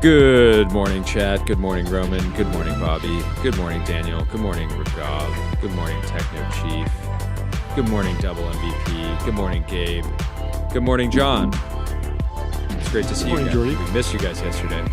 Good morning, chat. Good morning, Roman. Good morning, Bobby. Good morning, Daniel. Good morning, Raghav. Good morning, Techno Chief. Good morning, Double MVP. Good morning, Gabe. Good morning, John. It's great to see you guys. Jordy. We missed you guys yesterday.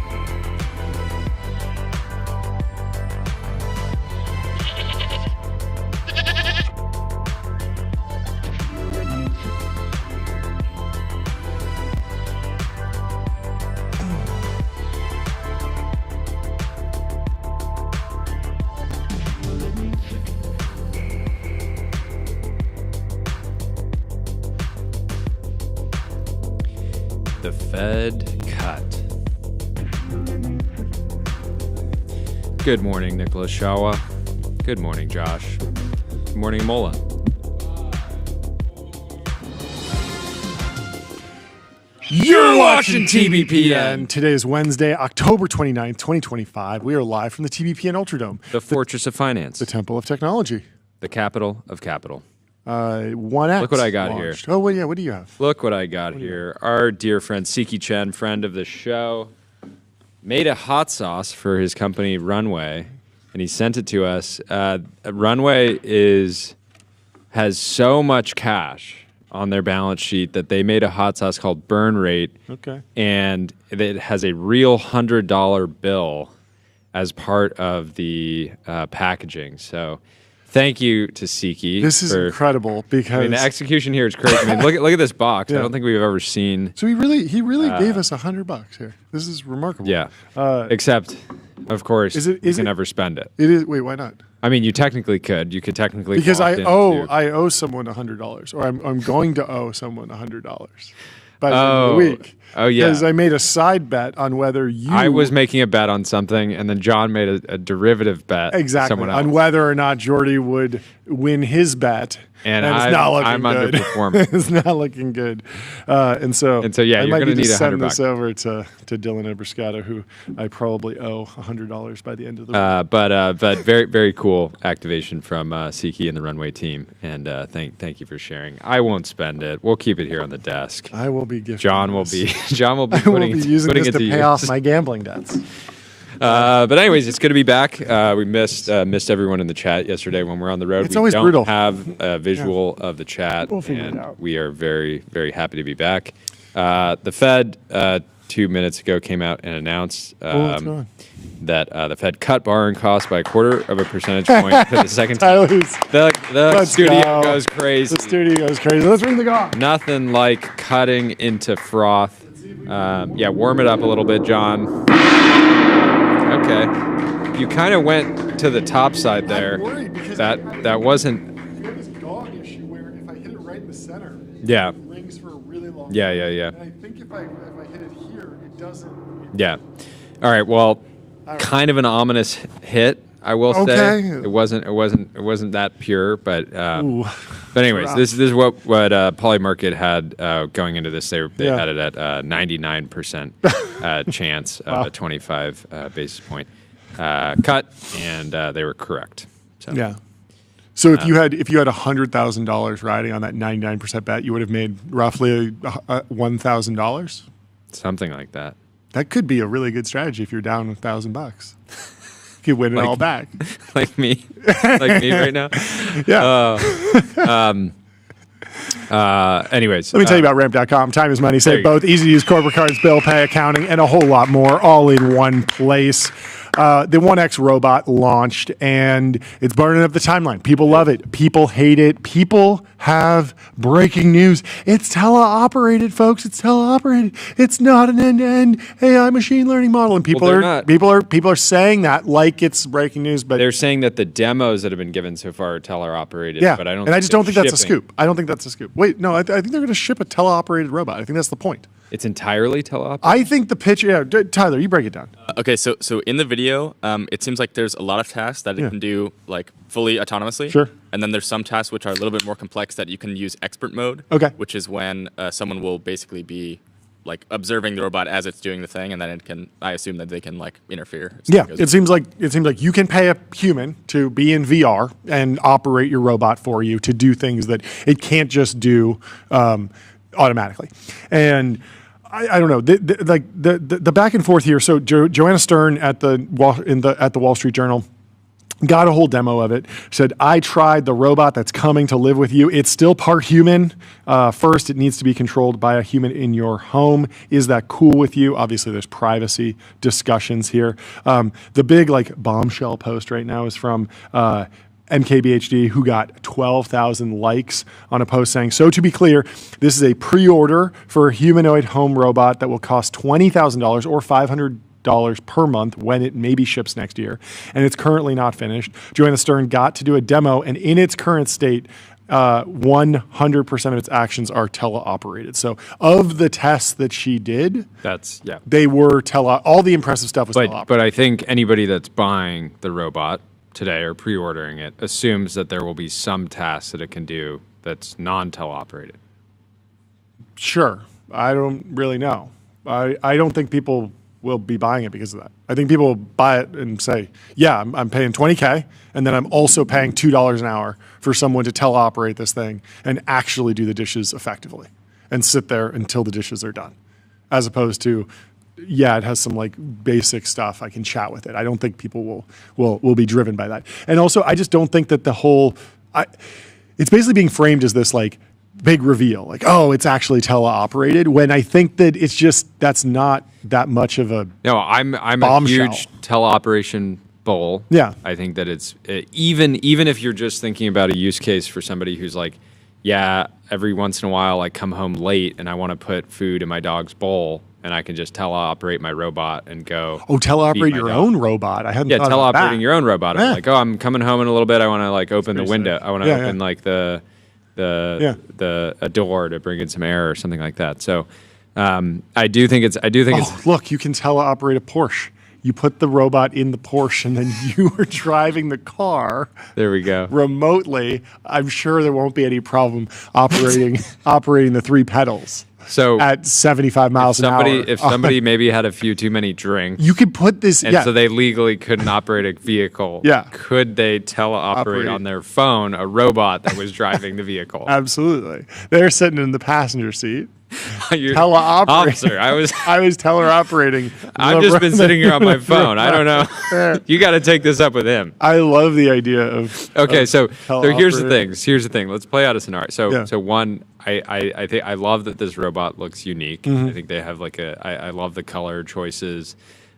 The Fed cut. Good morning, Nicholas Shawa. Good morning, Josh. Good morning, Mola. You're watching TBPN. Today is Wednesday, October 29th, 2025. We are live from the TBPN Ultradome, The Fortress of Finance. the Temple of Technology. The capital of capital. 1X. Look what I got launched. here. Oh, well, yeah. What do you have? Look what I got here. Our dear friend Siki Chen, friend of the show, made a hot sauce for his company Runway, and he sent it to us. Runway has so much cash on their balance sheet that they made a hot sauce called Burn Rate, Okay. and it has a real $100 bill as part of the packaging. So thank you to Siki. This is incredible because I mean, the execution here is crazy. I mean, look at this box. Yeah. I don't think we've ever seen. so he really gave us $100 here. This is remarkable. Yeah. Except, of course, is it- you is can it- never spend it. It is. Wait, why not? I mean, you technically could. You could technically Because opt I owe into- someone $100, or I'm going to owe someone $100 by the end of the week. Oh, yeah. Because I made a side bet on whether you. I was making a bet on something, and then John made a derivative bet. Exactly. Someone else. On whether or not Jordy would win his bet. And it's I'm- not looking I'm good. underperforming. It's not looking good. And so yeah, I you're might gonna need to need send $100. this over to Dylan Ebruscato, who I probably owe $100 by the end of the week. But very, very cool activation from Siki and the Runway team, and thank you for sharing. I won't spend it. We'll keep it here on the desk. I will be gifting John will this. be John will be I will putting, be using putting this it to to pay use. off my gambling debts. But anyways, it's good to be back. We missed everyone in the chat yesterday when we're on the road. It's we always don't brutal. have a visual of the chat, We'll figure it and out. we are very, very happy to be back. The Fed 2 minutes ago came out and announced What's going on? that the Fed cut borrowing costs by 1/4 percentage point for the second time. Tyler's. The Let's studio go. goes crazy. The studio goes crazy. Let's ring the gong. Nothing like cutting into froth. Yeah, warm it up a little bit, John. Okay. You kind of went to the top side there. I'm worried because That wasn't. I have this gong issue where if I hit it right in the center, Yeah. it rings for a really long Yeah, time. yeah, yeah. And I think if I hit it here, it doesn't. Yeah. All right. Well, right. kind of an ominous hit, I will Okay. say. It wasn't that pure, but Ooh. anyways, rough. this is what Polymarket had going into this. They Yeah. had it at 99% chance of Wow. a 25 basis point cut, and they were correct. So Yeah. So if you had $100,000 riding on that 99% bet, you would have made roughly $1,000. something like that. That could be a really good strategy if you're down $1,000. You could win it all back. like me right now. Yeah. Anyways, Let me tell you about ramp.com. Time is money. There Save you go. both. Easy to use corporate cards, bill pay, accounting, and a whole lot more all in one place. The 1X robot launched, and it's burning up the timeline. People love it. People hate it. People have breaking news. It's teleoperated, folks. It's teleoperated. It's not an end-to-end AI machine learning model. And people they're are not. people are saying that like it's breaking news, but they're saying that the demos that have been given so far are teleoperated. yeah. But I don't. And I just don't think that's a shipping. scoop. I don't think that's a scoop. Wait, no, I think they're going to ship a teleoperated robot. I think that's the point. It's entirely teleoperated. I think the pitch. Yeah, Tyler, you break it down. Okay, so in the video, it seems like there's a lot of tasks that Yeah. it can do like fully autonomously. Sure. And then there's some tasks which are a little bit more complex that you can use expert mode. Okay. Which is when someone will basically be like observing the robot as it's doing the thing, and then I assume that they can like interfere. Yeah, it seems like you can pay a human to be in VR and operate your robot for you to do things that it can't just do automatically. And I don't know, the back and forth here. So Joanna Stern at the Wall Street Journal got a whole demo of it, said, I tried the robot that's coming to live with you. It's still part human. First, it needs to be controlled by a human in your home. Is that cool with you? Obviously, there's privacy discussions here. The big like bombshell post right now is from MKBHD, who got 12,000 likes on a post saying, so to be clear, this is a pre-order for a humanoid home robot that will cost $20,000 or $500 per month when it maybe ships next year, and it's currently not finished. Joanna Stern got to do a demo, and in its current state, 100% of its actions are teleoperated. So of the tests that she did, they were all the impressive stuff was teleoperated. But I think anybody that's buying the robot today or pre-ordering it assumes that there will be some tasks that it can do that's non-teleoperated. Sure. I don't really know. I don't think people will be buying it because of that. I think people will buy it and say, yeah, I'm paying $20K, and then I'm also paying $2 an hour for someone to teleoperate this thing and actually do the dishes effectively and sit there until the dishes are done. As opposed to, yeah, it has some like basic stuff. I can chat with it. I don't think people will be driven by that. And also, I just don't think that it's basically being framed as this like big reveal, like, oh, it's actually teleoperated, when I think that it's just, that's not that much of a No, I'm bombshell. a huge teleoperation bull. Yeah. I think that it's, even if you're just thinking about a use case for somebody who's like, yeah, every once in a while I come home late and I want to put food in my dog's bowl, and I can just teleoperate my robot and go. Oh, teleoperate your own robot. I hadn't thought about that. Teleoperating your own robot. I'm like, oh, I'm coming home in a little bit. I want to like open the window. Sick. I want to open like a door to bring in some air or something like that. So I do think it's look, you can teleoperate a Porsche. You put the robot in the Porsche and then you are driving the car. There we go. Remotely. I'm sure there won't be any problem operating the three pedals. So at 75 miles an hour. If somebody maybe had a few too many drinks, you could put this, and so they legally couldn't operate a vehicle. Yeah. Could they teleoperate on their phone a robot that was driving the vehicle? Absolutely. They're sitting in the passenger seat. Teleoperating. Officer, I was teleoperating. I've just been sitting here on my phone. I don't know. You got to take this up with him. I love the idea of. Okay, so here's the thing. Here's the thing. Let's play out a scenario. So one, I think I love that this robot looks unique. I think they have like I love the color choices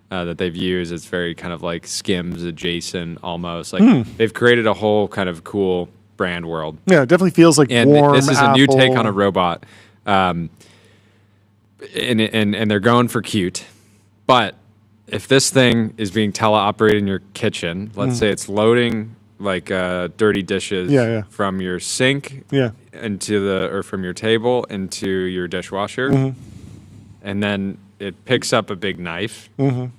that they've used. It's very kind of like Skims adjacent almost. Like they've created a whole kind of cool brand world. Yeah, it definitely feels like warm this is apple. A new take on a robot. And they're going for cute, but if this thing is being teleoperated in your kitchen, let's say it's loading like dirty dishes from your sink or from your table into your dishwasher, and then it picks up a big knife, and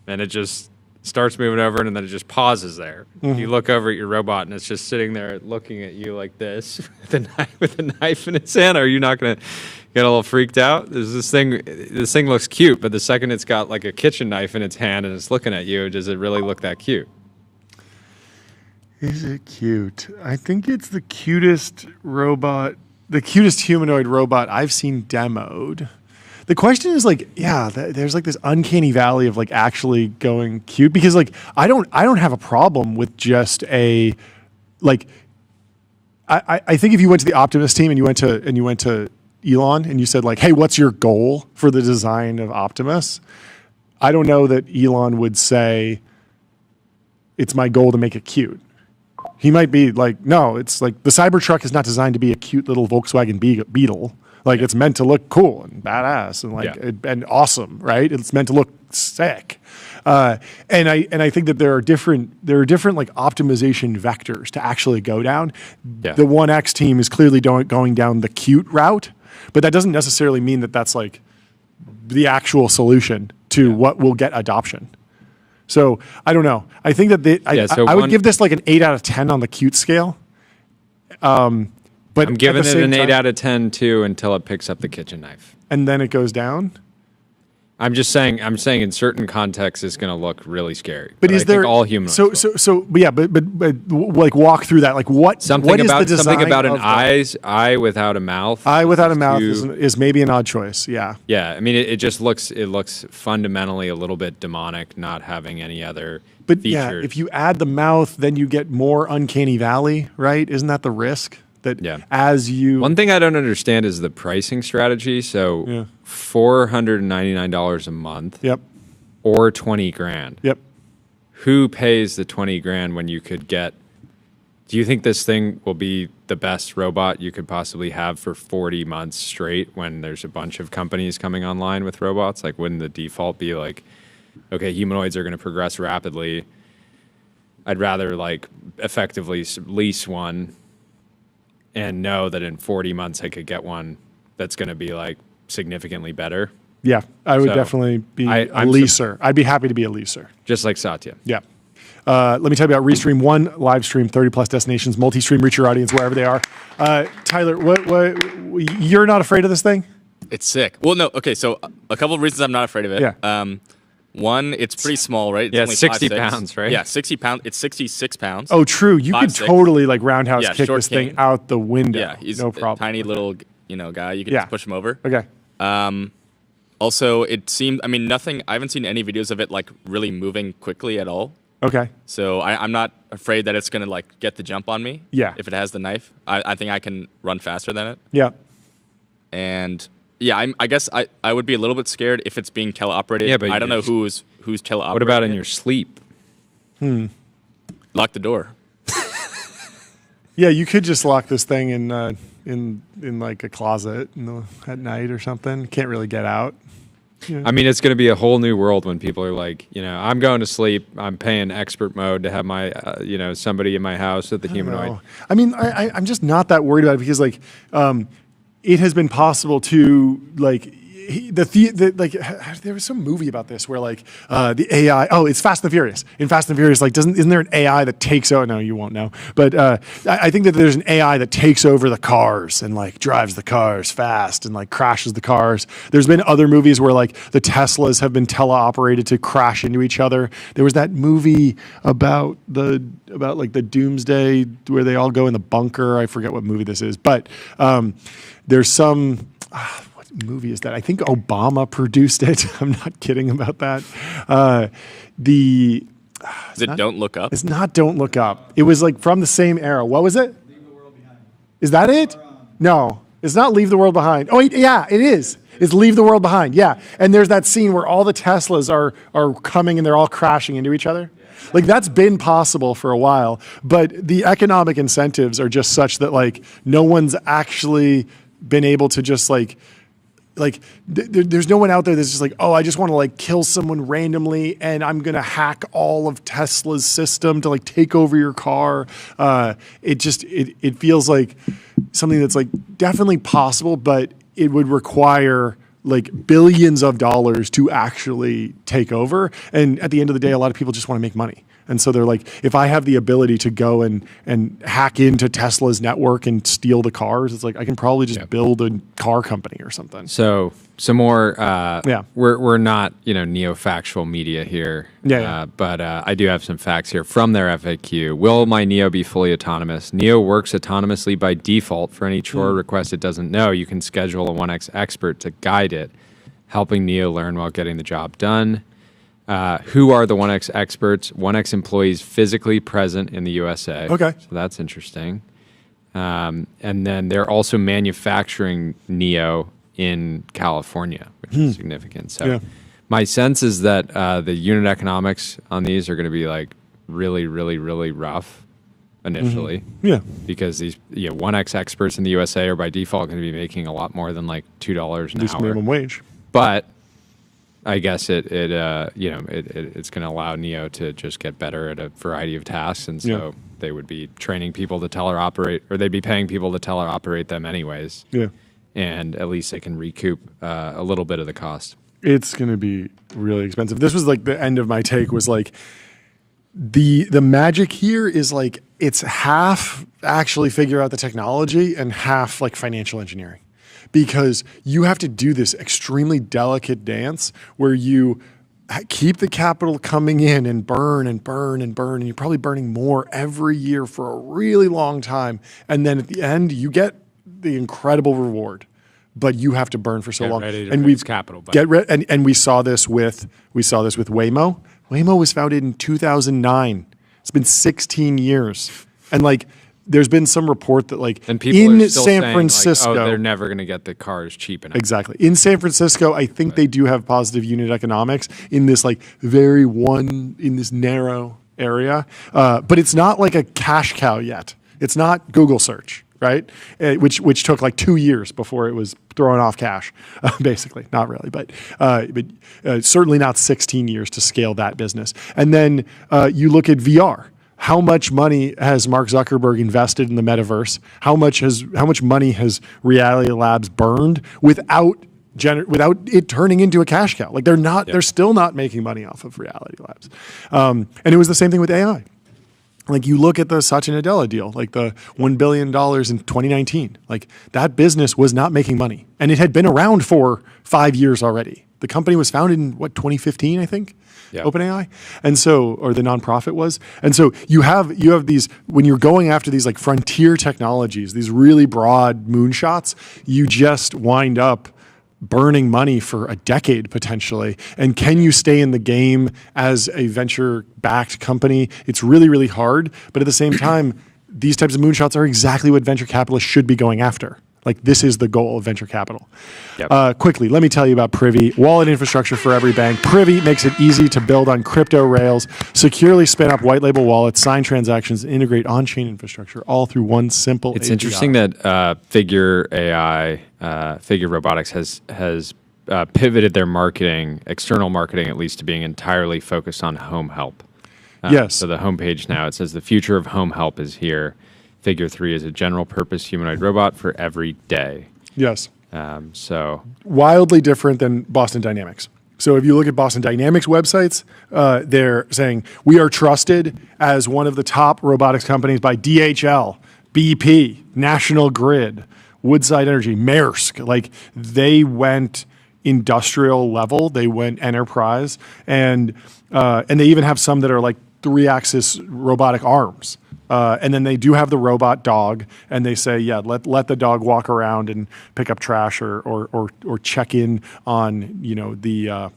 it just starts moving over, and then it just pauses there. You look over at your robot, and it's just sitting there looking at you like this with a knife in its hand. Are you not going to get a little freaked out? This thing looks cute, but the second it's got like a kitchen knife in its hand and it's looking at you, does it really look that cute? Is it cute? I think it's the cutest humanoid robot I've seen demoed. The question is like, there's like this uncanny valley of like actually going cute, because like I don't have a problem with just a like. I think if you went to the Optimus team and you went to Elon and you said like, hey, what's your goal for the design of Optimus? I don't know that Elon would say it's my goal to make it cute. He might be like, no, it's like the Cybertruck is not designed to be a cute little Volkswagen Beetle. Like it's meant to look cool and badass and like and awesome, right? It's meant to look sick. And I think that there are different like optimization vectors to actually go down. Yeah. The 1X team is clearly going down the cute route, but that doesn't necessarily mean that that's like the actual solution to what will get adoption. So I don't know. I think that I would give this like an 8 out of 10 on the cute scale. But I'm giving it an 8 out of 10 too until it picks up the kitchen knife. and then it goes down. I'm saying in certain contexts it's going to look really scary. But is I think there all humanoids? But yeah, but like walk through that. Like what? Something what is about the design something about an of eye without a mouth. eye without a mouth is maybe an odd choice. Yeah. Yeah, I mean it just looks fundamentally a little bit demonic, not having any other But features. yeah, if you add the mouth, then you get more uncanny valley, right? Isn't that the risk? That as you One thing I don't understand is the pricing strategy. So $499 a month. Yep. Or 20 grand. Yep. Who pays the 20 grand when you could get? Do you think this thing will be the best robot you could possibly have for 40 months straight when there's a bunch of companies coming online with robots? Like, wouldn't the default be like, okay, humanoids are going to progress rapidly. I'd rather like effectively lease one and know that in 40 months I could get one that's going to be like significantly better. Yeah, I would So, definitely be a I'm leaser. I'd be happy to be a leaser. Just like Satya. Yeah. Let me tell you about Restream. One live stream, 30 plus destinations, multi-stream, reach your audience wherever they are. Tyler, what you're not afraid of this thing? It's sick. Well, no. Okay, so a couple of reasons I'm not afraid of it. Yeah. One, it's pretty small, right? It's Yeah, only 60 5'6". pounds, right? Yeah, 60 pounds. It's 66 pounds. Oh, true. You could 5'6". totally like roundhouse Yeah, kick short this thing king. out the window. Yeah, he's no a problem. tiny little, guy. You can Yeah. just push him over. Okay. Also, it seemed. I mean, nothing. I haven't seen any videos of it like really moving quickly at all. Okay. So I'm not afraid that it's gonna like get the jump on me. Yeah. If it has the knife, I think I can run faster than it. Yeah. And yeah, I guess I would be a little bit scared if it's being teleoperated. Yeah, but I don't know you're- who's teleoperating. What about in it. your sleep? Lock the door? Yeah, you could just lock this thing in like a closet at night or something. Can't really get out. I mean, it's going to be a whole new world when people are like, I'm going to sleep. I'm paying expert mode to have my, somebody in my house with the humanoid. No. I mean, I'm just not that worried about it because like it has been possible to like there was some movie about this where like the AI. Oh, it's Fast and the Furious. In Fast and the Furious, like isn't there an AI that takes over? No, you won't know. But I think that there's an AI that takes over the cars and like drives the cars fast and like crashes the cars. There's been other movies where like the Teslas have been teleoperated to crash into each other. There was that movie about like the Doomsday where they all go in the bunker. I forget what movie this is, but there's some. What movie is that? I think Obama produced it. I'm not kidding about that. Is it Don't Look Up? It's not Don't Look Up. It was like from the same era. What was it? Leave the World Behind. Is that it? No, it's not Leave the World Behind. Oh, yeah, it is. It's Leave the World Behind. Yeah, and there's that scene where all the Teslas are coming and they're all crashing into each other. Like that's been possible for a while, but the economic incentives are just such that like no one's actually been able to just there's no one out there that's just like, oh, I just want to like kill someone randomly and I'm going to hack all of Tesla's system to like take over your car. It feels like something that's like definitely possible, but it would require like billions of dollars to actually take over. And at the end of the day, a lot of people just want to make money. And so they're like, if I have the ability to go and hack into Tesla's network and steal the cars, it's like I can probably just build a car company or something. So some more. We're not neo-factual media here. But I do have some facts here from their FAQ. Will my Neo be fully autonomous? Neo works autonomously by default. For any chore request it doesn't know, you can schedule a 1X expert to guide it, helping Neo learn while getting the job done. Who are the 1X experts? 1X employees physically present in the USA. Okay. So that's interesting. And then they're also manufacturing Neo in California, which is significant. So my sense is that the unit economics on these are going to be like really, really, really rough initially. Yeah. Because these 1X experts in the USA are by default going to be making a lot more than like $2 an At least hour. minimum wage. But I guess it's going to allow Neo to just get better at a variety of tasks, and so they would be training people to teleoperate, or they'd be paying people to teleoperate them anyways. Yeah, and at least they can recoup a little bit of the cost. It's going to be really expensive. This was like the end of my take. Was like the magic here is like it's half actually figure out the technology and half like financial engineering. because you have to do this extremely delicate dance where you keep the capital coming in and burn and burn and burn, and you're probably burning more every year for a really long time. And then at the end, you get the incredible reward, but you have to burn for so long. And we've capital. And we saw this with Waymo. Waymo was founded in 2009. It's been 16 years, and like there's been some report that like and people in are still San saying, Francisco, like, oh, they're never going to get the cars cheap enough. Exactly. In San Francisco, I think they do have positive unit economics in this like in this narrow area, but it's not like a cash cow yet. It's not Google search, right? Which took like 2 years before it was throwing off cash, basically. Not really, but certainly not 16 years to scale that business. And then you look at VR. How much money has Mark Zuckerberg invested in the metaverse? How much money has Reality Labs burned without it turning into a cash cow? Like they're still not making money off of Reality Labs. And it was the same thing with AI. Like you look at the Satya Nadella deal, like the $1 billion in 2019, like that business was not making money, and it had been around for 5 years already. The company was founded in 2015, I think. Yeah. OpenAI, and so, or the nonprofit was, and so you have these, when you're going after these like frontier technologies, these really broad moonshots, you just wind up burning money for a decade potentially. And can you stay in the game as a venture-backed company? It's really, really hard, but at the same time, these types of moonshots are exactly what venture capitalists should be going after. Like this is the goal of venture capital. Yep. Quickly, let me tell you about Privy, wallet infrastructure for every bank. Privy makes it easy to build on crypto rails, securely spin up white label wallets, sign transactions, and integrate on-chain infrastructure all through one simple It's API. interesting that Figure AI, Figure Robotics has pivoted their marketing, external marketing at least, to being entirely focused on home help. Yes. So the homepage now, it says the future of home help is here. Figure 3 is a general purpose humanoid robot for every day. Yes. So wildly different than Boston Dynamics. So if you look at Boston Dynamics websites, they're saying we are trusted as one of the top robotics companies by DHL, BP, National Grid, Woodside Energy, Maersk. Like they went industrial level, they went enterprise, and they even have some that are like 3-axis robotic arms. And then they do have the robot dog, and they say, yeah, let the dog walk around and pick up trash or check in on the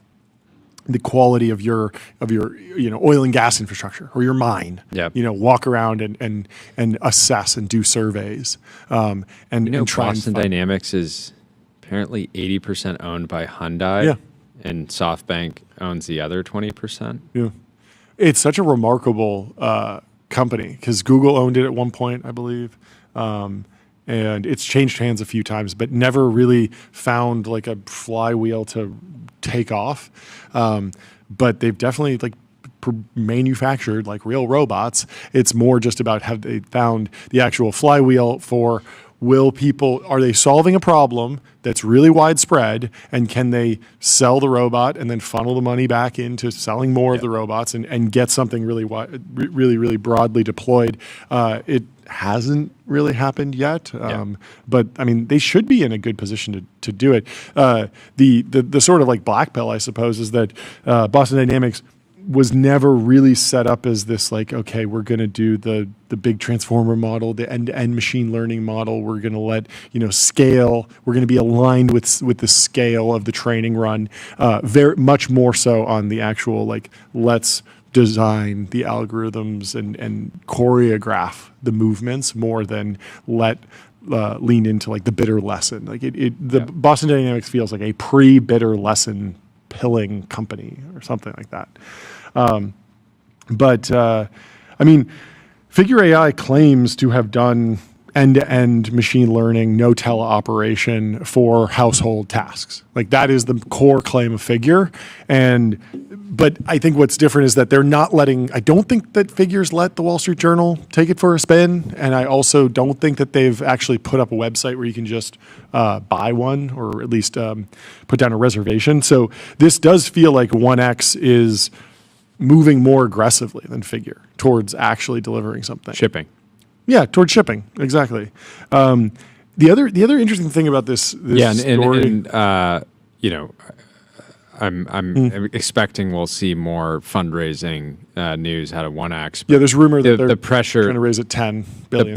quality of your oil and gas infrastructure or your mine. Yep. Walk around and assess and do surveys. And try Boston Dynamics is apparently 80% owned by Hyundai, yeah. and SoftBank owns the other 20%. Yeah, it's such a remarkable company because Google owned it at one point, I believe, and it's changed hands a few times, but never really found like a flywheel to take off. But they've definitely like manufactured like real robots. It's more just about have they found the actual flywheel for are they solving a problem that's really widespread, and can they sell the robot and then funnel the money back into selling more of the robots and get something really really broadly deployed? It hasn't really happened yet, but I mean they should be in a good position to do it. The sort of like black pill, I suppose, is that Boston Dynamics was never really set up as this like, okay, we're going to do the big transformer model, the end-to-end machine learning model. We're going to let scale. We're going to be aligned with the scale of the training run, very much more so on the actual like let's design the algorithms and choreograph the movements more than lean into like the bitter lesson. Like Boston Dynamics feels like a pre-bitter lesson pilling company or something like that. But I mean, Figure AI claims to have done end-to-end machine learning, no teleoperation for household tasks. Like that is the core claim of Figure. But I think what's different is that they're not I don't think that Figure's let the Wall Street Journal take it for a spin. And I also don't think that they've actually put up a website where you can just buy one or at least put down a reservation. So this does feel like 1X is moving more aggressively than Figure towards actually delivering something. Shipping. Yeah, towards shipping, exactly. The other interesting thing about this story, you know, I'm expecting we'll see more fundraising news out of 1X. Yeah, there's rumor that they're the pressure trying to raise it $10 billion.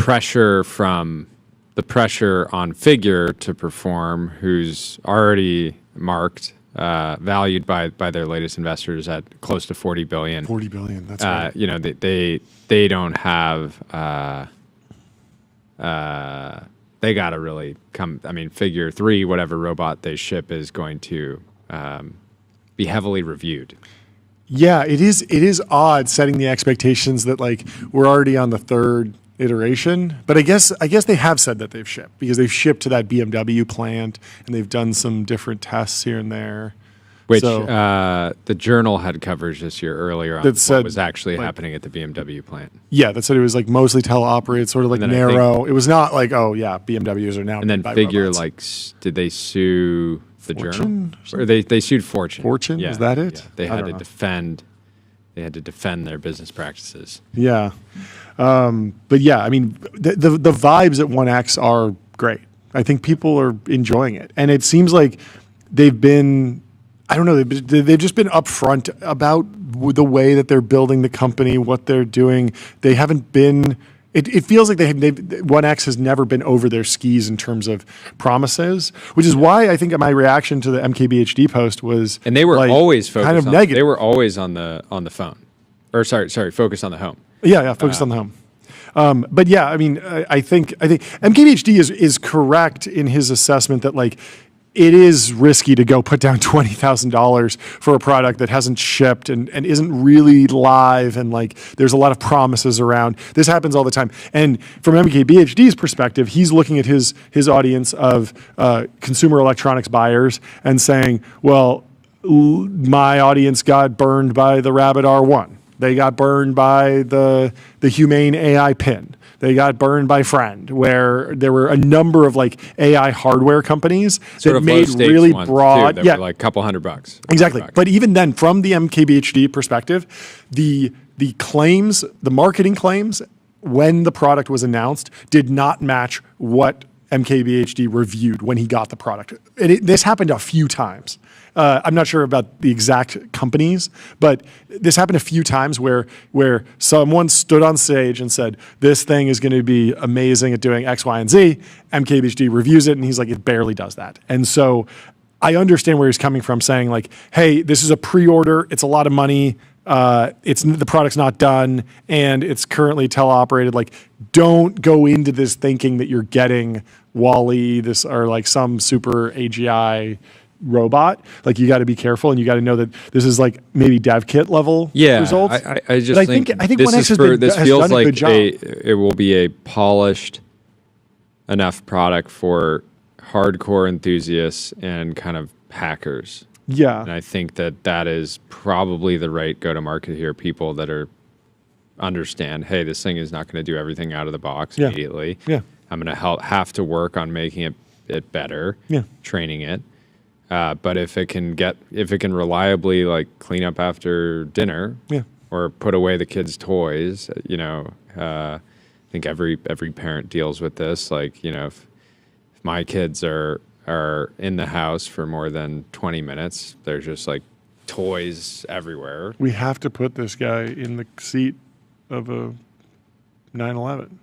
The pressure on Figure to perform, who's already marked, valued by their latest investors at close to $40 billion. $40 billion. That's right. You know, they don't have. They got to really come. I mean, Figure 3, whatever robot they ship, is going to be heavily reviewed. Yeah, it is odd setting the expectations that like we're already on the third iteration, but I guess they have said that they've shipped because they've shipped to that BMW plant and they've done some different tests here and there. Which the Journal had coverage this year earlier on what was actually happening at the BMW plant. Yeah, that said it was like mostly teleoperated, sort of like narrow. It was not like, oh yeah, BMWs are now. And then Figure robots. Did they sue the Journal? Or they sued Fortune. Fortune? Yeah. Is that it? Yeah. They had to defend. They had to defend their business practices. Yeah, but yeah, I mean, the vibes at 1X are great. I think people are enjoying it, and it seems like they've been. I don't know. They've just been upfront about the way that they're building the company, what they're doing. They haven't been. It feels like 1X has never been over their skis in terms of promises, which is why I think my reaction to the MKBHD post was. And they were always focused kind of negative. They were always on the phone, or sorry, focused on the home. Yeah, focused on the home. But yeah, I mean, I think MKBHD is correct in his assessment that like. It is risky to go put down $20,000 for a product that hasn't shipped and isn't really live, and like there's a lot of promises around. This happens all the time. And from MKBHD's perspective, he's looking at his audience of consumer electronics buyers and saying, well, my audience got burned by the Rabbit R1. They got burned by the Humane AI pin. They got burned by Friend, where there were a number of like AI hardware companies that made really broad, were like a couple $100. Exactly. But even then, from the MKBHD perspective, the claims, the marketing claims, when the product was announced, did not match what MKBHD reviewed when he got the product. This happened a few times. I'm not sure about the exact companies, but this happened a few times where someone stood on stage and said, this thing is going to be amazing at doing X, Y, and Z. MKBHD reviews it, and he's like, it barely does that. And so I understand where he's coming from, saying like, hey, this is a pre-order. It's a lot of money. The product's not done, and it's currently teleoperated. Like, don't go into this thinking that you're getting Wall-E, or like some super AGI robot. Like, you got to be careful, and you got to know that this is like maybe dev kit level results. I just think this feels like it will be a polished enough product for hardcore enthusiasts and kind of hackers. Yeah. And I think that is probably the right go-to-market here. People that understand, hey, this thing is not going to do everything out of the box immediately. Yeah. I'm going to have to work on making it better, training it. But if it can reliably like clean up after dinner, or put away the kids' toys, I think every parent deals with this. Like, if my kids are in the house for more than 20 minutes, there's just like toys everywhere. We have to put this guy in the seat of a 911.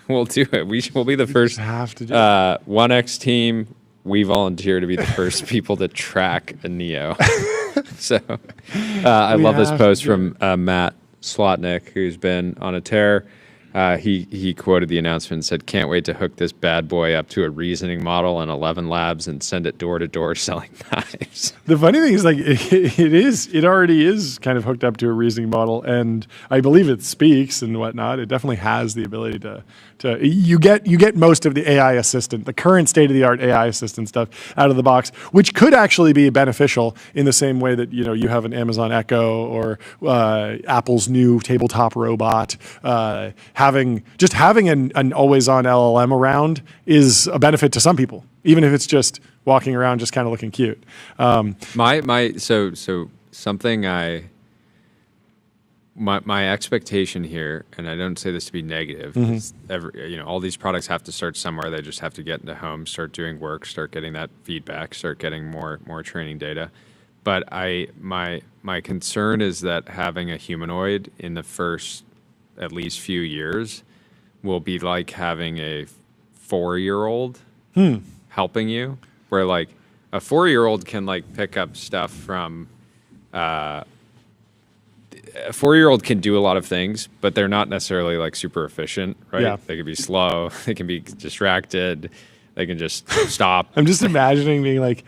We'll do it. We'll be the first. Have to do 1X team. We volunteer to be the first people to track a Neo. So I love this post from Matt Slotnick, who's been on a tear. He quoted the announcement and said, "Can't wait to hook this bad boy up to a reasoning model in 11 labs and send it door to door selling knives." The funny thing is, like, it already is kind of hooked up to a reasoning model, and I believe it speaks and whatnot. It definitely has the ability to you get most of the AI assistant, the current state of the art AI assistant stuff out of the box, which could actually be beneficial in the same way that you have an Amazon Echo or Apple's new tabletop robot. Having an always on LLM around is a benefit to some people, even if it's just walking around just kind of looking cute. So something I, my expectation here, and I don't say this to be negative, Mm-hmm. is all these products have to start somewhere. They just have to get into homes, start doing work, start getting that feedback, start getting more training data. But my concern is that having a humanoid in the first at least few years will be like having a 4-year-old helping you, where like a 4-year-old can like pick up stuff from. A 4-year-old can do a lot of things, but they're not necessarily like super efficient, right? Yeah. They can be slow, they can be distracted, they can just stop. I'm just imagining being like,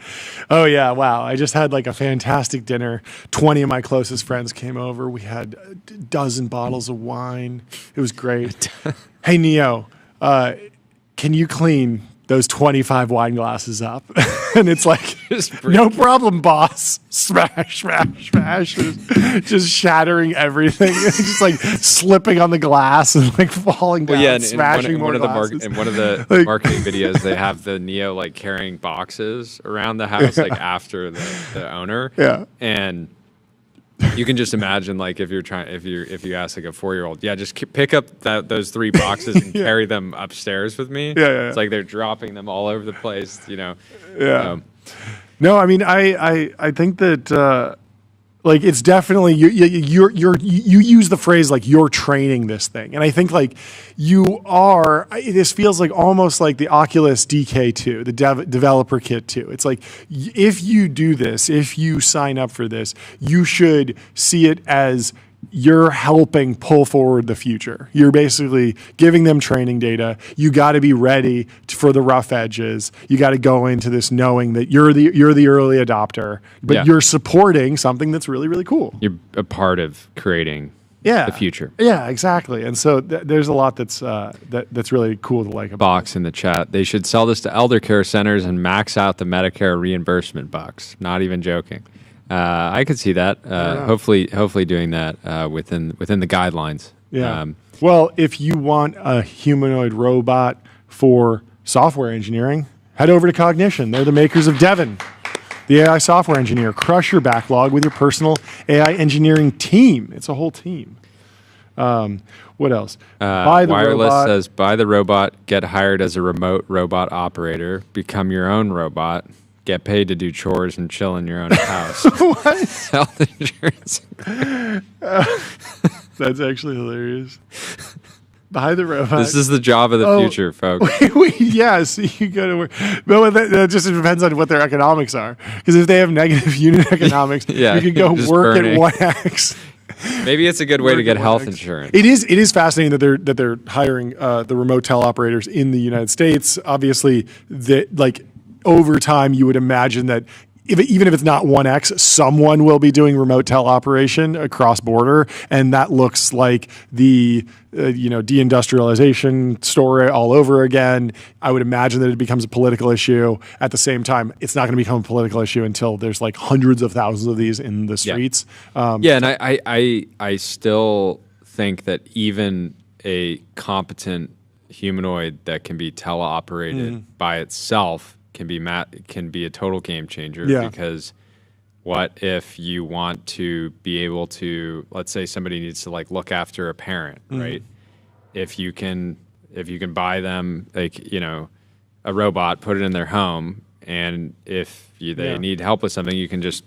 oh yeah, wow, I just had like a fantastic dinner. 20 of my closest friends came over. We had a dozen bottles of wine. It was great. Hey, Neo, can you clean those 25 wine glasses up? And it's like, no problem, boss. Smash, smash, smash. Just shattering everything. Just like slipping on the glass and like falling down, Yeah, and smashing in more one of glasses. in one of the Like- marketing videos, they have the Neo like carrying boxes around the house, like after the owner. Yeah. And you can just imagine, like, if you ask like a 4-year-old, just pick up those 3 boxes and carry them upstairs with me. Yeah. It's like they're dropping them all over the place, Yeah. So, No, I mean, I think that like it's definitely you use the phrase like you're training this thing, and I think like you are. This feels like almost like the Oculus DK2, the developer kit 2. It's like if you do this, if you sign up for this, you should see it as you're helping pull forward the future. You're basically giving them training data. You got to be ready for the rough edges. You got to go into this knowing that you're the early adopter, but you're supporting something that's really, really cool. you're a part of creating Yeah, the future. Yeah, exactly. And so there's a lot that's that's really cool to like about. Box in the chat. They should sell this to elder care centers and max out the Medicare reimbursement box. Not even joking. I could see that. Hopefully doing that within the guidelines. Yeah. Well, if you want a humanoid robot for software engineering, head over to Cognition. They're the makers of Devon, the AI software engineer. Crush your backlog with your personal AI engineering team. It's a whole team. What else? Buy the Wireless robot. says, buy the robot, get hired as a remote robot operator, become your own robot, get paid to do chores and chill in your own house. What? Health insurance. That's actually hilarious. Buy the robot. This is the job of the future, folks. Yes, you go to work. But that just depends on what their economics are. Because if they have negative unit economics, Yeah, you could go just work burning. at 1X. Maybe it's a good way to Work get at health 1X. insurance. It is fascinating that they're hiring the remote teleoperators in the United States. Obviously, over time, you would imagine that even if it's not 1X, someone will be doing remote teleoperation across border, and that looks like the deindustrialization story all over again. I would imagine that it becomes a political issue. At the same time, it's not going to become a political issue until there's like hundreds of thousands of these in the streets. And I still think that even a competent humanoid that can be teleoperated by itself can be a total game changer. Yeah. Because what if you want to be able to, let's say somebody needs to like look after a parent, right? If you can buy them a robot, put it in their home, and if they need help with something, you can just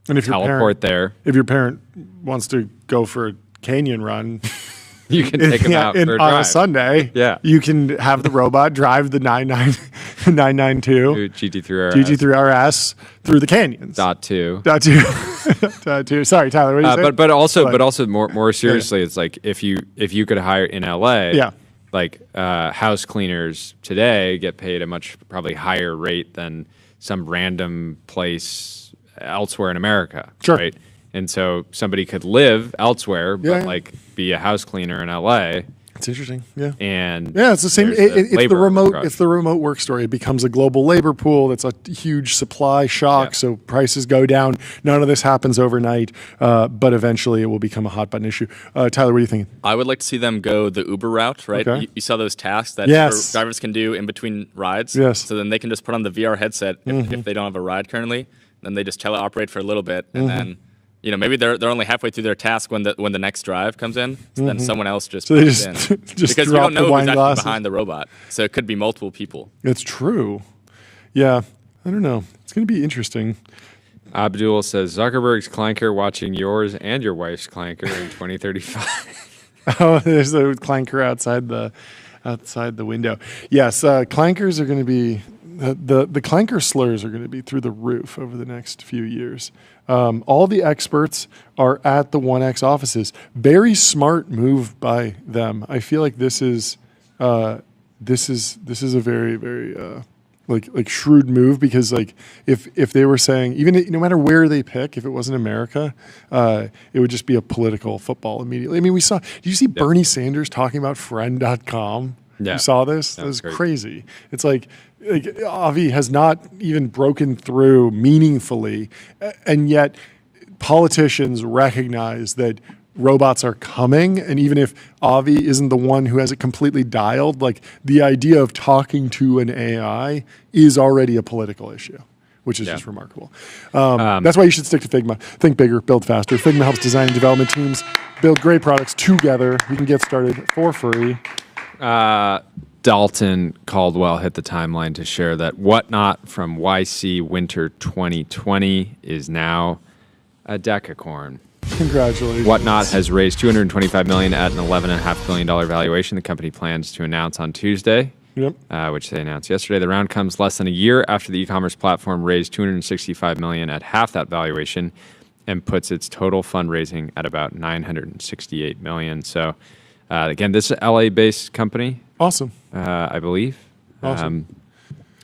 teleport there. If your parent wants to go for a canyon run, You can take them out for a on drive. a Sunday, Yeah. you can have the robot drive the 992 GT3 RS. GT3 RS through the canyons. Dot two. Dot two. Dot two. Sorry, Tyler. What did you say? But also more seriously, it's like if you could hire in LA, Yeah. like house cleaners today get paid a much probably higher rate than some random place elsewhere in America. Sure. Right. And so somebody could live elsewhere, but Yeah. like be a house cleaner in LA. It's interesting. Yeah. And Yeah, it's the same. there's It's the labor remote. arbitrage. It's the remote work story. It becomes a global labor pool. That's a huge supply shock. Yeah. So prices go down. None of this happens overnight, but eventually it will become a hot button issue. Tyler, what are you thinking? I would like to see them go the Uber route, right? Okay. You saw those tasks that Yes. Uber drivers can do in between rides. Yes. So then they can just put on the VR headset if they don't have a ride currently. Then they just teleoperate for a little bit, and then you know, maybe they're only halfway through their task when the next drive comes in. So then someone else just So they puts just, in. just Because we drop don't know the who's wine actually glasses. behind the robot. So it could be multiple people. It's true. Yeah, I don't know. It's going to be interesting. Abdul says Zuckerberg's clanker watching yours and your wife's clanker in 2035. Oh, there's a clanker outside the window. Yes, clankers are going to be the clanker slurs are going to be through the roof over the next few years. All the experts are at the 1X offices. Very smart move by them. I feel like this is a very very like shrewd move, because like if they were saying, even no matter where they pick, if it wasn't America, it would just be a political football immediately. I mean, we saw. Did you see Bernie Sanders talking about friend.com? Yeah. You saw this? That was crazy. It's like Avi has not even broken through meaningfully, and yet politicians recognize that robots are coming, and even if Avi isn't the one who has it completely dialed, like the idea of talking to an AI is already a political issue, which is just remarkable. That's why you should stick to Figma. Think bigger, build faster. Figma helps design and development teams build great products together. You can get started for free. Dalton Caldwell hit the timeline to share that Whatnot from YC Winter 2020 is now a decacorn. Congratulations. Whatnot has raised $225 million at an $11.5 billion valuation. The company plans to announce on Tuesday, which they announced yesterday. The round comes less than a year after the e-commerce platform raised $265 million at half that valuation, and puts its total fundraising at about $968 million. So, again, this is an LA-based company. Awesome. I believe. Awesome.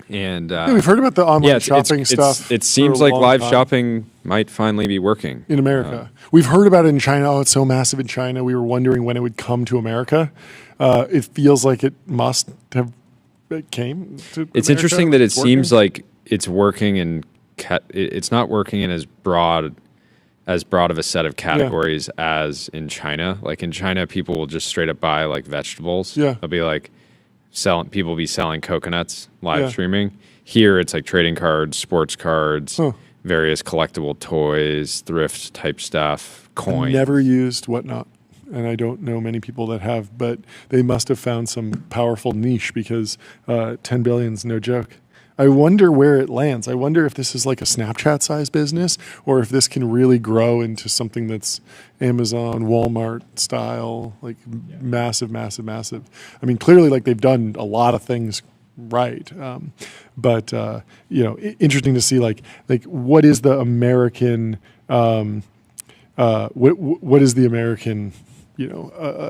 And we've heard about the online shopping stuff. It seems like live shopping might finally be working in America. We've heard about it in China. Oh, it's so massive in China. We were wondering when it would come to America. It feels like it must have. It came to. It's America. Interesting that it seems like it's working in. It's not working in as broad of a set of categories as in China. Like in China, people will just straight up buy like vegetables. Yeah, they'll be like. People will be selling coconuts live streaming. Here it's like trading cards, sports cards, various collectible toys, thrift type stuff, coins. I've never used Whatnot, and I don't know many people that have, but they must have found some powerful niche, because 10 billion's no joke. I wonder where it lands. I wonder if this is like a Snapchat size business, or if this can really grow into something that's Amazon, Walmart style, like massive, massive, massive. I mean, clearly, like they've done a lot of things right, but interesting to see like what is the American, what is the American,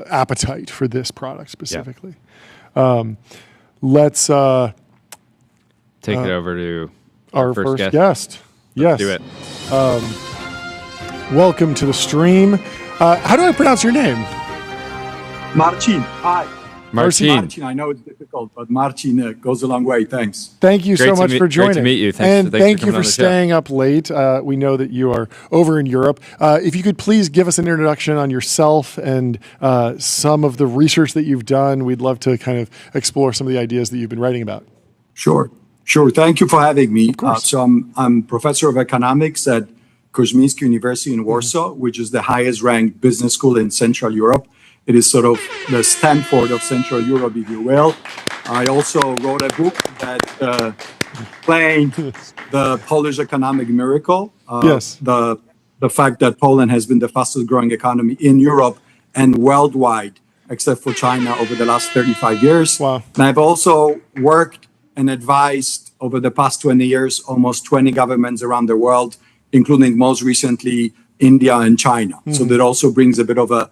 appetite for this product specifically. Let's. Take it over to our first guest. Yes. Do it. Welcome to the stream. How do I pronounce your name? Marcin. Hi. Marcin. I know it's difficult, but Marcin goes a long way. Thanks. Thank you so much for joining. Great to meet you. Thanks you for staying up late. We know that you are over in Europe. If you could please give us an introduction on yourself and some of the research that you've done, we'd love to kind of explore some of the ideas that you've been writing about. Sure. Thank you for having me. So I'm professor of economics at Koźmiński University in Warsaw, which is the highest ranked business school in Central Europe. It is sort of the Stanford of Central Europe, if you will. I also wrote a book that claimed the Polish economic miracle. The fact that Poland has been the fastest growing economy in Europe and worldwide, except for China, over the last 35 years. Wow. And I've also worked and advised over the past 20 years, almost 20 governments around the world, including most recently India and China. So that also brings a bit of a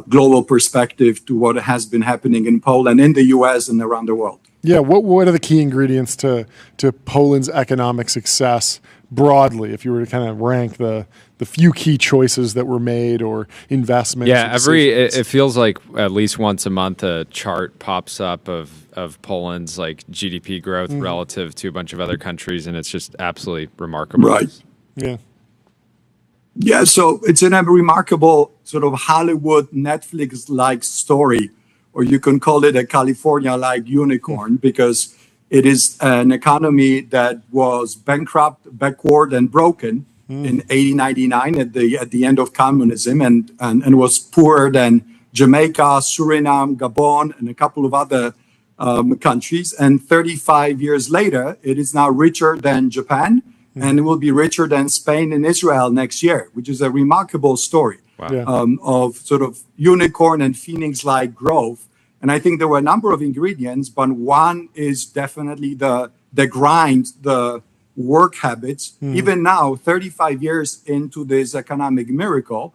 global perspective to what has been happening in Poland, in the US, and around the world. Yeah, what are the key ingredients to Poland's economic success broadly, if you were to kind of rank the few key choices that were made or investments? Yeah, it feels like at least once a month a chart pops up of Poland's like GDP growth relative to a bunch of other countries, and it's just absolutely remarkable. Right. Yeah. Yeah, so it's a remarkable sort of Hollywood Netflix-like story, or you can call it a California-like unicorn, because it is an economy that was bankrupt, backward, and broken, in 1899 at the end of communism, and was poorer than Jamaica, Suriname, Gabon, and a couple of other countries. And 35 years later, it is now richer than Japan, and it will be richer than Spain and Israel next year, which is a remarkable story. Wow. Yeah. Of sort of unicorn and phoenix-like growth. And I think there were a number of ingredients, but one is definitely the grind, the work habits. Even now, 35 years into this economic miracle,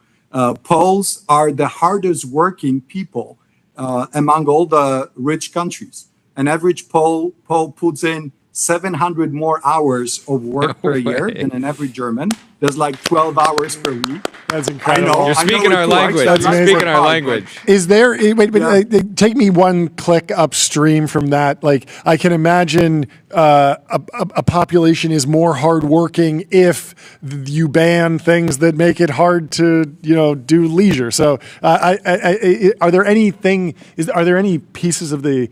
Poles are the hardest working people among all the rich countries. An average Pole puts in 700 more hours of work per year than an average German. There's like 12 hours per week. That's incredible. I know. You're speaking our language. That's You're amazing. speaking our language. Is there, wait, Yeah. take me one click upstream from that. Like, I can imagine a population is more hardworking if you ban things that make it hard to, do leisure. So, are there any pieces of the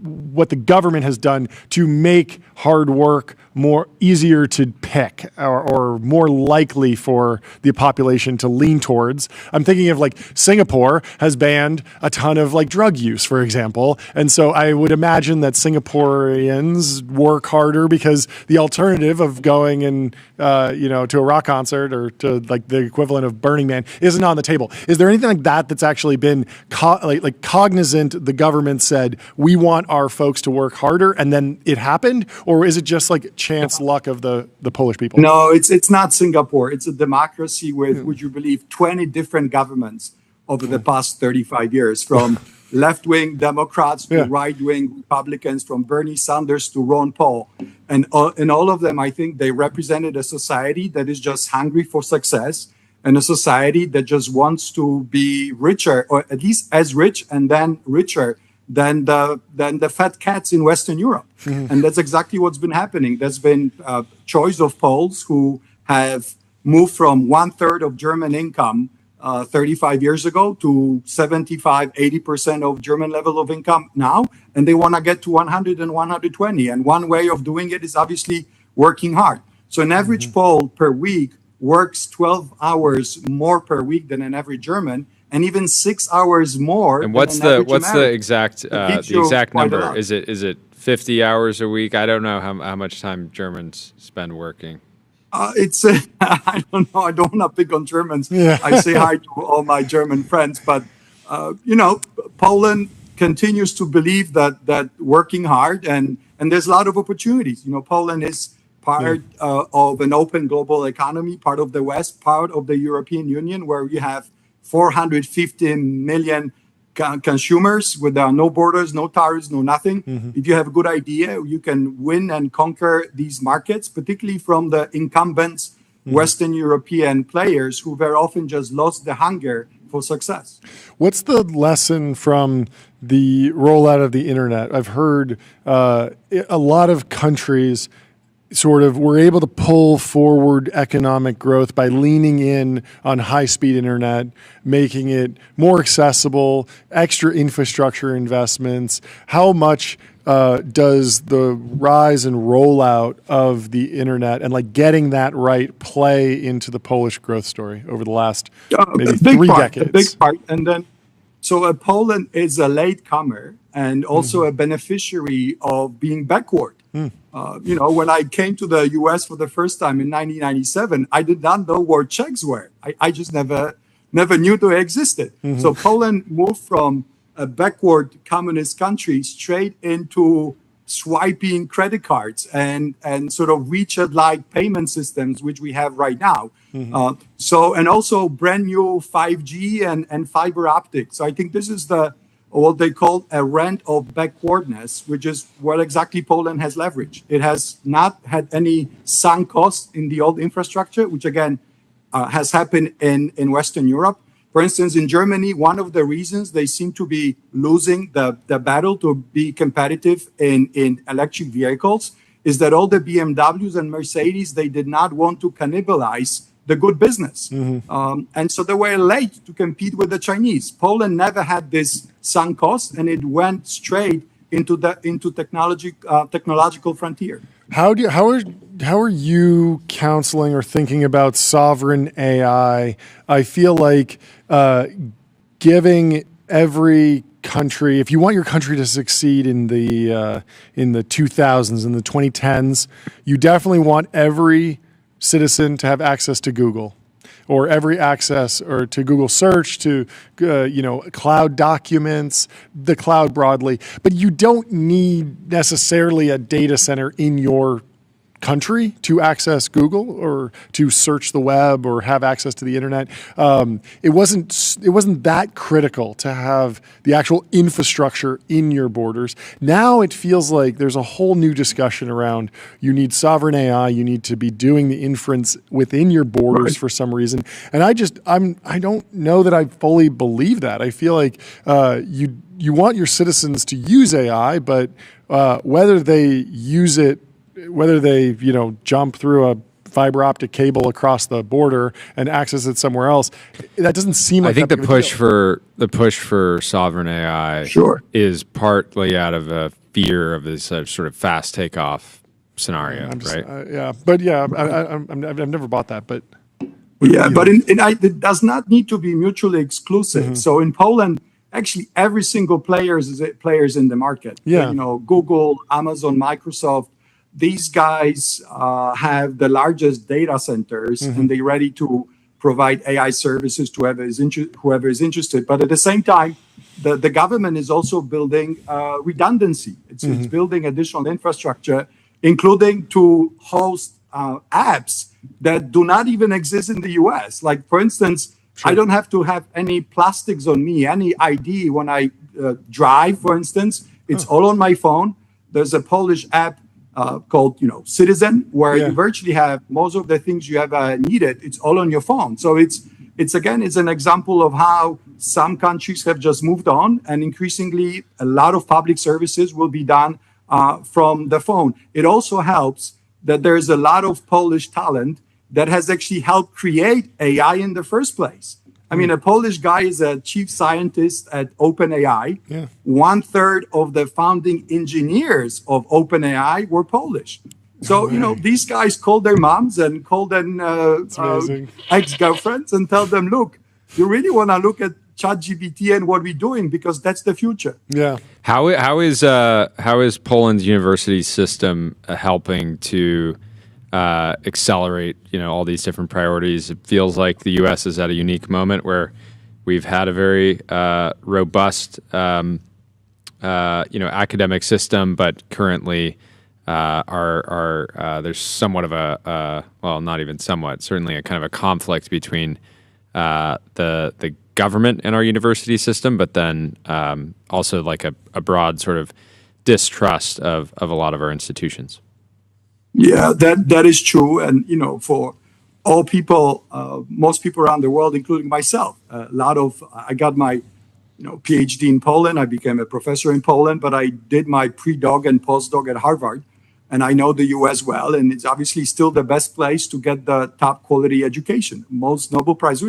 what the government has done to make hard work more easier to pick or more likely for the population to lean towards? I'm thinking of like Singapore has banned a ton of like drug use, for example. And so I would imagine that Singaporeans work harder because the alternative of going and, to a rock concert or to like the equivalent of Burning Man isn't on the table. Is there anything like that that's actually been cognizant? The government said, we want our folks to work harder, and then it happened? Or is it just like chance luck of the Polish people? No, it's not Singapore. It's a democracy with, would you believe, 20 different governments over the past 35 years, from left-wing Democrats to right-wing Republicans, from Bernie Sanders to Ron Paul. And all of them, I think they represented a society that is just hungry for success, and a society that just wants to be richer, or at least as rich and then richer than the fat cats in Western Europe. And that's exactly what's been happening. There's been a choice of Poles who have moved from 1/3 of German income 35 years ago to 75, 80% of German level of income now. And they want to get to 100 and 120. And one way of doing it is obviously working hard. So an average Pole per week works 12 hours more per week than an average German, and even 6 hours more. And what's the exact number? Is it 50 hours a week? I don't know how much time Germans spend working. It's I don't know. I don't want to pick on Germans. Yeah. I say hi to all my German friends, but Poland continues to believe that working hard and there's a lot of opportunities. Poland is part of an open global economy, part of the West, part of the European Union, where you have 450 million consumers with no borders, no tariffs, no nothing. If you have a good idea, you can win and conquer these markets, particularly from the incumbents, Western European players who very often just lost the hunger for success. What's the lesson from the rollout of the internet? I've heard a lot of countries sort of were able to pull forward economic growth by leaning in on high-speed internet, making it more accessible, extra infrastructure investments. How much does the rise and rollout of the internet and like getting that right play into the Polish growth story over the last maybe 3 decades? A big part. And then, so Poland is a latecomer and also a beneficiary of being backward. When I came to the U.S. for the first time in 1997, I did not know what checks were. I just never knew they existed. So Poland moved from a backward communist country straight into swiping credit cards and sort of WeChat-like payment systems, which we have right now. And also brand new 5G and fiber optics. So I think this is what they call a rent of backwardness, which is what exactly Poland has leveraged. It has not had any sunk costs in the old infrastructure, which again has happened in Western Europe. For instance, in Germany, one of the reasons they seem to be losing the battle to be competitive in electric vehicles is that all the BMWs and Mercedes, they did not want to cannibalize the good business. And so they were late to compete with the Chinese. Poland never had this sunk cost, and it went straight into technological frontier. How are you counseling or thinking about sovereign AI? I feel like giving every country, if you want your country to succeed in the 2000s, in the 2010s, you definitely want every citizen to have access to Google, or every access or to Google search, to cloud documents, the cloud broadly. But you don't need necessarily a data center in your country to access Google or to search the web or have access to the internet. It wasn't that critical to have the actual infrastructure in your borders. Now it feels like there's a whole new discussion around you need sovereign AI, you need to be doing the inference within your borders for some reason. And I don't know that I fully believe that. I feel like you want your citizens to use AI, but whether they use it, whether they jump through a fiber optic cable across the border and access it somewhere else, that doesn't seem like I think the push for sovereign AI is partly out of a fear of this sort of fast takeoff scenario, right? I've never bought that, but it does not need to be mutually exclusive. Mm-hmm. So in Poland, actually every single player is in the market. Yeah, Google, Amazon, Microsoft. These guys have the largest data centers, and they're ready to provide AI services to whoever is interested. But at the same time, the government is also building redundancy. It's building additional infrastructure, including to host apps that do not even exist in the US. Like, for instance, I don't have to have any plastics on me, any ID when I drive, for instance. It's all on my phone. There's a Polish app called Citizen, where you virtually have most of the things you ever needed. It's all on your phone. So it's an example of how some countries have just moved on, and increasingly a lot of public services will be done from the phone. It also helps that there's a lot of Polish talent that has actually helped create AI in the first place. I mean, a Polish guy is a chief scientist at OpenAI. Yeah. 1/3 of the founding engineers of OpenAI were Polish. So, these guys call their moms and call them ex-girlfriends and tell them, look, you really want to look at ChatGPT and what we're doing, because that's the future. Yeah. How is Poland's university system helping to accelerate, all these different priorities? It feels like the U.S. is at a unique moment where we've had a very robust, academic system, but currently there's somewhat of not even somewhat, certainly a kind of a conflict between the government and our university system, but then also like a broad sort of distrust of a lot of our institutions. Yeah, that is true. And, for all people, most people around the world, including myself, I got my, PhD in Poland. I became a professor in Poland, but I did my pre-doc and postdoc at Harvard. And I know the US well, and it's obviously still the best place to get the top quality education. Most Nobel Prize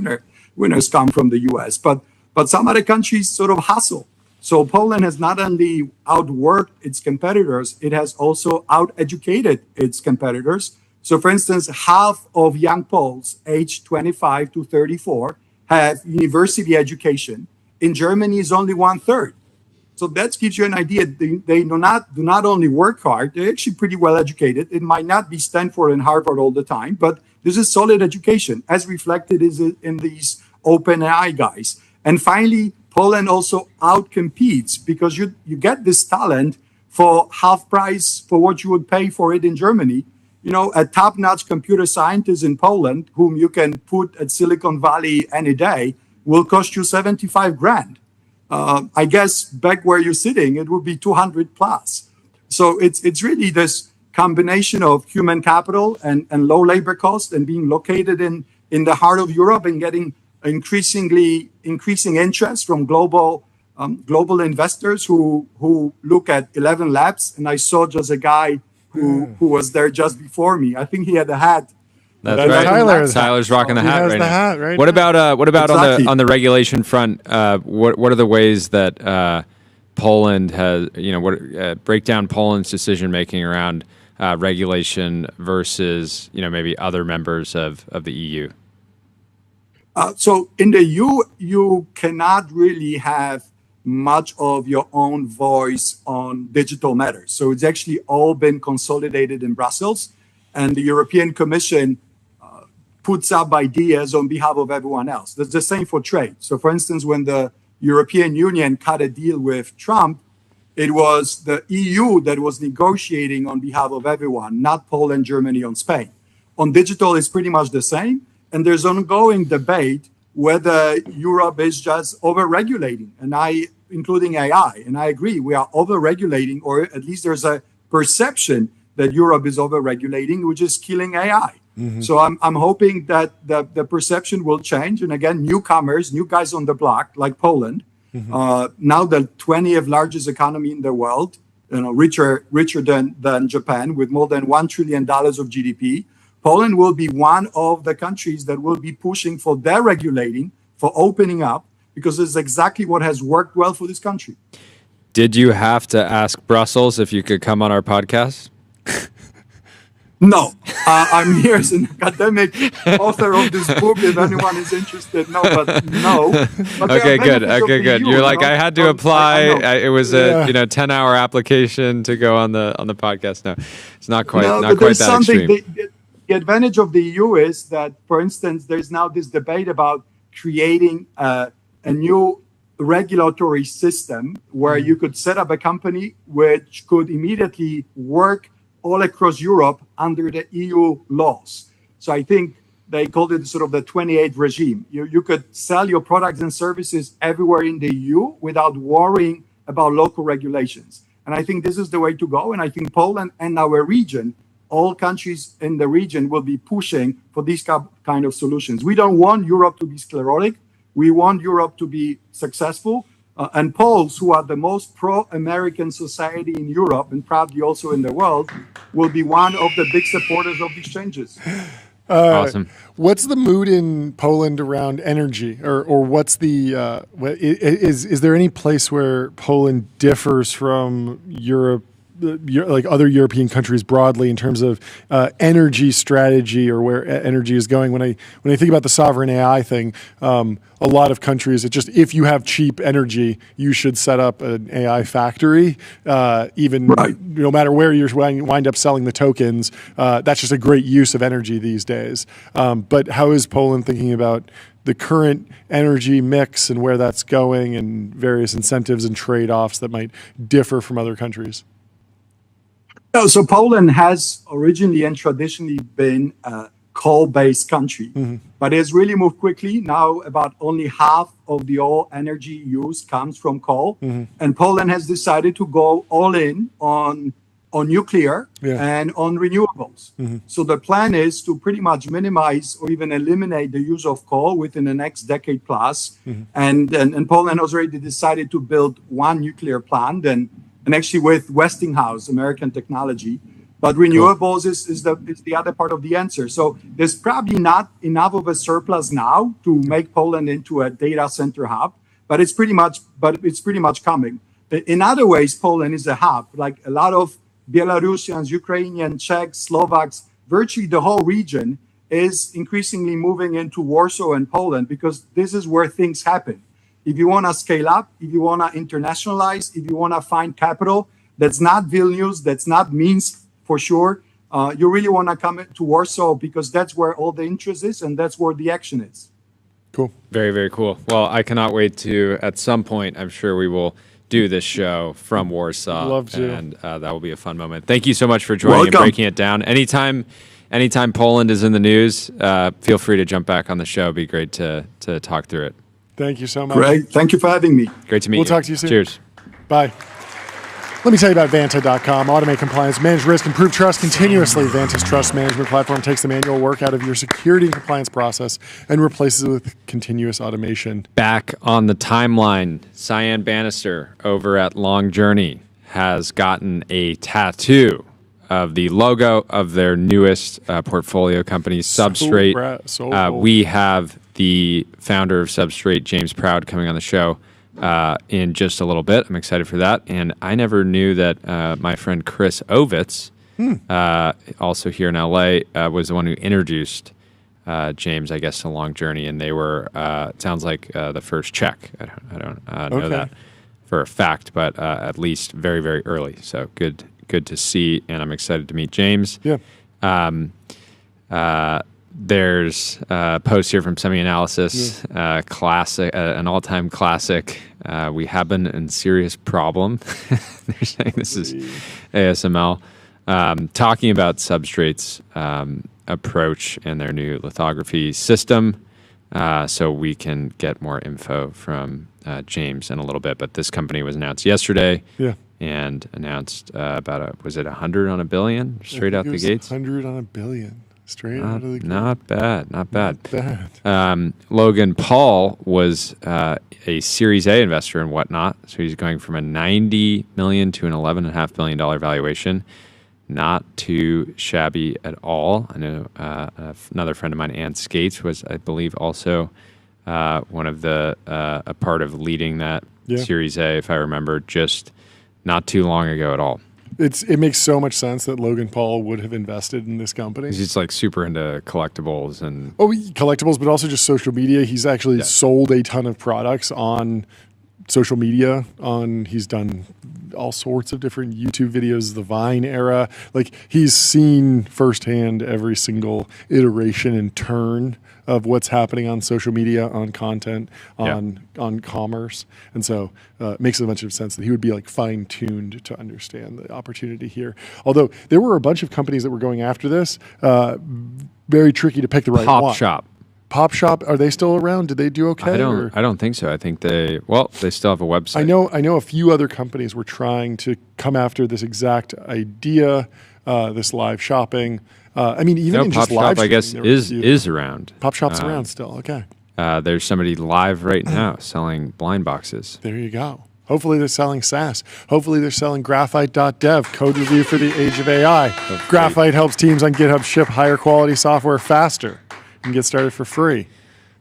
winners come from the US, but some other countries sort of hustle. So Poland has not only outworked its competitors, it has also out-educated its competitors. So, for instance, half of young Poles aged 25 to 34 have university education. In Germany, it's only 1/3. So that gives you an idea. They do not only work hard, they're actually pretty well educated. It might not be Stanford and Harvard all the time, but this is solid education, as reflected in these OpenAI guys. And finally, Poland also outcompetes, because you get this talent for half price for what you would pay for it in Germany. A top-notch computer scientist in Poland, whom you can put at Silicon Valley any day, will cost you 75 grand. I guess back where you're sitting, it would be 200 plus. So it's really this combination of human capital and low labor cost, and being located in the heart of Europe, and getting increasing interest from global investors who look at 11 Labs. And I saw just a guy who was there just before me. I think he had a hat. That's right. Tyler's rocking the hat right now. Hat right what now. about Exactly. on the regulation front? What are the ways that Poland has break down Poland's decision making around regulation versus maybe other members of the EU? So in the EU, you cannot really have much of your own voice on digital matters. So it's actually all been consolidated in Brussels, and the European Commission puts up ideas on behalf of everyone else. That's the same for trade. So for instance, when the European Union cut a deal with Trump, it was the EU that was negotiating on behalf of everyone, not Poland, Germany, or Spain. On digital, it's pretty much the same. And there's ongoing debate whether Europe is just over-regulating, including AI. And I agree, we are over-regulating, or at least there's a perception that Europe is over-regulating, which is killing AI. Mm-hmm. So I'm hoping that the perception will change. And again, newcomers, new guys on the block, like Poland, now the 20th largest economy in the world, richer than Japan, with more than $1 trillion of GDP. Poland will be one of the countries that will be pushing for deregulating, for opening up, because this is exactly what has worked well for this country. Did you have to ask Brussels if you could come on our podcast? No, I'm here as an academic author of this book. If anyone is interested, But okay, good. Okay, good. You're like, I had to apply. It was a 10-hour application to go on the podcast. No, it's not quite that extreme. The advantage of the EU is that, for instance, there's now this debate about creating a new regulatory system where you could set up a company which could immediately work all across Europe under the EU laws. So I think they called it sort of the 28 regime. You could sell your products and services everywhere in the EU without worrying about local regulations. And I think this is the way to go. And I think Poland and our region, all countries in the region, will be pushing for these kind of solutions. We don't want Europe to be sclerotic. We want Europe to be successful. And Poles, who are the most pro-American society in Europe and probably also in the world, will be one of the big supporters of these changes. Awesome. What's the mood in Poland around energy, or what's the is there any place where Poland differs from Europe, like other European countries broadly, in terms of energy strategy or where energy is going? When I think about the sovereign AI thing, a lot of countries, if you have cheap energy, you should set up an AI factory. No matter where you wind up selling the tokens, that's just a great use of energy these days. But how is Poland thinking about the current energy mix and where that's going, and various incentives and trade-offs that might differ from other countries? So Poland has originally and traditionally been a coal-based country, but it has really moved quickly. Now about only half of the all energy used comes from coal, and Poland has decided to go all in on nuclear and on renewables. So the plan is to pretty much minimize or even eliminate the use of coal within the next decade plus. And Poland has already decided to build one nuclear plant, and actually with Westinghouse, American technology. But renewables is the other part of the answer. So there's probably not enough of a surplus now to make Poland into a data center hub, but it's pretty much coming. In other ways, Poland is a hub. Like a lot of Belarusians, Ukrainians, Czechs, Slovaks, virtually the whole region is increasingly moving into Warsaw and Poland, because this is where things happen. If you want to scale up, if you want to internationalize, if you want to find capital, that's not Vilnius, that's not Minsk for sure. You really want to come to Warsaw, because that's where all the interest is and that's where the action is. Cool. Very, very cool. Well, I cannot wait to, at some point, I'm sure we will do this show from Warsaw. Love to. And that will be a fun moment. Thank you so much for joining and breaking it down. Anytime Poland is in the news, feel free to jump back on the show. It'd be great to talk through it. Thank you so much. Great. Thank you for having me. Great to meet you. We'll talk to you soon. Cheers. Bye. Let me tell you about Vanta.com. Automate compliance, manage risk, improve trust continuously. Vanta's trust management platform takes the manual work out of your security and compliance process and replaces it with continuous automation. Back on the timeline, Cyan Bannister over at Long Journey has gotten a tattoo of the logo of their newest portfolio company, Substrate. So cool. We have the founder of Substrate, James Proud, coming on the show in just a little bit. I'm excited for that. And I never knew that my friend Chris Ovitz also here in LA, was the one who introduced James, I guess, to Long Journey, and they were it sounds like the first check. I don't know that for a fact, but at least very, very early. So good to see, and I'm excited to meet James. Yeah. There's a post here from Semi-Analysis, classic, an all-time classic. We have been in serious problem. They're saying this is ASML. Talking about Substrate's approach and their new lithography system. So we can get more info from James in a little bit. But this company was announced yesterday. Yeah. And announced was it 100 on a billion straight out the gates? 100 on a billion straight out of the gates. Not bad. Logan Paul was a Series A investor and whatnot. So he's going from a $90 million to an $11.5 billion valuation. Not too shabby at all. I know another friend of mine, Ann Skates, was, I believe, also one of a part of leading that Series A, if I remember, just not too long ago at all. It makes so much sense that Logan Paul would have invested in this company. He's just like super into collectibles and collectibles, but also just social media. He's actually sold a ton of products on social media. He's done all sorts of different YouTube videos, the Vine era. Like, he's seen firsthand every single iteration and turn of what's happening on social media, on content, on commerce. And so it makes a bunch of sense that he would be like fine-tuned to understand the opportunity here. Although there were a bunch of companies that were going after this. Very tricky to pick the right one. Pop Shop, are they still around? Did they do okay? I don't think so. I think they still have a website. I know a few other companies were trying to come after this exact idea, this live shopping. Even in Pop just live Shop, I guess, is around. Pop Shop's around still. Okay. There's somebody live right now selling blind boxes. There you go. Hopefully they're selling SaaS. Hopefully they're selling graphite.dev, code review for the age of AI. Graphite helps teams on GitHub ship higher quality software faster and get started for free.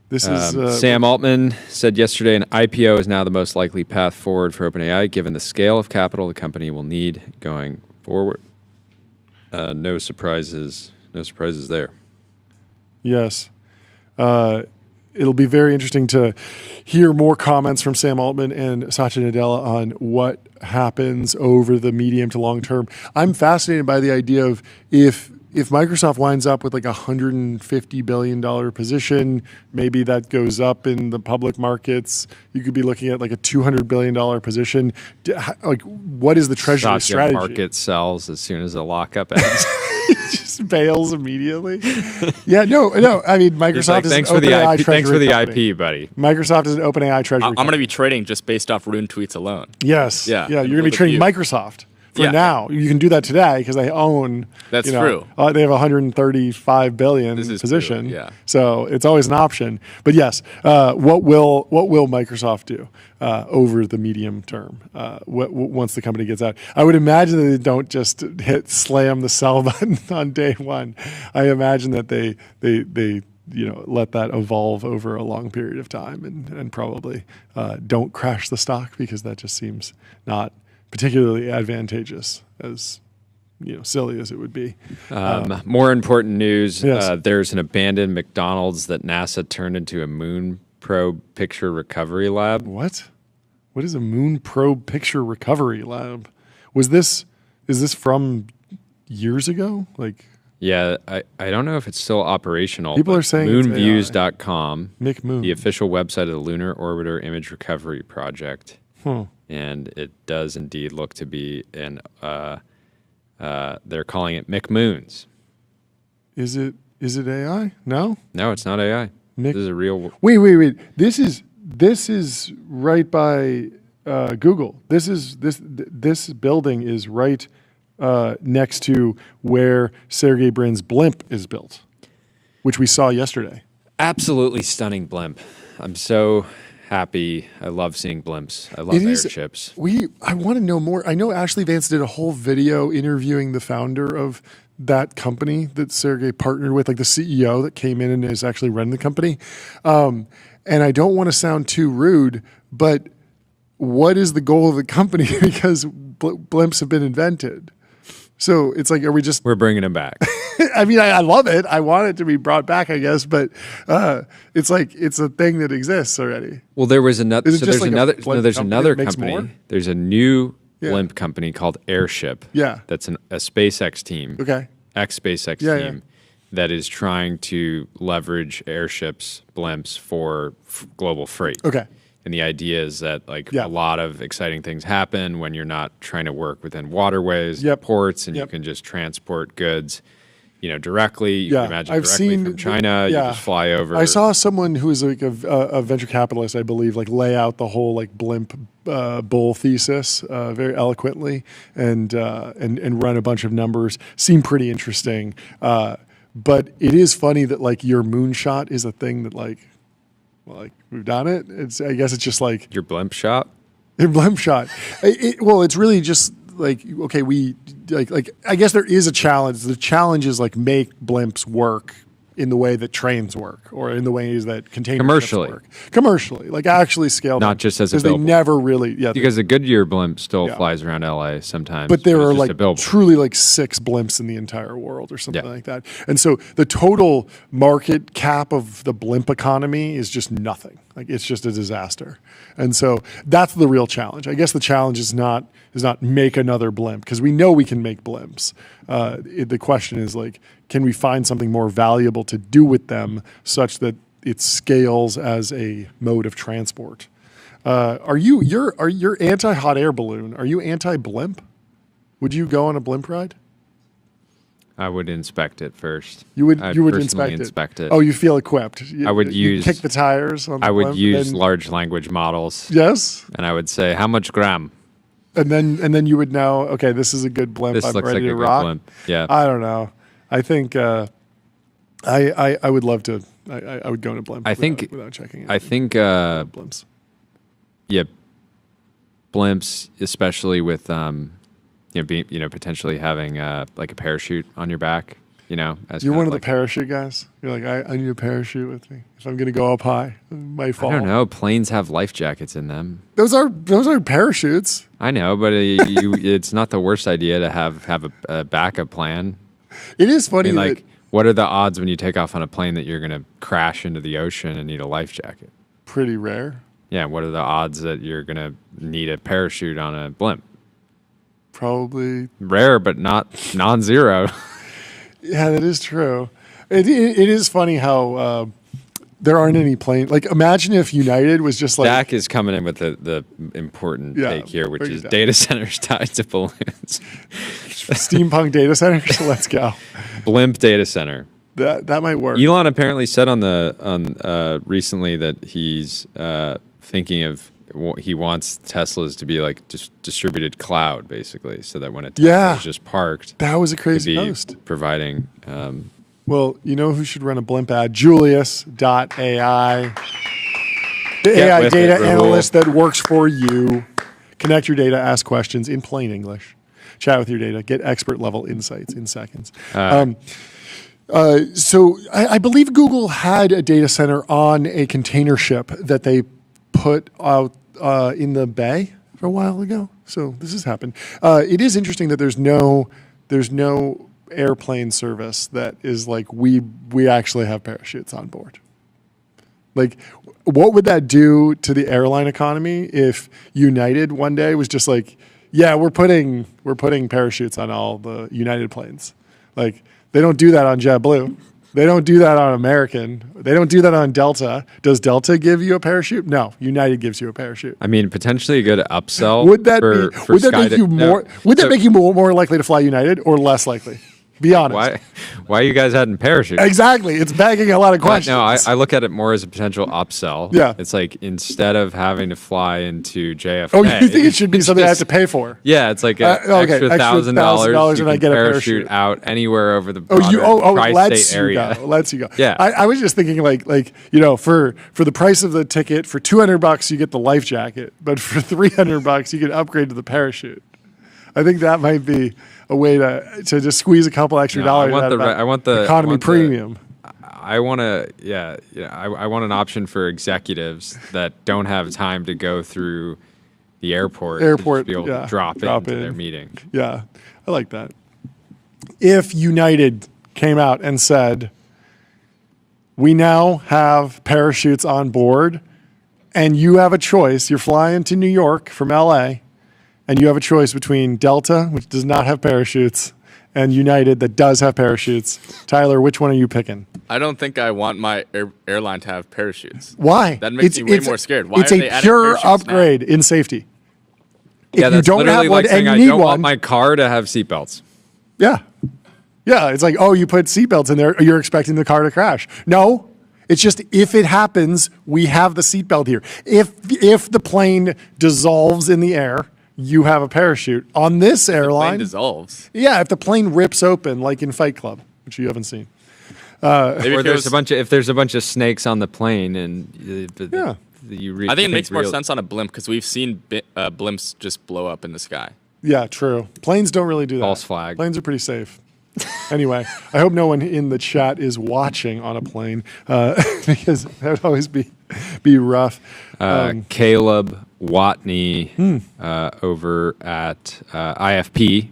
This is Sam Altman said yesterday an IPO is now the most likely path forward for OpenAI, given the scale of capital the company will need going forward. No surprises there. Yes. It'll be very interesting to hear more comments from Sam Altman and Satya Nadella on what happens over the medium to long term. I'm fascinated by the idea of if Microsoft winds up with like a $150 billion position, maybe that goes up in the public markets. You could be looking at like a $200 billion position. Like, what is the treasury strategy? Market sells as soon as the lockup ends. Just bails immediately. No. I mean, Microsoft is an OpenAI treasury Thanks for the company. IP, buddy. Microsoft is an OpenAI treasury I'm going to be trading just based off Rune tweets alone. Yes. Yeah. You're going to be trading Microsoft. Now, you can do that today because they own. That's true. They have 135 billion position. True, yeah. So it's always an option. But yes, what will Microsoft do over the medium term once the company gets out? I would imagine that they don't just slam the sell button on day one. I imagine that they let that evolve over a long period of time and probably don't crash the stock, because that just seems not particularly advantageous, as silly as it would be. More important news, Yes. There's an abandoned McDonald's that NASA turned into a moon probe picture recovery lab. What is a moon probe picture recovery lab? Is this from years ago? Yeah, I don't know if it's still operational. People are saying it's moonviews.com, Mick Moon. the official website of the Lunar Orbiter Image Recovery Project. And it does indeed look to be they're calling it McMoons. Is it AI? No, it's not AI. This is a real. Wait. This is right by Google. This building is right next to where Sergey Brin's blimp is built, which we saw yesterday. Absolutely stunning blimp. I'm so happy. I love seeing blimps. I love airships. I want to know more. I know Ashley Vance did a whole video interviewing the founder of that company that Sergey partnered with, like the CEO that came in and is actually running the company. And I don't want to sound too rude, but what is the goal of the company? Because blimps have been invented. So it's like, are we just? We're bringing him back. I mean, I love it. I want it to be brought back, I guess, but it's like it's a thing that exists already. Well, there was another. Is it So just there's like a another. blimp No, there's company another that makes company. more? There's a new Yeah. blimp company called Airship. Yeah. That's a SpaceX team. Okay. Ex-SpaceX Yeah, team that is trying to leverage airships, blimps for global freight. Okay. And the idea is that like Yeah. a lot of exciting things happen when you're not trying to work within waterways, Yep. ports, and Yep. you can just transport goods, directly. You Yeah, can imagine I've directly seen from China. You just fly over. I saw someone who is like a venture capitalist, I believe, like lay out the whole like blimp bull thesis very eloquently and run a bunch of numbers. Seemed pretty interesting, but it is funny that like your moonshot is a thing that like we've done it. I guess it's just like your blimp shop. your blimp shot. Well, it's really just like, okay, we like I guess there is a challenge. The challenge is like make blimps work in the way that trains work, or in the ways that container ships Commercially. work. Commercially, like actually scale them. Not just as a because they billboard. never really Because the Goodyear blimp still Yeah. flies around LA sometimes. but there it's are just a like billboard. truly like 6 blimps in the entire world or something Yeah. like that. And so the total market cap of the blimp economy is just nothing. Like it's just a disaster. And so that's the real challenge. I guess the challenge is not make another blimp, because we know we can make blimps. The question is like, can we find something more valuable to do with them such that it scales as a mode of transport? You're anti hot air balloon? Are you anti blimp? Would you go on a blimp ride? I would inspect it first. You would I'd you would personally inspect it. it. Oh, you feel equipped. I would you use- kick the tires on the I would blimp, use and- large language models, Yes, and I would say, how much gram? and then you would know. Okay, this is a good blimp. This I'm looks ready like a to good rock. blimp. Yeah. I don't know. I think I would love to. I would go on a blimp. I think- without checking it. I think, blimps. yeah, blimps, especially with, potentially having like a parachute on your back, as You're kind one of the like- parachute guys. You're like, I need a parachute with me if I'm going to go up high. I might fall. I don't know. Planes have life jackets in them. Those are parachutes. I know, but it's not the worst idea to have a backup plan. It is I funny mean, that like, what are the odds when you take off on a plane that you're going to crash into the ocean and need a life jacket? pretty rare. Yeah, what are the odds that you're going to need a parachute on a blimp? Probably. Rare, but not non-zero. Yeah, that is true. It is funny how there aren't any planes. Like, imagine if United was just like Dak is coming in with the important Yeah, take here, which bring it is down. data centers tied to balloons. steampunk data centers. So let's go. Blimp data center. That might work. Elon apparently said on recently that he's thinking of he wants Teslas to be like distributed cloud, basically, so that when a Tesla Yeah. is just parked, That was a to crazy be post. providing. Well, you know who should run a blimp ad? Julius.ai. The Get AI with data it, Rahul. analyst that works for you. Connect your data, ask questions in plain English. Chat with your data, get expert level insights in seconds. So I believe Google had a data center on a container ship that they put out in the bay for a while ago. So this has happened. It is interesting that there's no airplane service that is like we actually have parachutes on board. Like, what would that do to the airline economy if United one day was just like, yeah, we're putting parachutes on all the United planes. Like, they don't do that on JetBlue. They don't do that on American. They don't do that on Delta. Does Delta give you a parachute? No, United gives you a parachute. I mean, potentially a good upsell. Would that for would that make Sky you more? Would that make you more likely to fly United or less likely? Be honest. Why you guys hadn't parachute? Exactly. It's begging a lot of questions. No, I look at it more as a potential upsell. Yeah. It's like instead of having to fly into JFK. Oh, you think it should be it's something I have just- to pay for? Yeah, it's like Okay, extra extra $1,000 and I get a parachute. out anywhere over the Oh, broader lets tri-state you area. go. Lets you go. Yeah. I was just thinking like for the price of the ticket, for $200 you get the life jacket, but for $300 you get upgrade to the parachute. I think that might be a way to just squeeze a couple extra No, dollars. I want the economy premium. I want I want an option for executives that don't have time to go through the airport to Airport, be able yeah, to drop drop into in. their meeting. Yeah, I like that. if United came out and said, we now have parachutes on board, and you have a choice. You're flying to New York from LA, and you have a choice between Delta, which does not have parachutes, and United that does have parachutes. Tyler, which one are you picking? I don't think I want my airline to have parachutes. Why? That makes me way more scared. Why it's are they a adding pure parachutes now? upgrade in safety. If you that's don't literally have one like saying and I you need don't one, want my car to have seatbelts. yeah. Yeah, it's like, oh, you put seatbelts in there, you're expecting the car to crash. No, it's just if it happens, we have the seatbelt here. If the plane dissolves in the air, you have a parachute. On this airline, Plane dissolves. yeah, if the plane rips open, like in Fight Club, which you haven't seen. Maybe Or if it there's was- if there's a bunch of snakes on the plane and Yeah. I think it makes more sense on a blimp because we've seen blimps just blow up in the sky. Yeah, true. Planes don't really do that. False flag. Planes are pretty safe. Anyway, I hope no one in the chat is watching on a plane because that would always be rough. Caleb Watney over at IFP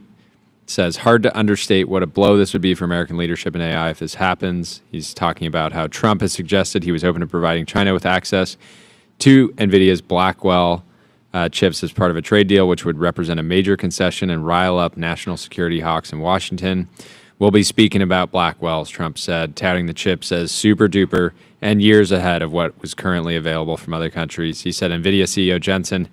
says, hard to understate what a blow this would be for American leadership in AI if this happens. He's talking about how Trump has suggested he was open to providing China with access to NVIDIA's Blackwell chips as part of a trade deal, which would represent a major concession and rile up national security hawks in Washington. We'll be speaking about Blackwells, Trump said, touting the chips as super duper and years ahead of what was currently available from other countries. He said NVIDIA CEO Jensen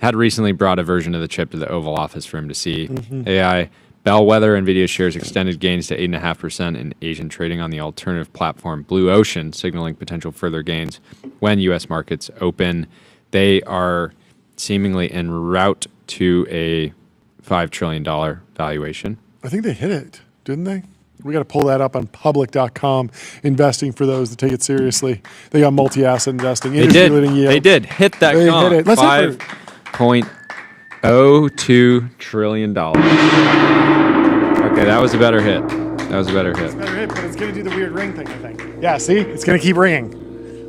had recently brought a version of the chip to the Oval Office for him to see. AI bellwether NVIDIA shares extended gains to 8.5% in Asian trading on the alternative platform Blue Ocean, signaling potential further gains when U.S. markets open. They are seemingly en route to a $5 trillion valuation. I think they hit it, didn't they? We got to pull that up on public.com, investing for those that take it seriously. They got multi-asset investing. They did. They did hit that They gong. hit it. Let's hit it. $5.02 trillion. Okay, that was a better hit. That was a better hit. Better hit, but it's going to do the weird ring thing, I think. Yeah, see? It's going to keep ringing.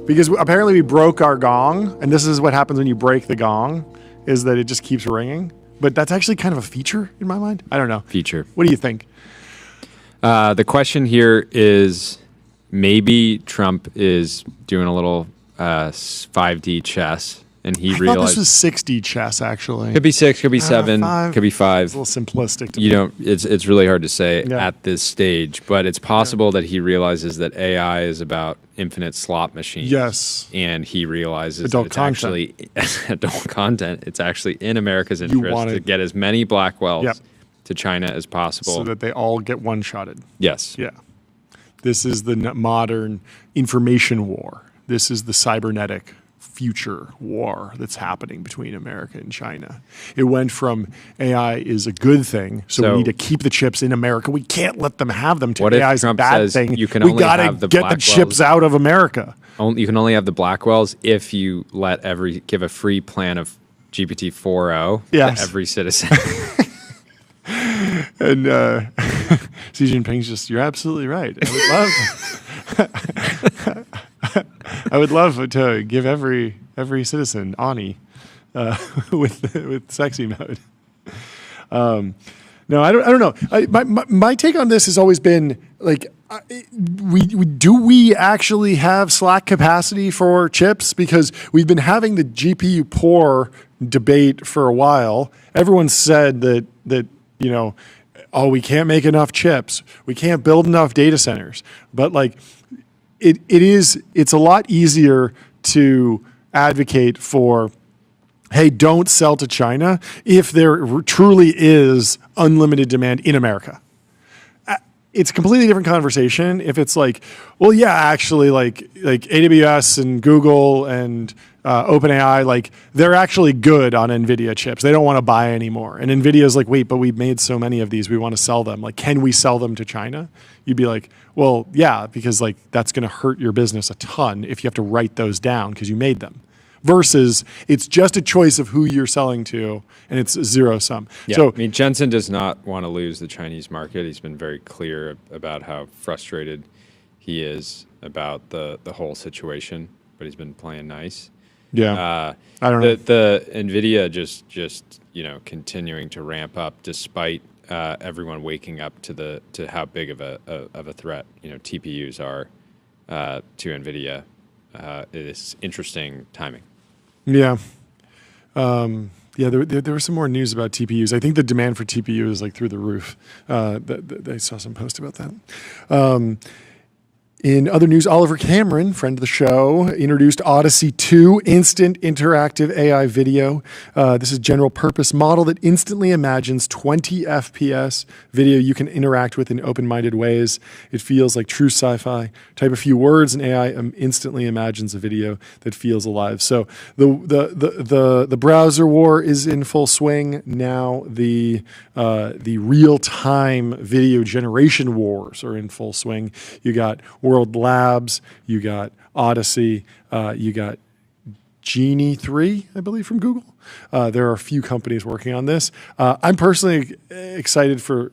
Because apparently we broke our gong, and this is what happens when you break the gong, is that it just keeps ringing. But that's actually kind of a feature in my mind. I don't know. Feature. What do you think? The question here is maybe Trump is doing a little 5D chess, and he I realized thought this was 6D chess, actually. could be 6, could be 7, five. could be 5. It's a little simplistic. To You me. don't. It's really hard to say Yeah. at this stage, but it's possible that he realizes that AI is about infinite slot machines. Yes. and he realizes Adult that it's content. actually adult content. It's actually in America's interest want to it. get as many Blackwells Yep. to China as possible. So that they all get one-shotted. Yes. Yeah. This is the modern information war. This is the cybernetic future war that's happening between America and China. It went from AI is a good thing, so So- we need to keep the chips in America. We can't let them have them. To What if AI is a Trump bad says thing. you can we only gotta have the get the chips out of America. You can only have the Blackwells if you give a free plan of GPT 4.0 Yes. to every citizen. And Xi Jinping's just, you're absolutely right. I would love to give every citizen Ani with sexy mode. No, I don't know. My take on this has always been like, do we actually have slack capacity for chips? Because we've been having the GPU poor debate for a while. Everyone said that oh, we can't make enough chips. We can't build enough data centers. But like, it's a lot easier to advocate for, hey, don't sell to China if there truly is unlimited demand in America. It's a completely different conversation if it's like, well, yeah, actually, like AWS and Google and OpenAI, like they're actually good on NVIDIA chips. They don't want to buy anymore. And NVIDIA's like, wait, but we've made so many of these, we want to sell them. Like, can we sell them to China? You'd be like, well, yeah, because like that's going to hurt your business a ton if you have to write those down because you made them. Versus it's just a choice of who you're selling to, and it's zero sum. Yeah, So I mean, Jensen does not want to lose the Chinese market. He's been very clear about how frustrated he is about the whole situation, but he's been playing nice. yeah, I don't know. The NVIDIA just continuing to ramp up despite everyone waking up to how big of a threat TPUs are to NVIDIA. It's interesting timing. Yeah. There was some more news about TPUs. I think the demand for TPU is like through the roof. I saw some post about that. In other news, Oliver Cameron, friend of the show, introduced Odyssey 2 Instant Interactive AI Video. This is a general purpose model that instantly imagines 20 FPS video you can interact with in open-minded ways. It feels like true sci-fi. Type a few words and AI instantly imagines a video that feels alive. So the browser war is in full swing. Now the real-time video generation wars are in full swing. You got World Labs, you got Odyssey, you got Genie 3, I believe, from Google. There are a few companies working on this. I'm personally excited for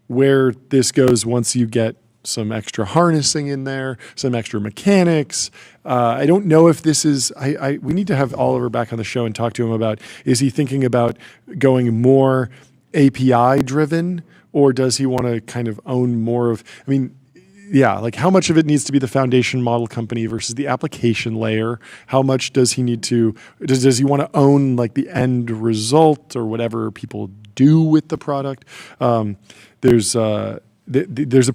where this goes once you get some extra harnessing in there, some extra mechanics. I don't know if this is. We need to have Oliver back on the show and talk to him about, is he thinking about going more API driven, or does he want to kind of own more of? I mean, yeah, like how much of it needs to be the foundation model company versus the application layer? How much does he need to, does he want to own like the end result or whatever people do with the product? There's a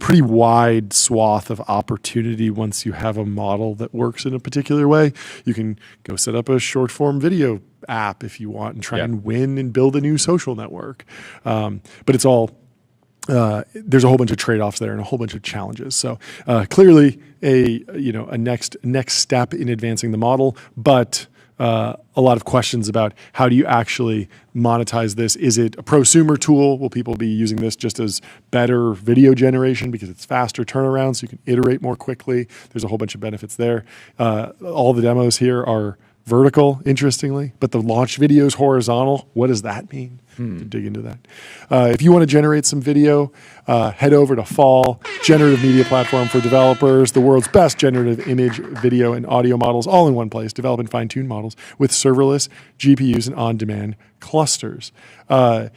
pretty wide swath of opportunity once you have a model that works in a particular way. You can go set up a short form video app if you want and try and win and build a new social network. But it's all, there's a whole bunch of trade-offs there and a whole bunch of challenges. So clearly a next step in advancing the model, but a lot of questions about how do you actually monetize this? Is it a prosumer tool? Will people be using this just as better video generation because it's faster turnaround so you can iterate more quickly? There's a whole bunch of benefits there. All the demos here are vertical, interestingly, but the launch video is horizontal. What does that mean? To dig into that. If you want to generate some video, head over to Fall, generative media platform for developers, the world's best generative image, video, and audio models all in one place. Develop and fine-tune models with serverless GPUs and on-demand clusters. Toby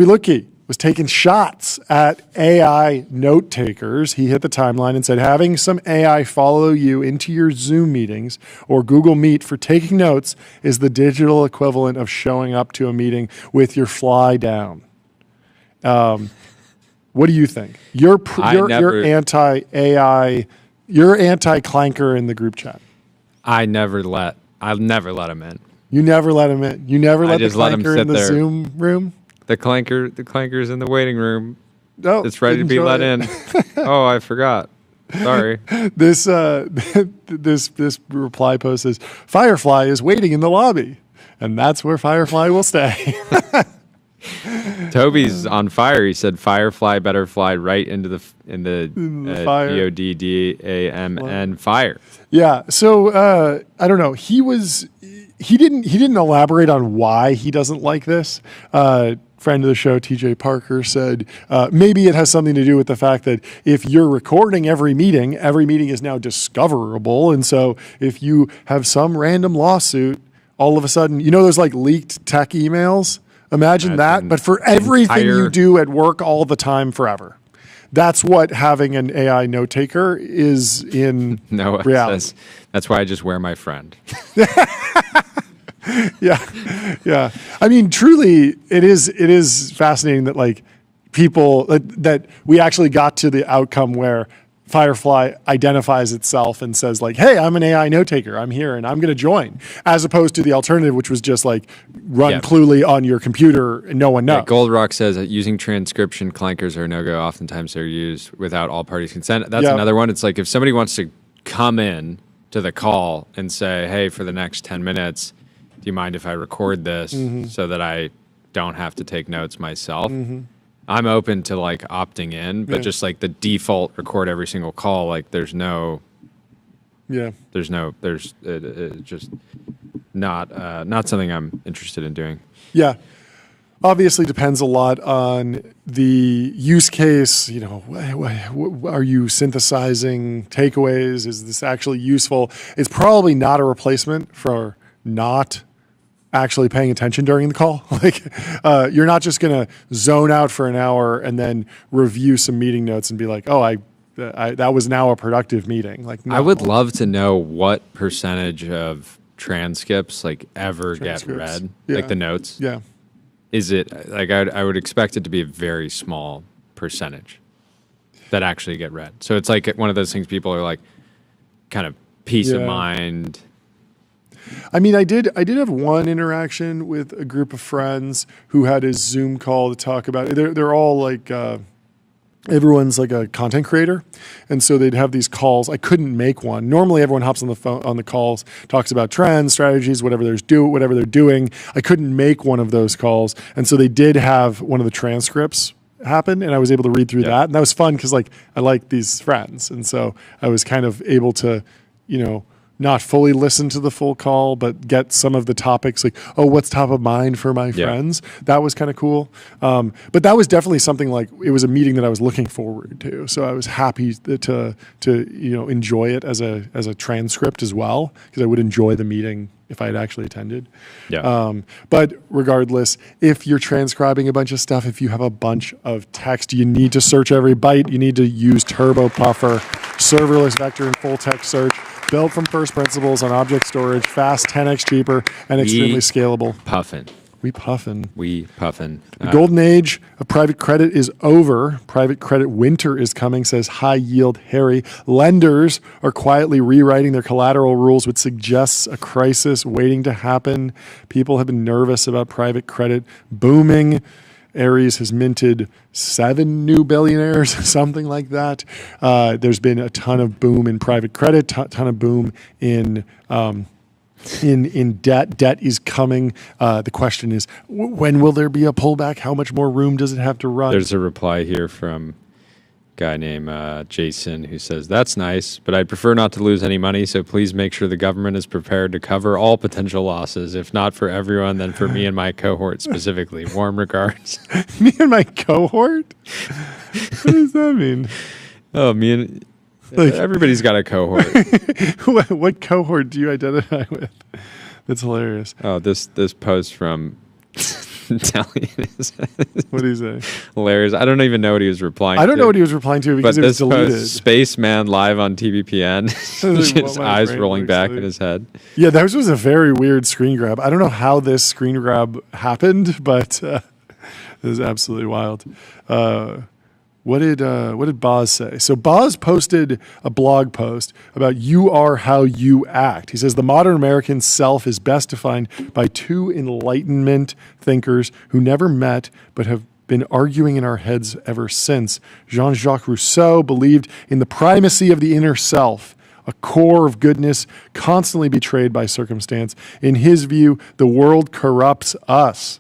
Lutke was taking shots at AI note takers. He hit the timeline and said, having some AI follow you into your Zoom meetings or Google Meet for taking notes is the digital equivalent of showing up to a meeting with your fly down. What do you think? You're anti-AI, you're anti-clanker in the group chat. I'll never let him in. You never let him in? You never let the clanker in the there. Zoom room? The clanker's in the waiting room. Oh, it's ready to be let in. Oh, I forgot. Sorry. This reply post says, Firefly is waiting in the lobby. And that's where Firefly will stay. Toby's on fire. He said Firefly better fly right into the fire. GODDAMN fire. Yeah. So I don't know. He didn't elaborate on why he doesn't like this. Friend of the show, TJ Parker, said maybe it has something to do with the fact that if you're recording every meeting is now discoverable. And so if you have some random lawsuit, all of a sudden, those like leaked tech emails? Imagine that, but for everything you do at work all the time forever. That's what having an AI note taker is in reality. That's why I just wear my friend. Yeah. I mean, truly, it is fascinating that like people that we actually got to the outcome where Firefly identifies itself and says like, "Hey, I'm an AI note taker. I'm here and I'm going to join," as opposed to the alternative, which was just like run Cluely on your computer and no one knows. Goldrock says that using transcription clankers are no-go. Oftentimes they're used without all parties' consent. That's another one. It's like if somebody wants to come in to the call and say, "Hey, for the next 10 minutes, do you mind if I record this so that I don't have to take notes myself?" I'm open to like opting in, but just like the default record every single call, like there's just not something I'm interested in doing. Yeah. Obviously depends a lot on the use case. Are you synthesizing takeaways? Is this actually useful? It's probably not a replacement for not actually paying attention during the call. Like, you're not just going to zone out for an hour and then review some meeting notes and be like, oh, that was now a productive meeting. Like, no. I would love to know what percentage of transcripts like ever get Transcripts. read, Yeah. like the notes. Yeah. Is it like I would expect it to be a very small percentage that actually get read. So it's like one of those things people are like, kind of peace of Yeah. mind. I mean, I did have one interaction with a group of friends who had a Zoom call to talk about it. They're all like, everyone's like a content creator. And so they'd have these calls. I couldn't make one. Normally everyone hops on the phone, on the calls, talks about trends, strategies, whatever they're doing. I couldn't make one of those calls. And so they did have one of the transcripts happen, and I was able to read through that. And that was fun because like I like these friends. And so I was kind of able to, not fully listen to the full call, but get some of the topics like, oh, what's top of mind for my friends? That was kind of cool. But that was definitely something like, it was a meeting that I was looking forward to. So I was happy to enjoy it as a transcript as well, because I would enjoy the meeting if I had actually attended. Yeah. But regardless, if you're transcribing a bunch of stuff, if you have a bunch of text, you need to search every byte. You need to use Turbo Puffer, serverless vector and full text search, built from first principles on object storage, fast, 10x cheaper, and extremely scalable. Puffin. We puffin. The Golden age of private credit is over. Private credit winter is coming, says High Yield Harry. Lenders are quietly rewriting their collateral rules, which suggests a crisis waiting to happen. People have been nervous about private credit booming. Ares has minted 7 new billionaires, something like that. There's been a ton of boom in private credit, ton of boom in debt. Debt is coming. The question is, when will there be a pullback? How much more room does it have to run? There's a reply here from a guy named Jason who says, that's nice, but I'd prefer not to lose any money, so please make sure the government is prepared to cover all potential losses. If not for everyone, then for me and my cohort specifically. Warm regards. Me and my cohort? What does that mean? Oh, me and... everybody's got a cohort. What cohort do you identify with? That's hilarious. Oh, this post from Italian is What do you say? hilarious. I don't even know what he was replying to. I don't know what he was replying to because But it was this deleted. post, Spaceman live on TBPN, his What my eyes brain rolling works back like. in his head. Yeah, that was a very weird screen grab. I don't know how this screen grab happened, but it was absolutely wild. What did Boz say? So Boz posted a blog post about "You are how you act." He says the modern American self is best defined by 2 Enlightenment thinkers who never met but have been arguing in our heads ever since. Jean-Jacques Rousseau believed in the primacy of the inner self, a core of goodness constantly betrayed by circumstance. In his view, the world corrupts us.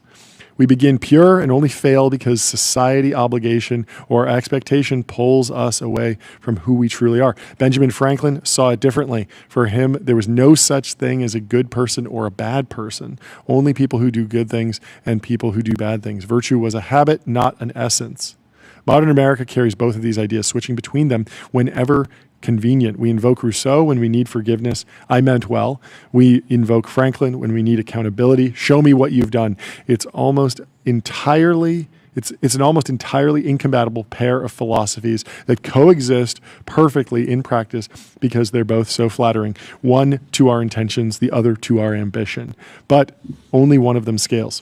We begin pure and only fail because society, obligation, or expectation pulls us away from who we truly are. Benjamin Franklin saw it differently. For him, there was no such thing as a good person or a bad person. Only people who do good things and people who do bad things. Virtue was a habit, not an essence. Modern America carries both of these ideas, switching between them whenever convenient. We invoke Rousseau when we need forgiveness. I meant well. We invoke Franklin when we need accountability. Show me what you've done. It's an almost entirely incompatible pair of philosophies that coexist perfectly in practice because they're both so flattering. One to our intentions, the other to our ambition. But only one of them scales.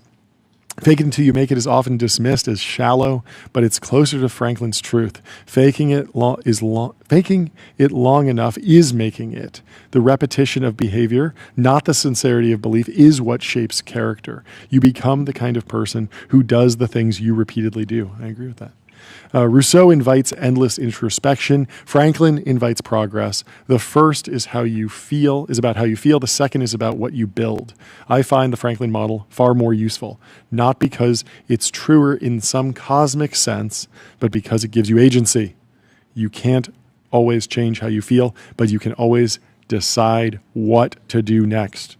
Fake it until you make it is often dismissed as shallow, but it's closer to Franklin's truth. Faking it long enough is making it. The repetition of behavior, not the sincerity of belief, is what shapes character. You become the kind of person who does the things you repeatedly do. I agree with that. Rousseau invites endless introspection. Franklin invites progress. The first is about how you feel. The second is about what you build. I find the Franklin model far more useful, not because it's truer in some cosmic sense, but because it gives you agency. You can't always change how you feel, but you can always decide what to do next.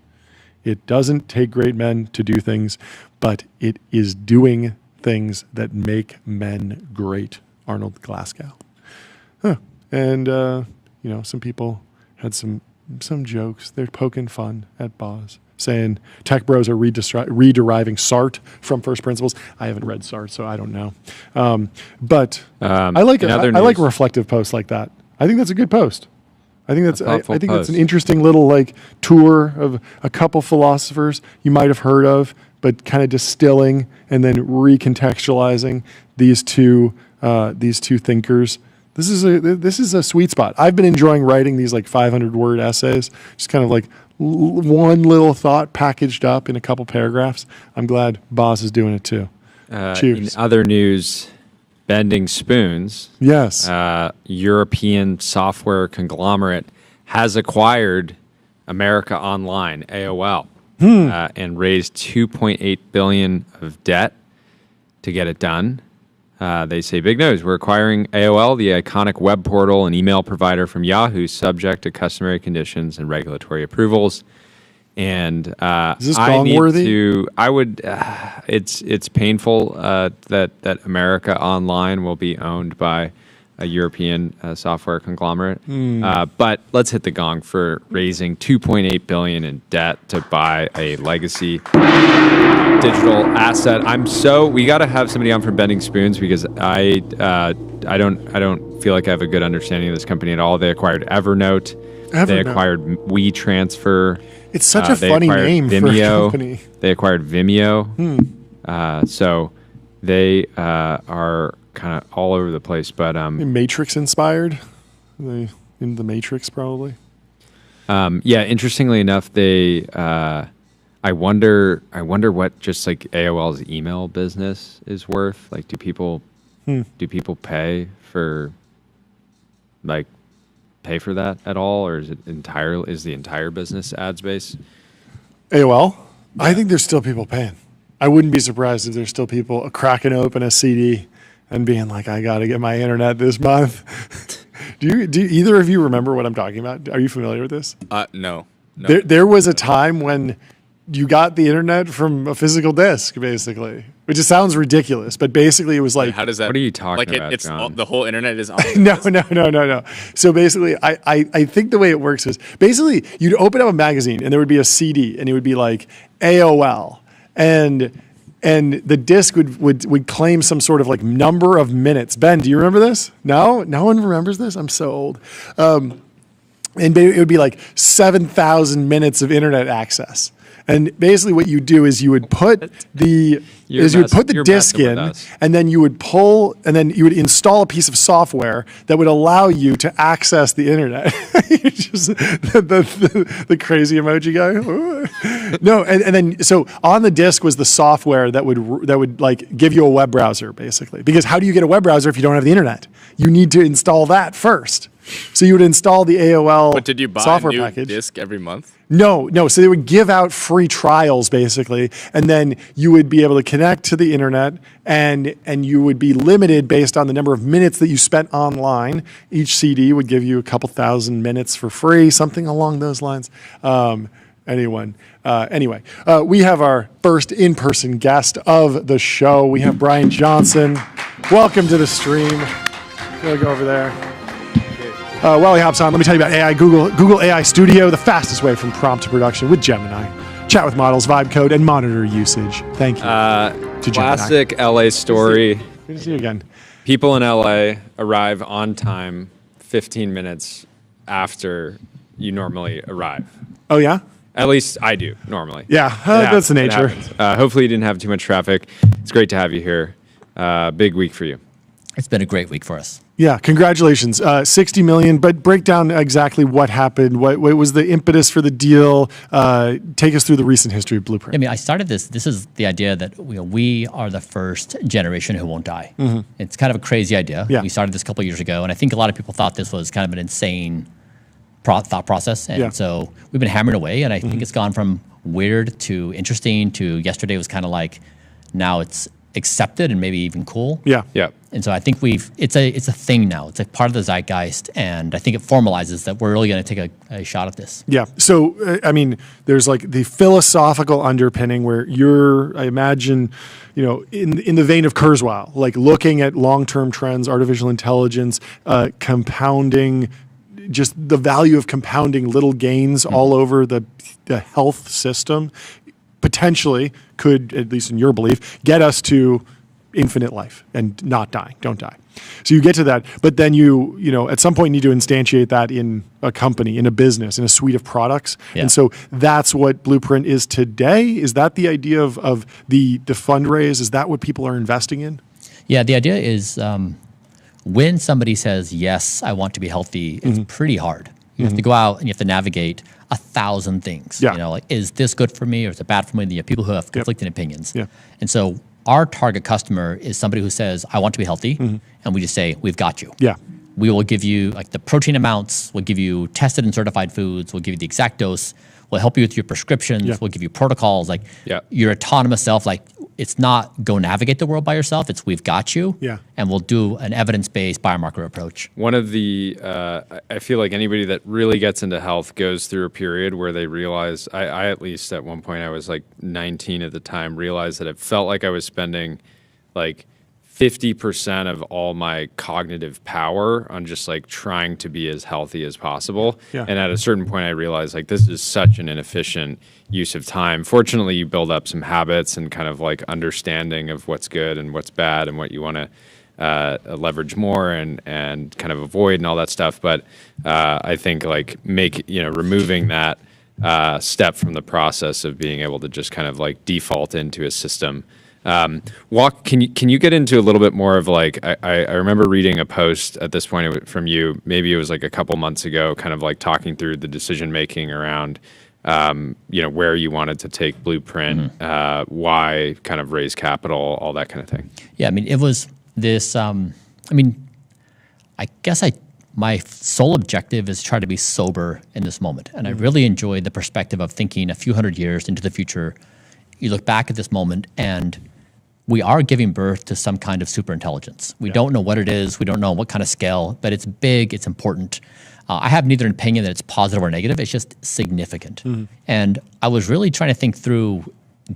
It doesn't take great men to do things, but it is doing things that make men great. Arnold Glasgow. And some people had some jokes. They're poking fun at Boz. saying tech bros are rederiving Sartre from first principles. I haven't read Sartre, so I don't know. But I like it. I like reflective posts like that. I think that's a good post. I think that's that's an interesting little like tour of a couple philosophers you might have heard of, but kind of distilling and then recontextualizing these two thinkers. This is a sweet spot. I've been enjoying writing these like 500-word essays, just kind of like one little thought packaged up in a couple paragraphs. I'm glad Boz is doing it too. Cheers. In other news, Bending Spoons, yes, European software conglomerate, has acquired America Online, AOL, and raised $2.8 billion of debt to get it done. They say, big news, we're acquiring AOL, the iconic web portal and email provider from Yahoo, subject to customary conditions and regulatory approvals. And is this gong-worthy? It's painful that America Online will be owned by a European software conglomerate. But let's hit the gong for raising $2.8 billion in debt to buy a legacy digital asset. We got to have somebody on from Bending Spoons because I don't feel like I have a good understanding of this company at all. They acquired Evernote. They acquired WeTransfer. It's such a funny name Vimeo. for a company. They acquired Vimeo. So they are kind of all over the place. But Matrix inspired. In the Matrix, probably. Interestingly enough, they. I wonder what just like AOL's email business is worth. Like, do people pay for that at all, or is the entire business ads based? AOL? Yeah. I think there's still people paying. I wouldn't be surprised if there's still people cracking open a CD and being like, I got to get my internet this month. Do either of you remember what I'm talking about? Are you familiar with this? No. There was a time when you got the internet from a physical disk, basically, which just sounds ridiculous. But basically, it was like, how does that? What are you talking about? It's the whole internet is on. No. So basically, I think the way it works is basically you'd open up a magazine and there would be a CD and it would be like AOL and the disc would claim some sort of like number of minutes. Ben, do you remember this? No one remembers this. I'm so old. And it would be like 7,000 minutes of internet access. And basically what you do is you would put the disc in and then you would install a piece of software that would allow you to access the internet. Just the crazy emoji guy. No, and then so on the disc was the software that would like give you a web browser, basically. Because how do you get a web browser if you don't have the internet? You need to install that first. So you would install the AOL software package. But did you buy a new disc every month? No. So they would give out free trials, basically, and then you would be able to connect to the internet, and you would be limited based on the number of minutes that you spent online. Each CD would give you a couple thousand minutes for free, something along those lines. Anyway, we have our first in-person guest of the show. We have Brian Johnson. Welcome to the stream. Go over there. While he hops on, let me tell you about AI. Google AI Studio, the fastest way from prompt to production with Gemini. Chat with models, vibe code, and monitor usage. Thank you to classic Gemini. LA story. Good to see you again. People in LA arrive on time 15 minutes after you normally arrive. Oh, yeah? At least I do, normally. Yeah, that's the nature. Hopefully you didn't have too much traffic. It's great to have you here. Big week for you. It's been a great week for us. Yeah, congratulations. 60 million, but break down exactly what happened. What was the impetus for the deal? Take us through the recent history of Blueprint. I mean, I started this. This is the idea that we are the first generation who won't die. Mm-hmm. It's kind of a crazy idea. Yeah. We started this a couple of years ago, and I think a lot of people thought this was kind of an insane thought process. And so we've been hammering away, and I think it's gone from weird to interesting to yesterday was kind of like, now it's accepted and maybe even cool. Yeah. And so I think it's a thing now. It's like part of the zeitgeist, and I think it formalizes that we're really going to take a shot at this. Yeah. So I mean, there's like the philosophical underpinning where I imagine, in the vein of Kurzweil, like looking at long-term trends, artificial intelligence, compounding just the value of compounding little gains all over the health system potentially could, at least in your belief, get us to infinite life and not dying, don't die. So you get to that, but then you at some point need to instantiate that in a company, in a business, in a suite of products. Yeah. And so that's what Blueprint is today. Is that the idea of the fundraise? Is that what people are investing in? Yeah, the idea is when somebody says, yes, I want to be healthy, it's pretty hard. You have to go out and you have to navigate 1,000 things. Yeah. Like, is this good for me or is it bad for me? You have people who have conflicting opinions. Yeah. And so our target customer is somebody who says, I want to be healthy. And we just say, we've got you. Yeah. We will give you like the protein amounts, we'll give you tested and certified foods, we'll give you the exact dose, we'll help you with your prescriptions, Yeah. we'll give you protocols, like Yeah. your autonomous self, like it's not go navigate the world by yourself, it's we've got you. Yeah. And we'll do an evidence-based biomarker approach. One of the, I feel like anybody that really gets into health goes through a period where they realize, I at least at one point, I was like 19 at the time, realized that it felt like I was spending like 50% of all my cognitive power on just like trying to be as healthy as possible. Yeah. And at a certain point, I realized like this is such an inefficient use of time. Fortunately, you build up some habits and kind of like understanding of what's good and what's bad and what you want to leverage more and kind of avoid and all that stuff. But I think like removing that step from the process of being able to just kind of like default into a system. Can you get into a little bit more of like, I remember reading a post at this point from you, maybe it was like a couple months ago, kind of like talking through the decision making around, where you wanted to take Blueprint, why kind of raise capital, all that kind of thing. Yeah, I mean, it was this, I guess my sole objective is to try to be sober in this moment. And I really enjoyed the perspective of thinking a few hundred years into the future. You look back at this moment and we are giving birth to some kind of superintelligence. We don't know what it is. We don't know what kind of scale, but it's big, it's important. I have neither an opinion that it's positive or negative. It's just significant. And I was really trying to think through,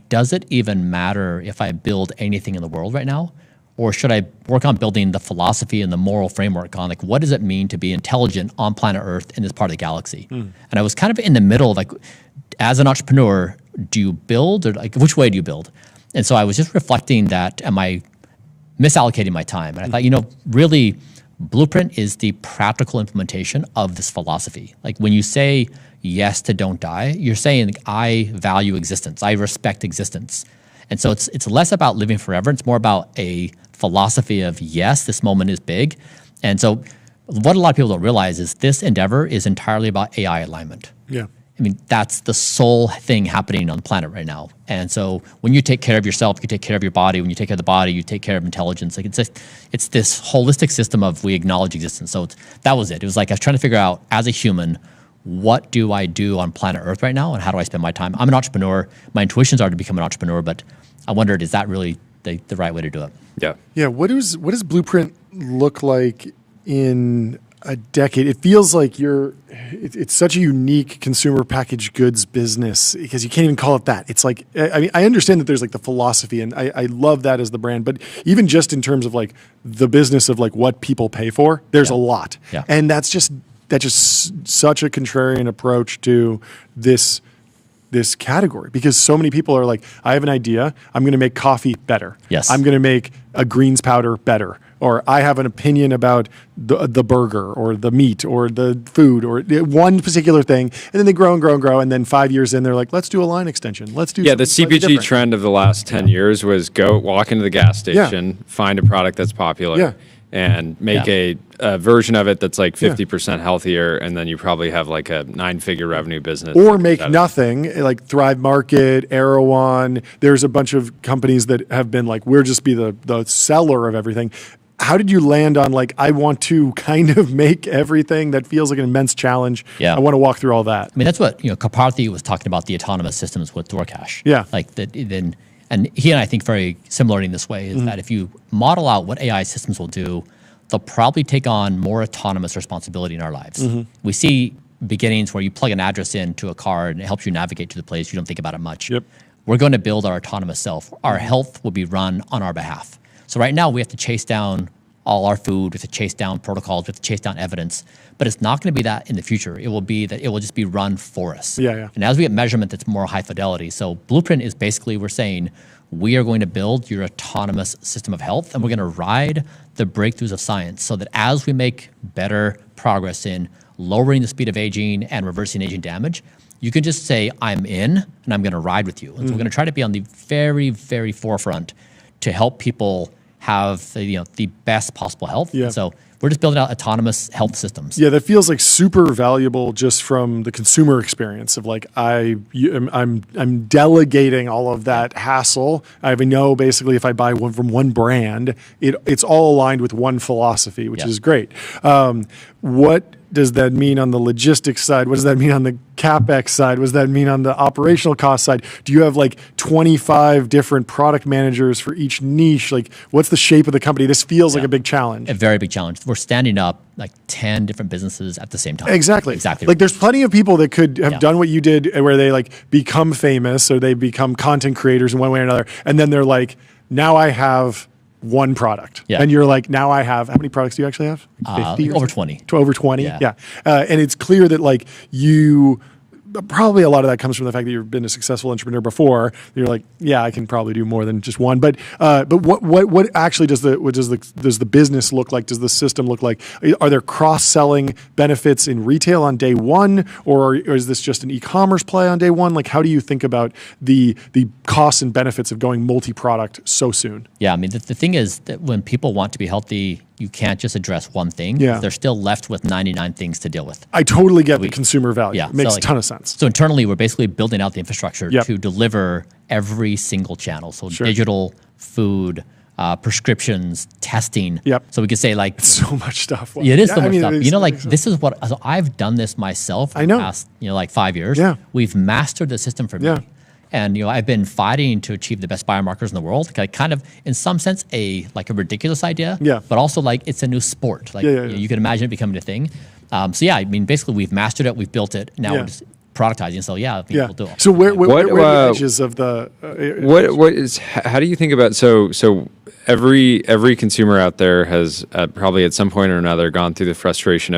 does it even matter if I build anything in the world right now? Or should I work on building the philosophy and the moral framework on like, what does it mean to be intelligent on planet Earth in this part of the galaxy? And I was kind of in the middle, like as an entrepreneur, do you build or like, which way do you build? And so I was just reflecting that, am I misallocating my time? And I thought, really, Blueprint is the practical implementation of this philosophy. Like when you say yes to don't die, you're saying I value existence, I respect existence. And so it's less about living forever, it's more about a philosophy of yes, this moment is big. And so what a lot of people don't realize is this endeavor is entirely about AI alignment. Yeah. I mean, that's the sole thing happening on the planet right now. And so when you take care of yourself, you take care of your body. When you take care of the body, you take care of intelligence. Like it's this holistic system of we acknowledge existence. So that was it. It was like I was trying to figure out as a human, what do I do on planet Earth right now and how do I spend my time? I'm an entrepreneur. My intuitions are to become an entrepreneur, but I wondered, is that really the right way to do it? Yeah. Yeah. What does Blueprint look like in a decade? It feels like it's such a unique consumer packaged goods business because you can't even call it that. It's like, I mean, I understand that there's like the philosophy and I love that as the brand, but even just in terms of like the business of like what people pay for, there's a lot. Yeah. And that's just such a contrarian approach to this category because so many people are like, I have an idea. I'm going to make coffee better. Yes. I'm going to make a greens powder better. Or I have an opinion about the burger or the meat or the food or one particular thing. And then they grow and grow and grow. And then 5 years in, they're like, let's do a line extension. Let's do the something CPG different. trend of the last 10 years was go walk into the gas station, find a product that's popular, and make a version of it that's like 50% healthier, and then you probably have like a 9-figure revenue business. Or make nothing, like Thrive Market, Erewhon. There's a bunch of companies that have been like, we'll just be the seller of everything. How did you land on like, I want to kind of make everything that feels like an immense challenge? Yeah. I want to walk through all that. I mean, that's what, Karparthi was talking about the autonomous systems with DoorCash. Yeah. Like that, and he and I think very similarly in this way is that if you model out what AI systems will do, they'll probably take on more autonomous responsibility in our lives. We see beginnings where you plug an address into a card and it helps you navigate to the place. You don't think about it much. Yep. We're going to build our autonomous self. Our health will be run on our behalf. So right now we have to chase down all our food. We have to chase down protocols. We have to chase down evidence. But it's not going to be that in the future. It will be that it will just be run for us. And as we get measurement that's more high fidelity. So Blueprint is basically, we're saying, we are going to build your autonomous system of health, and we're going to ride the breakthroughs of science so that as we make better progress in lowering the speed of aging and reversing aging damage, you can just say, I'm in, and I'm going to ride with you. And so we're going to try to be on the very, very forefront to help people have the best possible health. And so we're just building out autonomous health systems. Yeah, that feels like super valuable just from the consumer experience of like I'm delegating all of that hassle. I know basically if I buy one from one brand, it's all aligned with one philosophy, which is great. What does that mean on the logistics side? What does that mean on the CapEx side? What does that mean on the operational cost side? Do you have like 25 different product managers for each niche? Like, what's the shape of the company? This feels like a big challenge. A very big challenge. We're standing up like 10 different businesses at the same time. Exactly. Exactly. Like, there's plenty of people that could have done what you did where they like become famous or they become content creators in one way or another. And then they're like, now I have one product. And you're like, now I have, how many products do you actually have? 50 over 20. Over 20? And it's clear that like you, probably a lot of that comes from the fact that you've been a successful entrepreneur before. You're like, yeah, I can probably do more than just one. But what actually does the business look like? Does the system look like? Are there cross-selling benefits in retail on day one, or is this just an e-commerce play on day one? Like, how do you think about the costs and benefits of going multi-product so soon? Yeah, I mean, the thing is that when people want to be healthy, you can't just address one thing. They're still left with 99 things to deal with. I totally get the consumer value. It makes a ton of sense. So internally, we're basically building out the infrastructure to deliver every single channel. So digital, food, prescriptions, testing. So we could say like it's so much stuff. It is so much stuff. You know, like this is what so I've done this myself for the past, like 5 years. We've mastered the system for me. And I've been fighting to achieve the best biomarkers in the world. Like, kind of, in some sense, a ridiculous idea. But also, like, it's a new sport. Like, you can imagine it becoming a thing. I mean, basically, we've mastered it. We've built it. Now we're just productizing. So I think we'll do it. So where are the edges of the? What is? How do you think about so every consumer out there has probably at some point or another gone through the frustration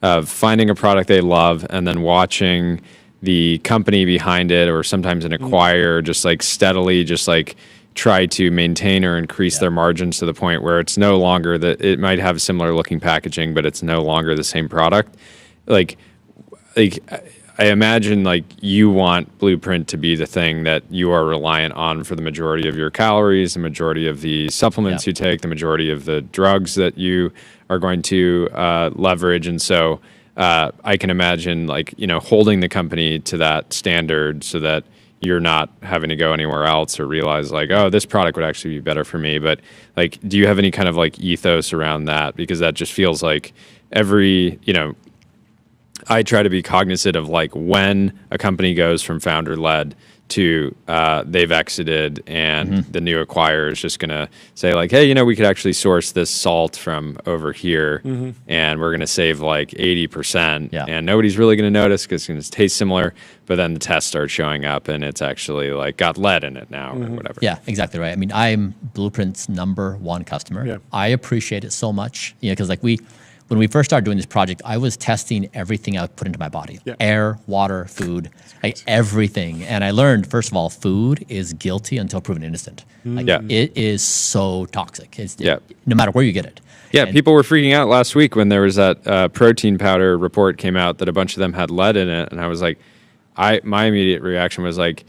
of finding a product they love and then watching the company behind it, or sometimes an acquirer, just like steadily, just like try to maintain or increase their margins to the point where it's no longer that it might have similar looking packaging, but it's no longer the same product. Like I imagine like you want Blueprint to be the thing that you are reliant on for the majority of your calories, the majority of the supplements you take, the majority of the drugs that you are going to leverage, and so. I can imagine holding the company to that standard so that you're not having to go anywhere else or realize like, oh, this product would actually be better for me. But like, do you have any kind of like ethos around that? Because that just feels like I try to be cognizant of like when a company goes from founder led to they've exited and the new acquirer is just going to say like, hey, we could actually source this salt from over here and we're going to save like 80% and nobody's really going to notice because it's going to taste similar. But then the tests start showing up and it's actually like got lead in it now or whatever. Yeah, exactly right. I mean, I'm Blueprint's #1 customer. I appreciate it so much, because like when we first started doing this project, I was testing everything I would put into my body. Air, water, food, like everything. And I learned, first of all, food is guilty until proven innocent. It is so toxic. No matter where you get it. And people were freaking out last week when there was that protein powder report came out that a bunch of them had lead in it. And I was like, my immediate reaction was like,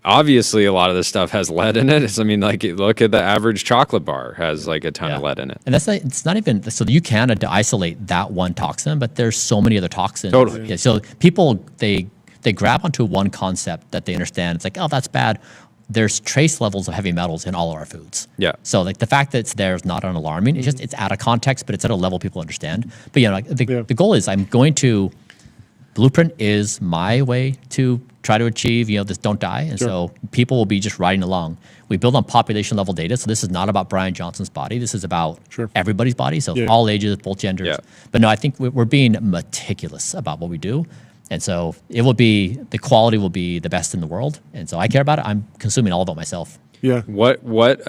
obviously, a lot of this stuff has lead in it. I mean, like, look at the average chocolate bar has like a ton of lead in it. And it's not even, so you can isolate that one toxin, but there's so many other toxins. Totally. So people, they grab onto one concept that they understand. It's like, oh, that's bad. There's trace levels of heavy metals in all of our foods. So like the fact that it's there is not alarming. It's just, it's out of context, but it's at a level people understand. But the goal is Blueprint is my way to try to achieve, this don't die. And so people will be just riding along. We build on population level data. So this is not about Brian Johnson's body. This is about everybody's body. So all ages, both genders. But no, I think we're being meticulous about what we do. And so the quality will be the best in the world. And so I care about it. I'm consuming all of it myself. Yeah. What's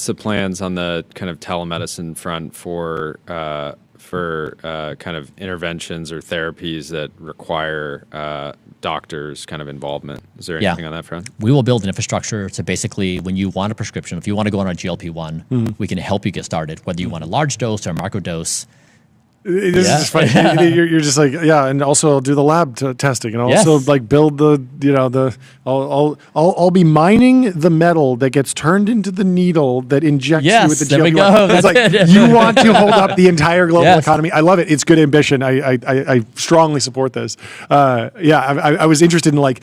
the plans on the kind of telemedicine front for kind of interventions or therapies that require doctors' kind of involvement? Is there anything on that front? We will build an infrastructure to basically, when you want a prescription, if you want to go on a GLP-1, we can help you get started, whether you want a large dose or a micro dose. This is just funny. You're just like, yeah, and also I'll do the lab testing, and I'll Yes. also like build I'll be mining the metal that gets turned into the needle that injects you with the Yes, there we GLP-1. go. It's like That's you want to hold up the entire global Yes. economy. I love it. It's good ambition. I strongly support this. I was interested in like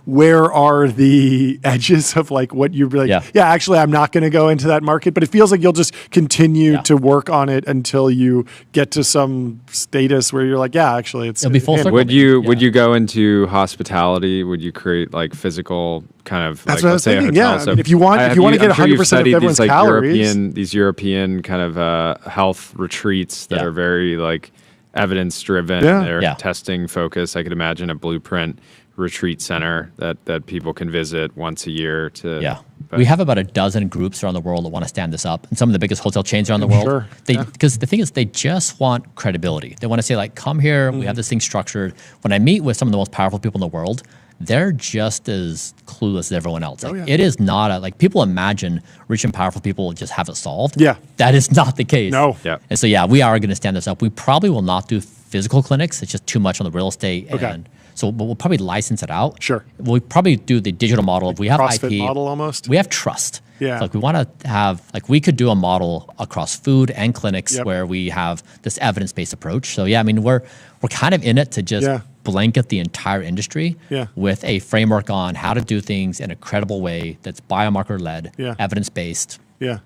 where are the edges of like what you're like. Yeah, actually, I'm not going to go into that market, but it feels like you'll just continue to work on it until you get to some status where you're like, yeah, actually, it'll be full circle. Would you go into hospitality? Would you create like physical kind of That's like what I let's was say a thinking. hotel? Yeah, I mean, if you want to get 100% of everyone's calories, these European kind of health retreats that are very like evidence driven. They're testing focused. I could imagine a Blueprint retreat center that people can visit once a year to we have about a dozen groups around the world that want to stand this up, and some of the biggest hotel chains around the world. Because the thing is, they just want credibility. They want to say like, come here, we have this thing structured. When I meet with some of the most powerful people in the world, they're just as clueless as everyone else. Like, it is not like people imagine rich and powerful people will just have it solved. Yeah. That is not the case. No. Yeah. And so, we are going to stand this up. We probably will not do physical clinics. It's just too much on the real estate. And so, but we'll probably license it out. Sure. We'll probably do the digital model. If we have CrossFit IP model almost. We have trust. Yeah. So like we want to have, like we could do a model across food and clinics where we have this evidence-based approach. So I mean, we're kind of in it to just blanket the entire industry with a framework on how to do things in a credible way that's biomarker-led, evidence-based. Yeah.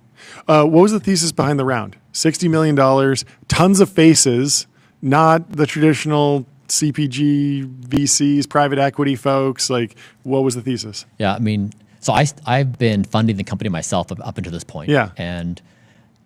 What was the thesis behind the round? $60 million, tons of faces, not the traditional CPG, VCs, private equity folks. Like, what was the thesis? Yeah, I mean, so I've been funding the company myself up until this point. Yeah. And,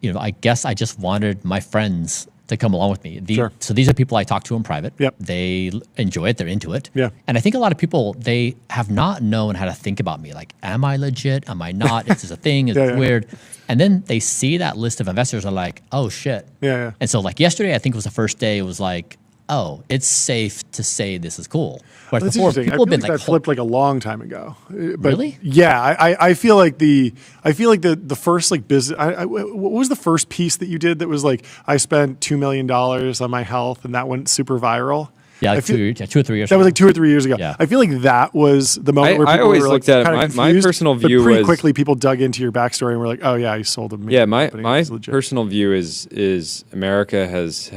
I guess I just wanted my friends to come along with me. Sure. So these are people I talk to in private. Yep. They enjoy it. They're into it. Yeah. And I think a lot of people, they have not known how to think about me. Like, am I legit? Am I not? Is this a thing? Is it weird? And then they see that list of investors and are like, oh, shit. Yeah. And so like yesterday, I think was the first day, it was like, oh, it's safe to say this is cool. Whereas That's before, interesting. people I have feel been like that flipped like a long time ago. But Really? Yeah, I feel like the first like business. What was the first piece that you did that was like I spent $2 million on my health and that went super viral? Yeah, like 2 or 3 years That ago. was like 2 or 3 years ago. Yeah. I feel like that was the moment where I people always were looked like, at it. kind of My confused, personal but view pretty was- quickly people dug into your backstory and were like, oh yeah, you sold them. Yeah, my personal view is America has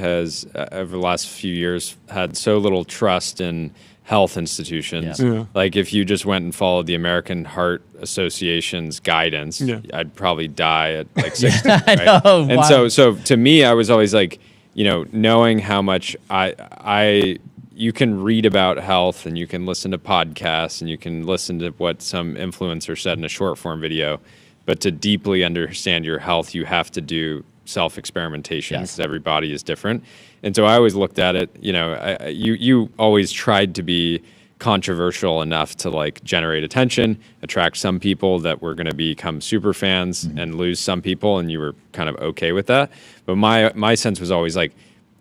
over the last few years had so little trust in health institutions. Yeah. Like if you just went and followed the American Heart Association's guidance, I'd probably die at like 60. I right? know, And wow. so to me, I was always like, knowing how much you can read about health and you can listen to podcasts and you can listen to what some influencer said in a short form video, but to deeply understand your health, you have to do self-experimentation because every body is different. And so I always looked at it, you always tried to be controversial enough to like generate attention, attract some people that were going to become super fans and lose some people, and you were kind of okay with that. But my sense was always like,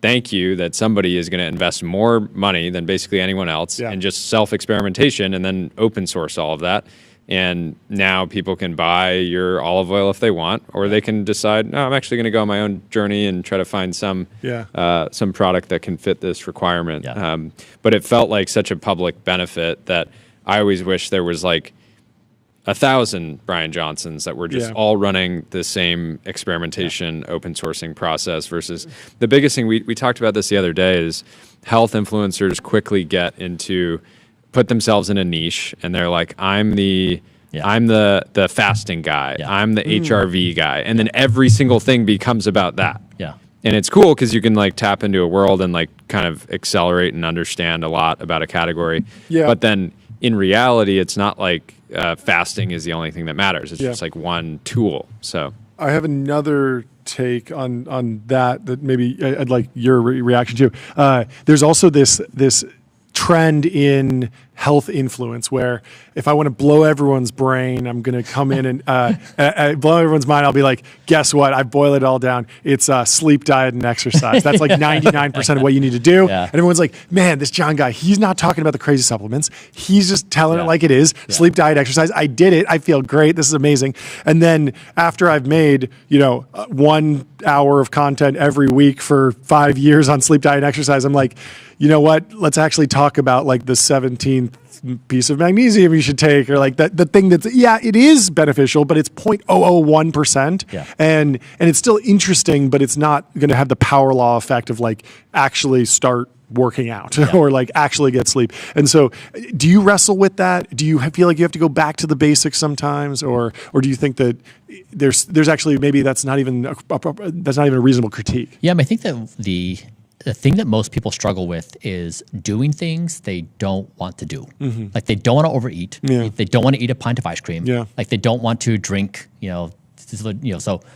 thank you that somebody is going to invest more money than basically anyone else in just self-experimentation and then open source all of that. And now people can buy your olive oil if they want, or they can decide, no, I'm actually going to go on my own journey and try to find some product that can fit this requirement. Yeah. But it felt like such a public benefit that I always wish there was like 1,000 Brian Johnsons that were just all running the same experimentation, open sourcing process versus the biggest thing we talked about this the other day is health influencers quickly put themselves in a niche and they're like, I'm the fasting guy. I'm the HRV guy. And then every single thing becomes about that. Yeah. And it's cool because you can like tap into a world and like kind of accelerate and understand a lot about a category. Yeah. But then in reality, it's not like fasting is the only thing that matters. It's just like one tool. So I have another take on that maybe I'd like your reaction to. There's also this trend in health influence where if I want to blow everyone's brain, I'm going to come in and blow everyone's mind. I'll be like, guess what? I boil it all down. It's sleep, diet, and exercise. That's like 99% of what you need to do. Yeah. And everyone's like, man, this John guy, he's not talking about the crazy supplements. He's just telling it like it is. Sleep, diet, exercise. I did it. I feel great. This is amazing. And then after I've made, 1 hour of content every week for 5 years on sleep, diet, and exercise, I'm like, you know what? Let's actually talk about like the 17th piece of magnesium you should take, or like the thing that's, it is beneficial, but it's 0.001%. Yeah. And it's still interesting, but it's not going to have the power law effect of like actually start working out or like actually get sleep. And so do you wrestle with that? Do you feel like you have to go back to the basics sometimes, or do you think that there's actually, maybe that's not even a reasonable critique? Yeah, I mean, I think that the thing that most people struggle with is doing things they don't want to do. Mm-hmm. Like they don't want to overeat. Yeah. They don't want to eat a pint of ice cream. Yeah. Like they don't want to drink, so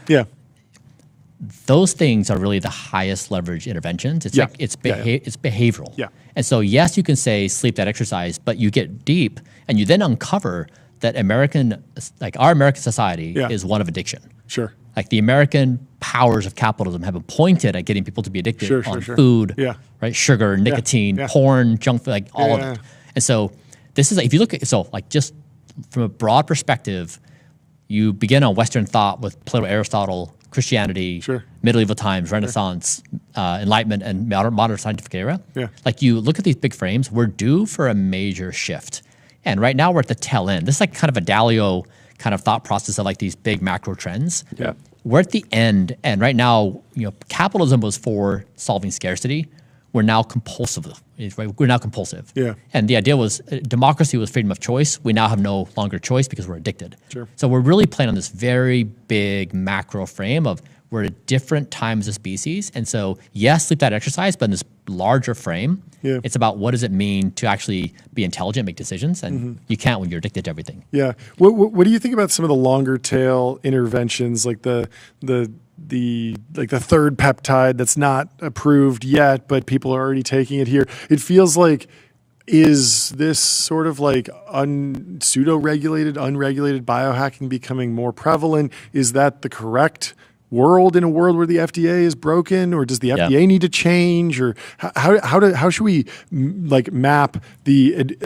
Yeah. those things are really the highest leverage interventions. It's like it's behavioral. Yeah. And so yes, you can say sleep, that exercise, but you get deep and you then uncover that our American society is one of addiction. Sure. Like the American powers of capitalism have been pointed at getting people to be addicted on food, right? Sugar, nicotine, porn, junk food, like all of it. And so this is, if you look at, just from a broad perspective, you begin on Western thought with Plato, Aristotle, Christianity, medieval times, Renaissance, Enlightenment, and modern scientific era. Yeah. Like you look at these big frames, we're due for a major shift. And right now we're at the tail end. This is like kind of a Dalio kind of thought process of like these big macro trends. Yeah. We're at the end, and right now, capitalism was for solving scarcity. We're now compulsive. Right? We're now compulsive. Yeah. And the idea was democracy was freedom of choice. We now have no longer choice because we're addicted. Sure. So we're really playing on this very big macro frame of we're at a different time as a species. And so, yes, sleep, diet, exercise, but in this larger frame, it's about what does it mean to actually be intelligent, make decisions, and you can't when you're addicted to everything. Yeah. What do you think about some of the longer tail interventions, like the third peptide that's not approved yet, but people are already taking it here? It feels like, is this sort of like pseudo-regulated, unregulated biohacking becoming more prevalent? Is that the correct world in a world where the FDA is broken, or does the FDA need to change, or how should we map the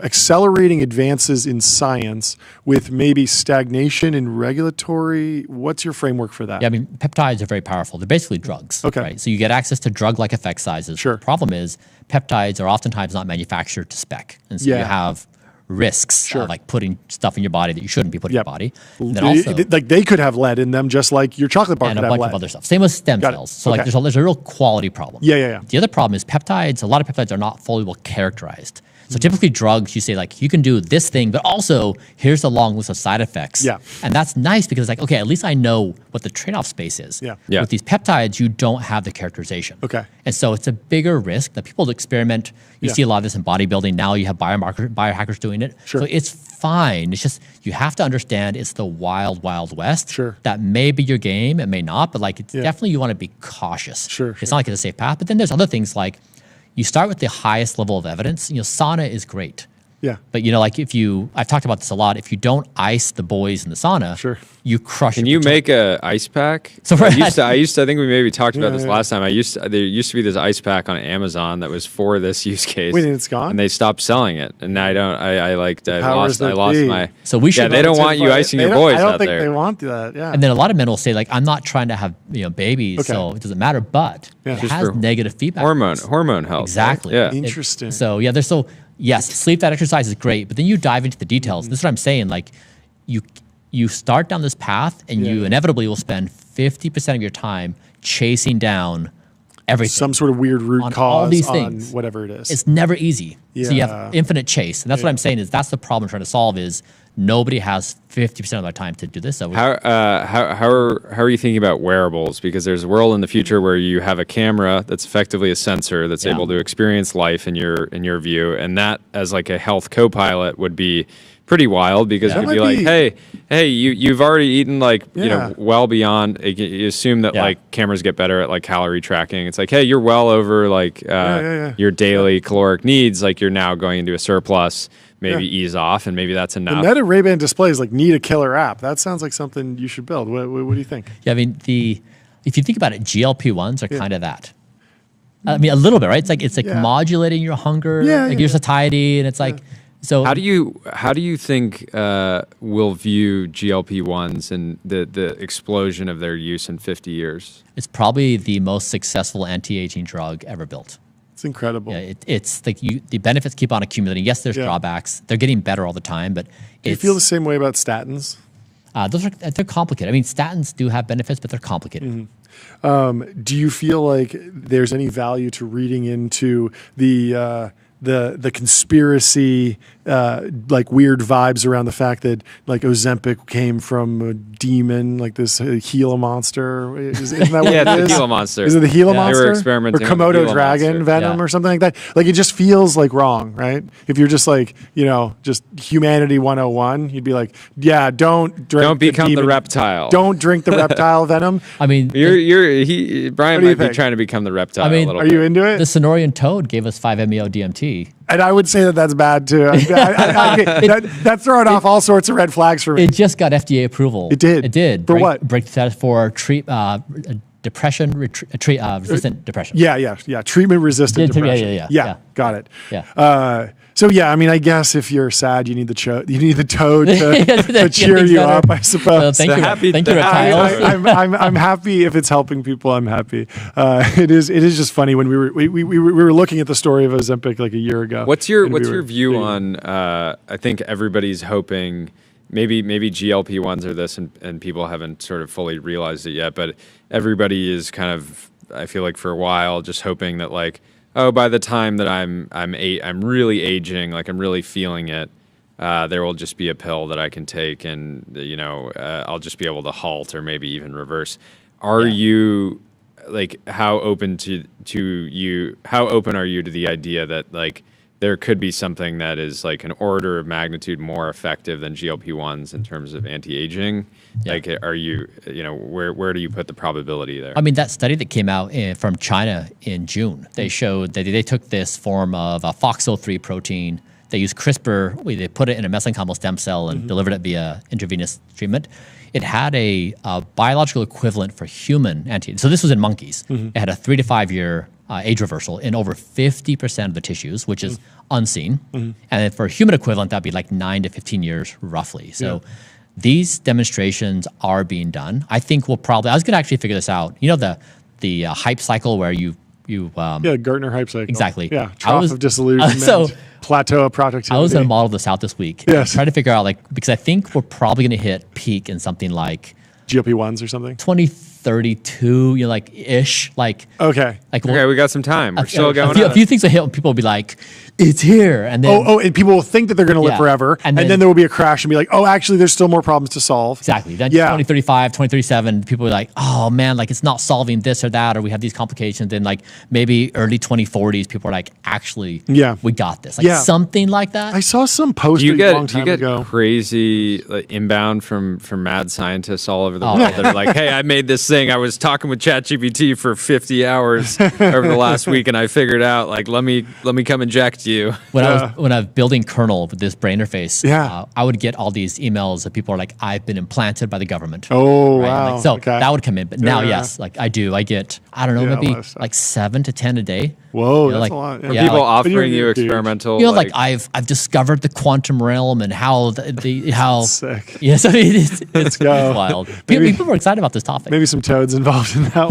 accelerating advances in science with maybe stagnation in regulatory? What's your framework for that? Yeah, I mean, peptides are very powerful. They're basically drugs. Okay. Right? So you get access to drug-like effect sizes. Sure. The problem is peptides are oftentimes not manufactured to spec, and so you have risks of like putting stuff in your body that you shouldn't be putting in your body. And then also, like they could have lead in them, just like your chocolate bar and could a have bunch lead. of other stuff. Same with stem cells. So like there's a real quality problem. Yeah. The other problem is peptides. A lot of peptides are not fully well characterized. So typically drugs, you say like, you can do this thing, but also here's a long list of side effects. Yeah. And that's nice because it's like, okay, at least I know what the trade-off space is. Yeah. With these peptides, you don't have the characterization. Okay. And so it's a bigger risk that people experiment. You see a lot of this in bodybuilding. Now you have biohackers doing it. Sure. So it's fine. It's just, you have to understand it's the wild, wild west. Sure. That may be your game. It may not, but like it's definitely, you want to be cautious. Sure. It's not like it's a safe path. But then there's other things like, you start with the highest level of evidence. Sauna is great. Yeah. But like I've talked about this a lot. If you don't ice the boys in the sauna, you crush. Can you make a ice pack? So I used to. I think we maybe talked about this last time. There used to be this ice pack on Amazon that was for this use case. Wait, and it's gone? And they stopped selling it. And now I don't. I lost my. So we should. Yeah, they don't want you icing your boys out there. I don't think they want that. Yeah. And then a lot of men will say like, I'm not trying to have babies, so it doesn't matter. But it has negative feedback. Hormone health. Exactly. Right? Yeah. Interesting. Yes, sleep, that exercise is great, but then you dive into the details. This is what I'm saying. Like, you start down this path, and you inevitably will spend 50% of your time chasing down everything. Some sort of weird root on cause all these on things. whatever it is. It's never easy. So you Yeah. have infinite chase, and that's what I'm saying is that's the problem I'm trying to solve is nobody has 50% of their time to do this. So How are you thinking about wearables? Because there's a world in the future where you have a camera that's effectively a sensor that's able to experience life in your view, and that as like a health co-pilot would be pretty wild because you'd be like, hey, you've already eaten like you know well beyond. You assume that like cameras get better at like calorie tracking. It's like, hey, you're well over like your daily caloric needs. Like you're now going into a surplus. Maybe ease off, and maybe that's enough. The Meta Ray-Ban displays like need a killer app. That sounds like something you should build. What do you think? Yeah, I mean if you think about it, GLP-1s are kind of that. I mean, a little bit, right? It's like modulating your hunger, your satiety, and it's like so. How do you think we'll view GLP-1s and the explosion of their use in 50 years? It's probably the most successful anti-aging drug ever built. It's incredible. Yeah, it's like the benefits keep on accumulating. Yes, there's drawbacks. They're getting better all the time, but do you feel the same way about statins? They're complicated. I mean, statins do have benefits, but they're complicated. Do you feel like there's any value to reading into the conspiracy, like weird vibes around the fact that like Ozempic came from a demon, like this Gila monster? Isn't that what it is? The Gila monster. Is it the Gila They monster? were experimenting or with the Komodo Gila dragon monster. venom or something like that? Like it just feels like wrong, right? If you're just like, just humanity 101, you'd be like, don't become the reptile. Don't drink the reptile venom. I mean, Brian might be trying to be the reptile. I mean, a little are bit. you into it? the Sonorian toad gave us 5-MeO DMT. And I would say that that's bad too. That's throwing off all sorts of red flags for me. It just got FDA approval. It did. It did. For what? Breakthrough status for resistant depression. Yeah. Treatment resistant depression. Yeah. Got it. Yeah. So I mean, I guess if you're sad, you need the toad to cheer you up, I suppose. Thank you, reptiles. I'm happy if it's helping people. I'm happy. It is just funny when we were looking at the story of Ozempic like a year ago. What's your view on? I think everybody's hoping. Maybe GLP-1s are this, and people haven't sort of fully realized it yet. But everybody is kind of, I feel like for a while, just hoping that like, by the time that I'm really aging, like I'm really feeling it, there will just be a pill that I can take, and I'll just be able to halt or maybe even reverse. Are you like how open How open are you to the idea that like there could be something that is like an order of magnitude more effective than GLP-1s in terms of anti-aging? Yeah. Like, are you, where do you put the probability there? I mean, that study that came out from China in June, they showed that they took this form of a FOXO3 protein. They used CRISPR. They put it in a mesenchymal stem cell and delivered it via intravenous treatment. It had a biological equivalent for human anti. So this was in monkeys. It had a 3 to 5 year age reversal in over 50% of the tissues, which is unseen. And then for a human equivalent, that'd be like 9 to 15 years roughly. So these demonstrations are being done. I think we'll probably, I was going to actually figure this out. You know, the hype cycle where you Gartner hype cycle. Exactly. Yeah, trough of disillusionment, plateau of productivity. I was going to model this out this week. Yes. Try to figure out, because I think we're probably going to hit peak in something like GLP-1s or something? 2032, ish. Okay. Okay, we got some time. We're still going on. A few things will hit and people will be like, it's here. And then, and people will think that they're going to live forever. And then there will be a crash and be like, oh, actually, there's still more problems to solve. Exactly. Then 2035, 2037, people are like, oh, man, it's not solving this or that, or we have these complications. Then maybe early 2040s, people are like, actually, we got this. Something like that. I saw some post a long time ago. Do you get crazy inbound from mad scientists all over the world that are like, hey, I made this thing. I was talking with ChatGPT for 50 hours over the last week, and I figured out, let me come inject you. When I was building kernel with this brain interface, I would get all these emails that people are like, I've been implanted by the government. Oh, right? Wow. That would come in. But now, yes, I do. I get, I don't know, maybe 7 to 10 a day. Whoa, that's a lot. Are people offering you experimental? I've discovered the quantum realm and how how sick. Yes, it's wild. People are excited about this topic. Maybe some toads involved in that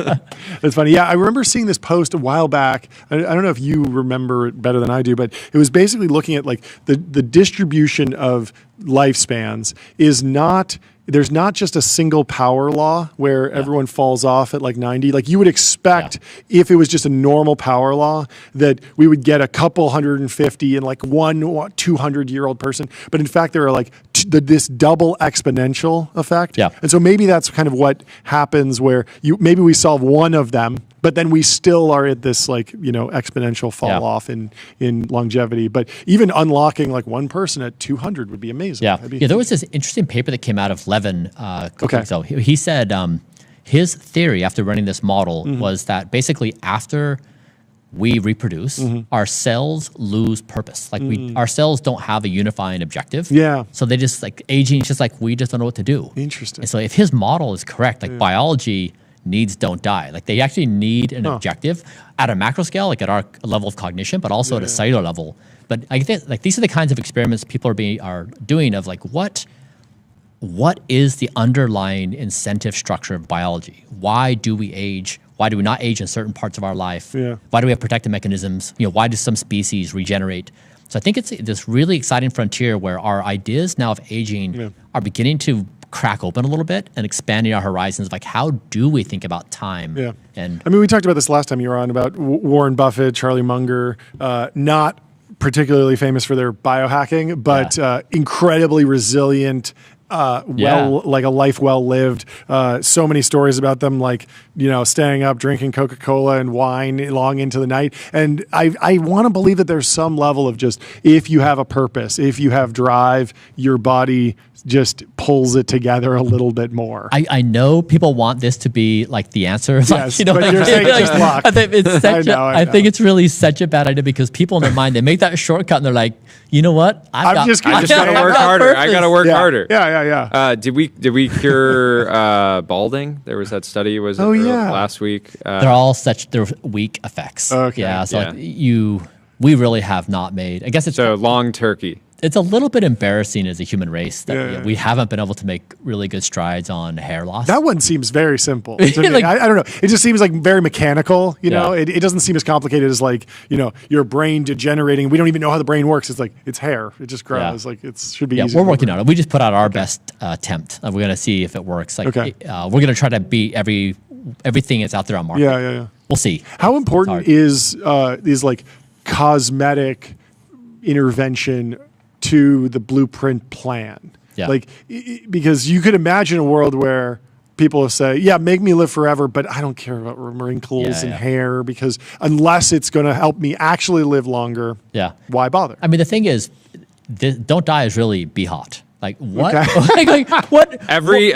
one. That's funny. Yeah, I remember seeing this post a while back. I don't know if you remember it better than I do, but it was basically looking at the distribution of lifespans is not there's not just a single power law where everyone falls off at like 90. Like you would expect if it was just a normal power law that we would get a couple 150 and like one 200-year-old person. But in fact, there are like this double exponential effect. Yeah. And so maybe that's kind of what happens where maybe we solve one of them, but then we still are at this like, exponential fall off in longevity. But even unlocking like one person at 200 would be amazing. Yeah. There was this interesting paper that came out of Levin. So he said his theory after running this model was that basically after we reproduce, our cells lose purpose. Like our cells don't have a unifying objective. Yeah. So they just like aging, it's just like we just don't know what to do. Interesting. And so if his model is correct, like biology needs don't die. Like they actually need an objective at a macro scale, like at our level of cognition, but also at a cellular level. But I think like these are the kinds of experiments people are doing of like what is the underlying incentive structure of biology? Why do we age? Why do we not age in certain parts of our life? Yeah. Why do we have protective mechanisms? Why do some species regenerate? So I think it's this really exciting frontier where our ideas now of aging are beginning to crack open a little bit and expanding our horizons of like how do we think about time? Yeah. And I mean, we talked about this last time you were on about Warren Buffett, Charlie Munger, not particularly famous for their biohacking, but incredibly resilient. Like a life well lived. So many stories about them, like staying up, drinking Coca-Cola and wine long into the night. And I want to believe that there's some level of just if you have a purpose, if you have drive, your body just pulls it together a little bit more. I know people want this to be like the answer. Yes, but you're saying it's just luck. I think it's I think it's really such a bad idea because people in their mind, they make that shortcut and they're like, you know what? I just got to work harder. I got to work harder. Yeah. Did we cure balding? There was that study. Was it last week? They're weak effects. Okay. Yeah. So like we really have not made. I guess it's so long turkey. It's a little bit embarrassing as a human race that we haven't been able to make really good strides on hair loss. That one seems very simple to me. I don't know. It just seems like very mechanical. It doesn't seem as complicated as like your brain degenerating. We don't even know how the brain works. It's like it's hair. It just grows. Like it should be. easy. We're working on it. We just put out our best attempt. We're going to see if it works. Like we're going to try to beat everything that's out there on market. Yeah. We'll see. How important is like cosmetic intervention to the blueprint plan? Like, because you could imagine a world where people say, make me live forever, but I don't care about wrinkles and hair because unless it's going to help me actually live longer, why bother? I mean, the thing is, don't die is really be hot. Like what? like what? Every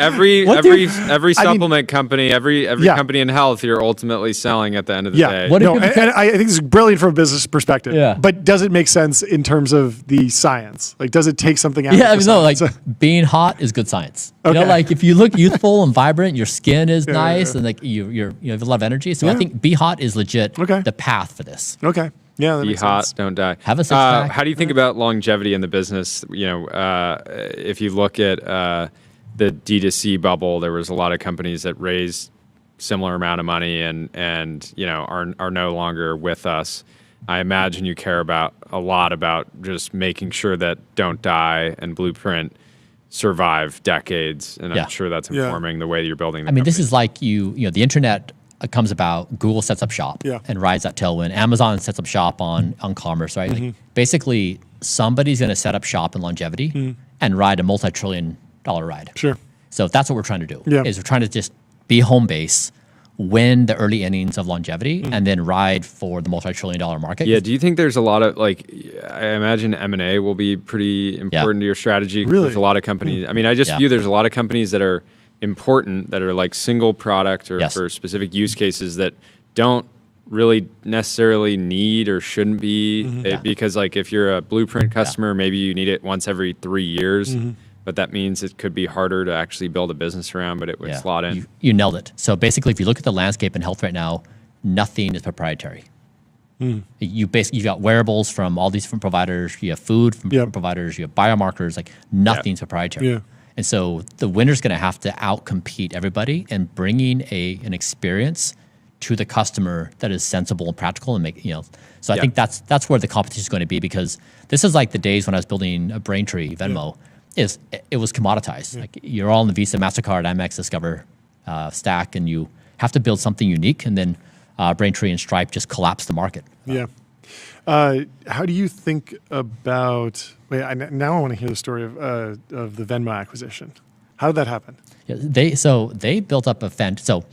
supplement company, every company in health, you're ultimately selling at the end of the day. And I think this is brilliant from a business perspective. Yeah. But does it make sense in terms of the science? Like, does it take something out? Like being hot is good science. Like if you look youthful and vibrant, your skin is nice, and like you have a lot of energy. So I think be hot is legit the path for this. Okay. Yeah, that be makes hot, sense. don't die. Have a six-pack. How do you think about longevity in the business? If you look at the D2C bubble, there was a lot of companies that raised similar amount of money and are no longer with us. I imagine you care a lot about just making sure that don't die and Blueprint survive decades, and I'm sure that's informing the way you're building. This is like the internet comes about, Google sets up shop and rides that tailwind. Amazon sets up shop on commerce, right? Like basically, somebody's going to set up shop in longevity and ride a multi-trillion-dollar ride. Sure. So that's what we're trying to do. Is we're trying to just be home base, win the early innings of longevity, and then ride for the multi-trillion-dollar market. Yeah. Do you think there's a lot of I imagine M&A will be pretty important to your strategy. Really? There's a lot of companies. I mean, I just view there's a lot of companies that are important that are like single product or for specific use cases that don't really necessarily need or shouldn't be because like if you're a Blueprint customer, maybe you need it once every 3 years, but that means it could be harder to actually build a business around, but it would slot in. You nailed it. So basically, if you look at the landscape in health right now, nothing is proprietary. You've got wearables from all these different providers. You have food from different providers. You have biomarkers. Like nothing's proprietary. Yeah. And so the winner's going to have to outcompete everybody and bringing an experience to the customer that is sensible and practical and make So I think that's where the competition is going to be because this is like the days when I was building a Braintree Venmo. is it was commoditized. Like you're all in the Visa, MasterCard, Amex, Discover stack, and you have to build something unique. And then Braintree and Stripe just collapsed the market. Yeah. How do you think about? Now I want to hear the story of the Venmo acquisition. How did that happen? Yeah, they built up so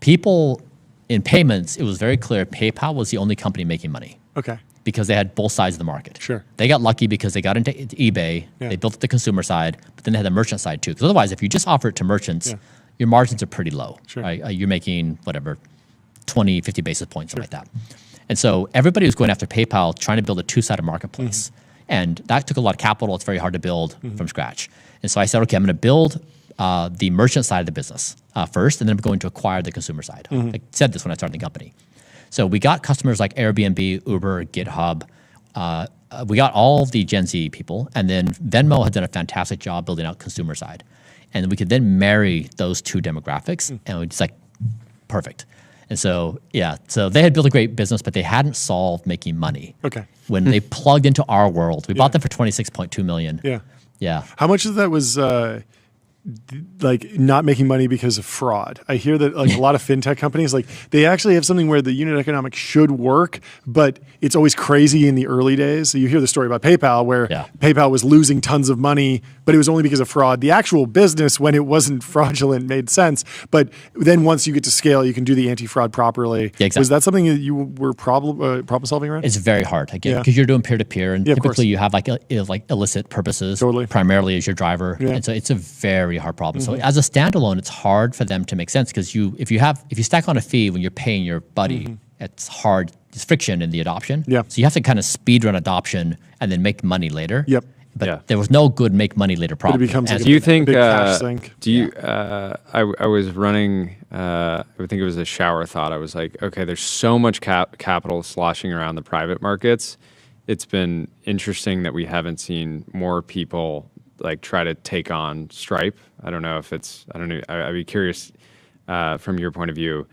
people in payments. It was very clear PayPal was the only company making money. Okay. Because they had both sides of the market. Sure. They got lucky because they got into eBay. Yeah. They built the consumer side, but then they had the merchant side too. Because otherwise, if you just offer it to merchants, your margins are pretty low. Sure. Right? You're making whatever, 20, 50 basis points, something like that. And so everybody was going after PayPal, trying to build a two-sided marketplace. And that took a lot of capital. It's very hard to build from scratch. And so I said, okay, I'm going to build the merchant side of the business first, and then I'm going to acquire the consumer side. I said this when I started the company. So we got customers like Airbnb, Uber, GitHub. We got all the Gen Z people, and then Venmo had done a fantastic job building out consumer side. And we could then marry those two demographics, and we just like, perfect. And so, so they had built a great business, but they hadn't solved making money. Okay. When they plugged into our world, we bought them for $26.2 million. Yeah. Yeah. How much of that was like not making money because of fraud? I hear that like a lot of fintech companies, like they actually have something where the unit economics should work, but it's always crazy in the early days. So you hear the story about PayPal where PayPal was losing tons of money, but it was only because of fraud. The actual business, when it wasn't fraudulent, made sense. But then once you get to scale, you can do the anti-fraud properly. Yeah, exactly. Was that something that you were problem solving around? It's very hard again because you're doing peer-to-peer, and typically you have like illicit purposes primarily as your driver, and so it's a very hard problem. So as a standalone, it's hard for them to make sense because if you stack on a fee when you're paying your buddy, it's hard. There's friction in the adoption. Yeah. So you have to kind of speed run adoption and then make money later. Yep. But there was no good make money later problem. But it becomes like do you think? Big cash sink. Do you? I was running. I think it was a shower thought. I was like, okay, there's so much capital sloshing around the private markets. It's been interesting that we haven't seen more people like try to take on Stripe. I don't know if it's. I don't know. I'd be curious from your point of view.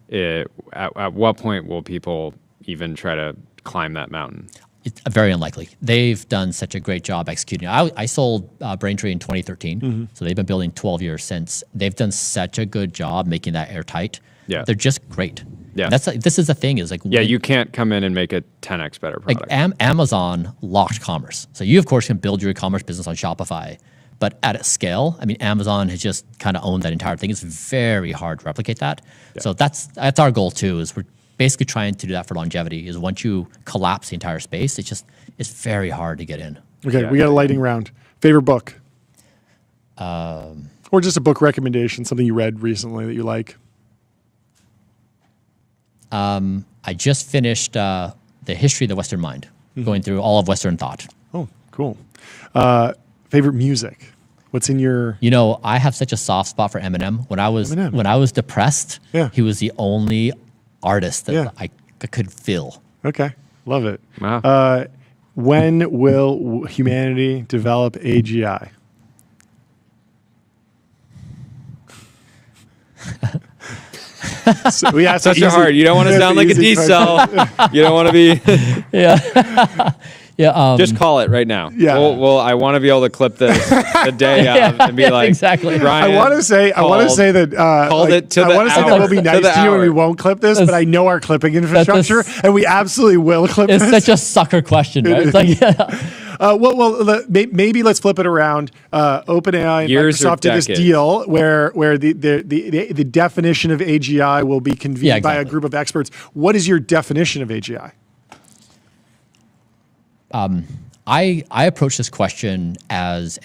At what point will people even try to climb that mountain? It's very unlikely. They've done such a great job executing. I sold Braintree in 2013, so they've been building 12 years since. They've done such a good job making that airtight. Yeah, they're just great. Yeah, this is the thing is like you can't come in and make a 10x better product. Like Amazon locked commerce, so you of course can build your e-commerce business on Shopify, but at a scale, I mean, Amazon has just kind of owned that entire thing. It's very hard to replicate that. Yeah. So that's our goal too. Is we're basically trying to do that for longevity. Is once you collapse the entire space, it's very hard to get in. Okay, we got a lightning round. Favorite book, or just a book recommendation, something you read recently that you like. I just finished The History of the Western Mind, going through all of Western thought. Oh, cool. Favorite music? What's in your? You know, I have such a soft spot for Eminem. When I was depressed, he was the only artist that I could feel. Okay, love it. Wow. When will humanity develop AGI? So we asked such a hard. You don't want to sound like a D-cell. You don't want to be. Just call it right now. Yeah. Well, I want to be able to clip this the day of and be like, exactly. Ryan, I want to say that it to the I want to say that we'll be nice to you and we won't clip this, but I know our clipping infrastructure, and we absolutely will clip this. It's such a sucker question, right? It's like, maybe let's flip it around. OpenAI and Microsoft did this deal where the definition of AGI will be convened by a group of experts. What is your definition of AGI? I approach this question as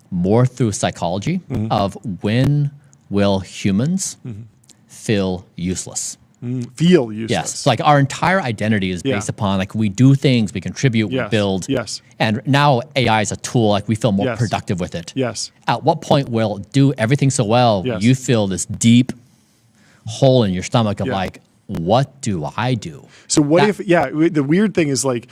more through psychology of when will humans feel useless? Feel useless. Yes, like our entire identity is based upon like we do things, we contribute, we build. Yes. And now AI is a tool, like we feel more productive with it. Yes. At what point will it do everything so well, you feel this deep hole in your stomach of like, what do I do? So what if, the weird thing is like,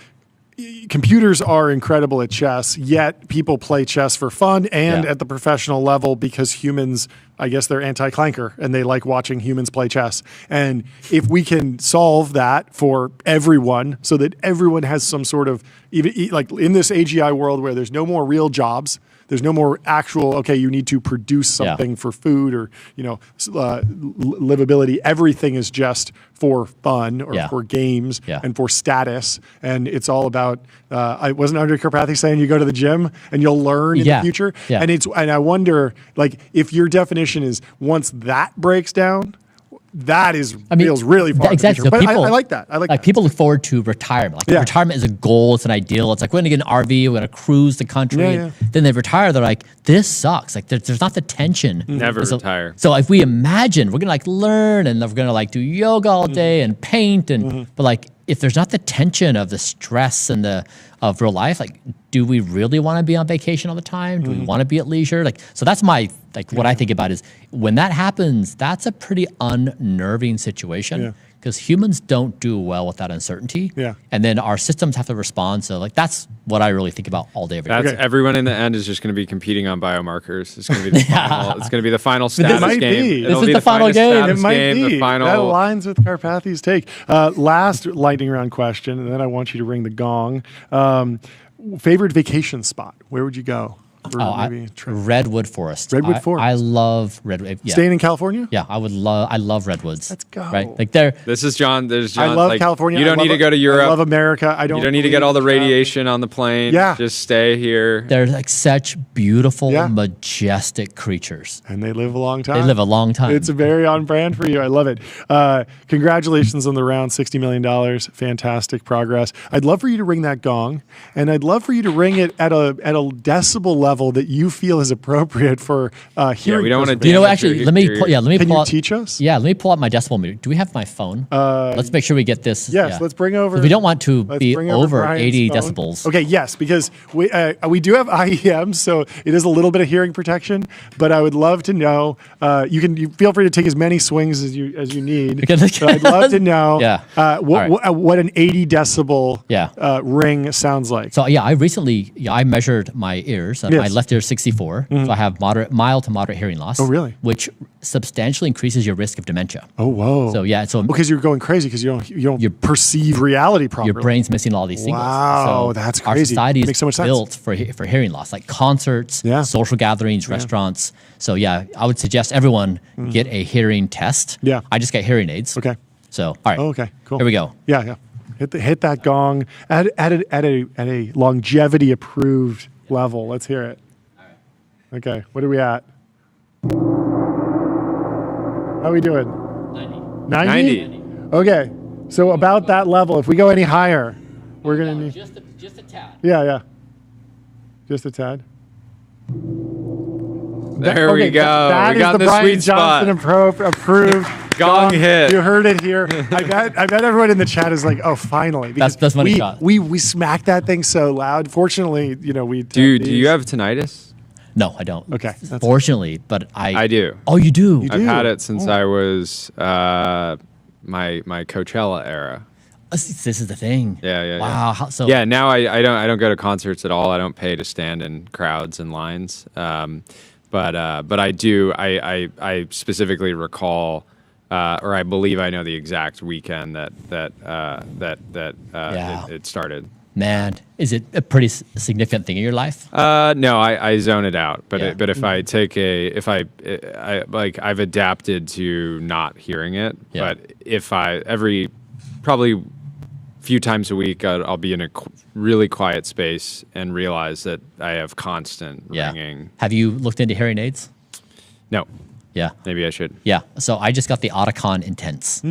computers are incredible at chess, yet people play chess for fun and at the professional level because humans I guess they're anti-clanker and they like watching humans play chess. And if we can solve that for everyone so that everyone has some sort of, even like in this AGI world where there's no more real jobs, there's no more actual, okay, you need to produce something for food or, livability. Everything is just for fun or for games and for status. And it's all about, I wasn't Andre Karpathy saying you go to the gym and you'll learn in the future. Yeah. And I wonder, like, if your definition is once that breaks down, that feels really far. Exactly. So but I like that. I like that. People look forward to retirement. Like retirement is a goal. It's an ideal. It's like we're going to get an RV. We're going to cruise the country. And then they retire. They're like, this sucks. Like there's not the tension. Never retire. So if we imagine we're going to like learn and we're going to like do yoga all day and paint but like if there's not the tension of the stress and of real life, like do we really want to be on vacation all the time? Do we want to be at leisure? Like so that's my what I think about is when that happens, that's a pretty unnerving situation because humans don't do well with that uncertainty. Yeah. And then our systems have to respond. So like that's what I really think about all day every day. Everyone in the end is just going to be competing on biomarkers. It's going to be the final. It's going to be the final status might game. Be. This is the final game. It might be. The final. That aligns with Karpathy's take. Last lightning round question, and then I want you to ring the gong. Favorite vacation spot? Where would you go? Redwood Forest. Redwood Forest. I love redwood. Yeah. Staying in California? Yeah, I love redwoods. Let's go. Right, like there. This is John. There's John. I love California. You don't need to go to Europe. I love America. You don't need to get all the radiation on the plane. Yeah. Just stay here. They're like such beautiful, majestic creatures, and they live a long time. They live a long time. It's very on brand for you. I love it. Congratulations on the round, $60 million. Fantastic progress. I'd love for you to ring that gong, and I'd love for you to ring it at a decibel level that you feel is appropriate for hearing. We don't want to. You know, actually, let me. Can you teach us? Yeah, let me pull out my decibel meter. Do we have my phone? Let's make sure we get this. Yes, let's bring over. We don't want to be over 80 decibels. Okay, yes, because we do have IEM, so it is a little bit of hearing protection. But I would love to know. You feel free to take as many swings as you need. But I'd love to know. What an 80 decibel ring sounds like. So I recently I measured my ears. My left ear is 64, so I have mild to moderate hearing loss. Oh, really? Which substantially increases your risk of dementia. Oh, whoa. So because you're going crazy because you don't perceive reality properly. Your brain's missing all these signals. Wow, that's crazy. Our society is makes so much sense. built for hearing loss, like concerts, social gatherings, restaurants. So I would suggest everyone get a hearing test. Yeah. I just got hearing aids. Okay. So all right. Oh, okay. Cool. Here we go. Yeah. Hit that gong at a longevity approved level. Let's hear it. Okay, what are we at? How are we doing? 90? Okay, so about that level. If we go any higher, we're going to need... Just a tad. Yeah. Just a tad. There we go. We got the Brian sweet spot. Johnson approved gong hit. You heard it here. I bet everyone in the chat is like, oh, finally. Because that's money shot. We smacked that thing so loud. Fortunately, we... Dude, do you have tinnitus? No, I don't. Okay. Fortunately, but I do. Oh, you do? I've had it since I was my Coachella era. This is the thing. Yeah. Wow. Now I don't go to concerts at all. I don't pay to stand in crowds and lines. But I do. I specifically recall, or I believe I know the exact weekend that it started. Man, is it a pretty significant thing in your life? No, I zone it out. But if I take I've adapted to not hearing it. Yeah. But if every probably few times a week, I'll be in a really quiet space and realize that I have constant ringing. Have you looked into hearing aids? No. Yeah. Maybe I should. Yeah. So I just got the Oticon Intense.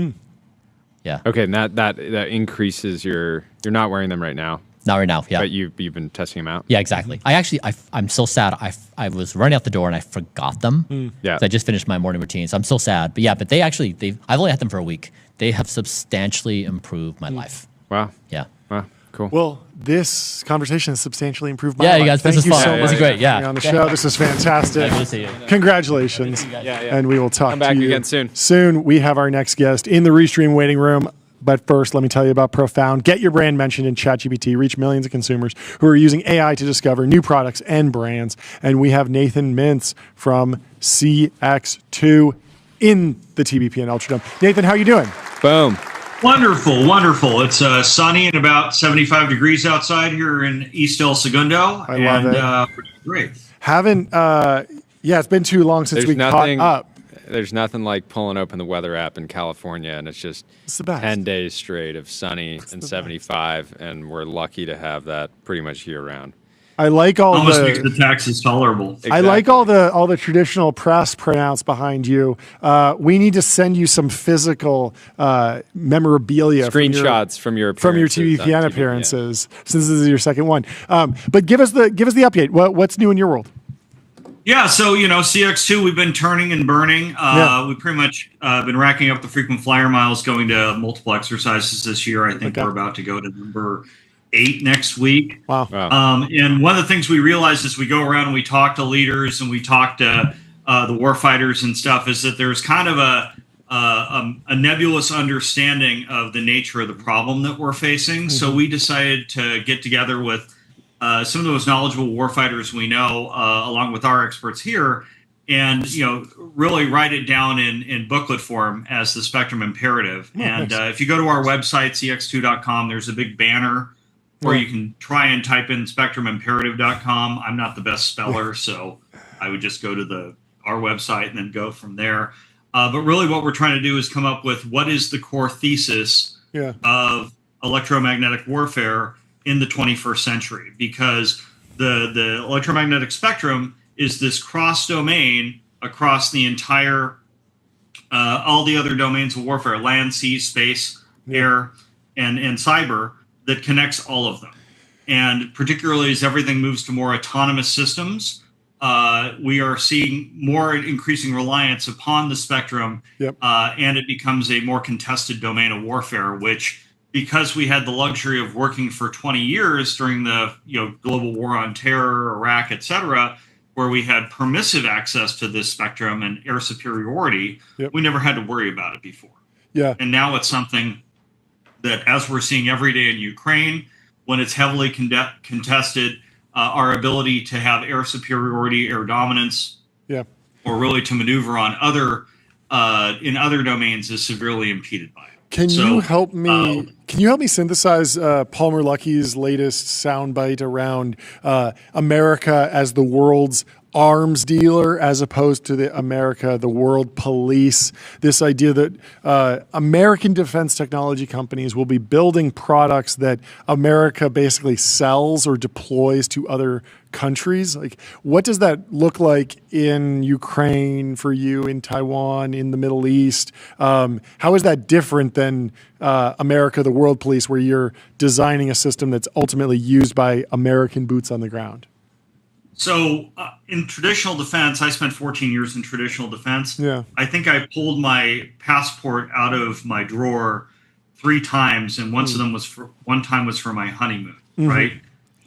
Yeah. Okay, and that increases you're not wearing them right now. Not right now, yeah. But you've been testing them out. Yeah, exactly. I'm so sad. I was running out the door and I forgot them. Yeah. So I just finished my morning routine. So I'm so sad. But I've only had them for a week. They have substantially improved my life. Wow. Yeah. Wow. Cool. Well, this conversation has substantially improved my life. Yeah, you guys, this is fun. This is great. Yeah. On the show, this is fantastic. Good to see you. Congratulations. Yeah. And we will talk Come back to you again soon. Soon, we have our next guest in the Restream waiting room. But first, let me tell you about Profound. Get your brand mentioned in ChatGPT. Reach millions of consumers who are using AI to discover new products and brands. And we have Nathan Mintz from CX2 in the TBPN Ultradome. Nathan, how are you doing? Boom. Wonderful, wonderful. It's sunny and about 75 degrees outside here in East El Segundo. I love it. We're doing great. It's been too long since we caught up. There's nothing like pulling open the weather app in California, and it's the best. 10 days straight of sunny and 75, and we're lucky to have that pretty much year-round. I like all almost makes the taxes tolerable. Exactly. I like all the traditional press printouts behind you. We need to send you some physical memorabilia, screenshots from your TBPN appearances, since this is your second one. But give us the update. What's new in your world? Yeah, so CX2, we've been turning and burning. We pretty much been racking up the frequent flyer miles, going to multiple exercises this year. I think we're about to go to number 8 next week. Wow. And one of the things we realized as we go around and we talk to leaders and we talk to the warfighters and stuff is that there's kind of a nebulous understanding of the nature of the problem that we're facing. Mm-hmm. So we decided to get together with some of the most knowledgeable warfighters we know, along with our experts here, and really write it down in booklet form as the Spectrum Imperative. And if you go to our website, cx2.com, there's a big banner where you can try and type in spectrumimperative.com. I'm not the best speller, so I would just go to our website and then go from there. But really what we're trying to do is come up with what is the core thesis of electromagnetic warfare in the 21st century, because the electromagnetic spectrum is this cross-domain across the entire, all the other domains of warfare, land, sea, space, air, and cyber, that connects all of them. And particularly as everything moves to more autonomous systems, we are seeing more increasing reliance upon the spectrum, and it becomes a more contested domain of warfare, which, because we had the luxury of working for 20 years during the global war on terror, Iraq, et cetera, where we had permissive access to this spectrum and air superiority, we never had to worry about it before. And now it's something that, as we're seeing every day in Ukraine, when it's heavily contested, our ability to have air superiority, air dominance, or really to maneuver on in other domains is severely impeded by it. Can you help me synthesize Palmer Luckey's latest soundbite around America as the world's arms dealer as opposed to the world police? This idea that American defense technology companies will be building products that America basically sells or deploys to other countries. Like, what does that look like in Ukraine for you, in Taiwan, in the Middle East? How is that different than America, the world police, where you're designing a system that's ultimately used by American boots on the ground? So in traditional defense, I spent 14 years in traditional defense. I think I pulled my passport out of my drawer 3 times, and one time was for my honeymoon, right?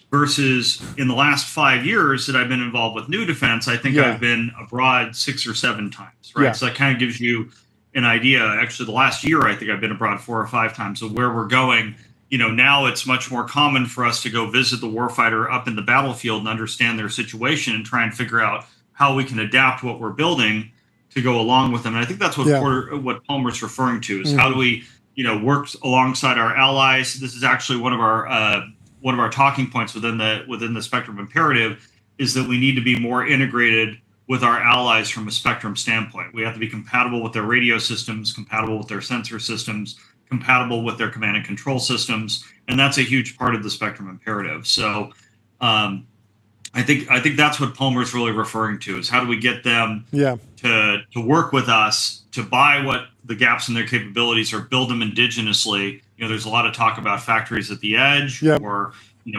Versus in the last 5 years that I've been involved with new defense, I think I've been abroad 6 or 7 times, right? So that kind of gives you an idea. Actually, the last year, I think I've been abroad 4 or 5 times. So where we're going, now it's much more common for us to go visit the warfighter up in the battlefield and understand their situation and try and figure out how we can adapt what we're building to go along with them. And I think that's what Palmer's referring to is how do we, work alongside our allies. This is actually one of our talking points within the Spectrum Imperative, is that we need to be more integrated with our allies from a spectrum standpoint. We have to be compatible with their radio systems, compatible with their sensor systems, compatible with their command and control systems, and that's a huge part of the Spectrum Imperative. So I think that's what Palmer's really referring to, is how do we get them to work with us to buy what the gaps in their capabilities or build them indigenously. There's a lot of talk about factories at the edge or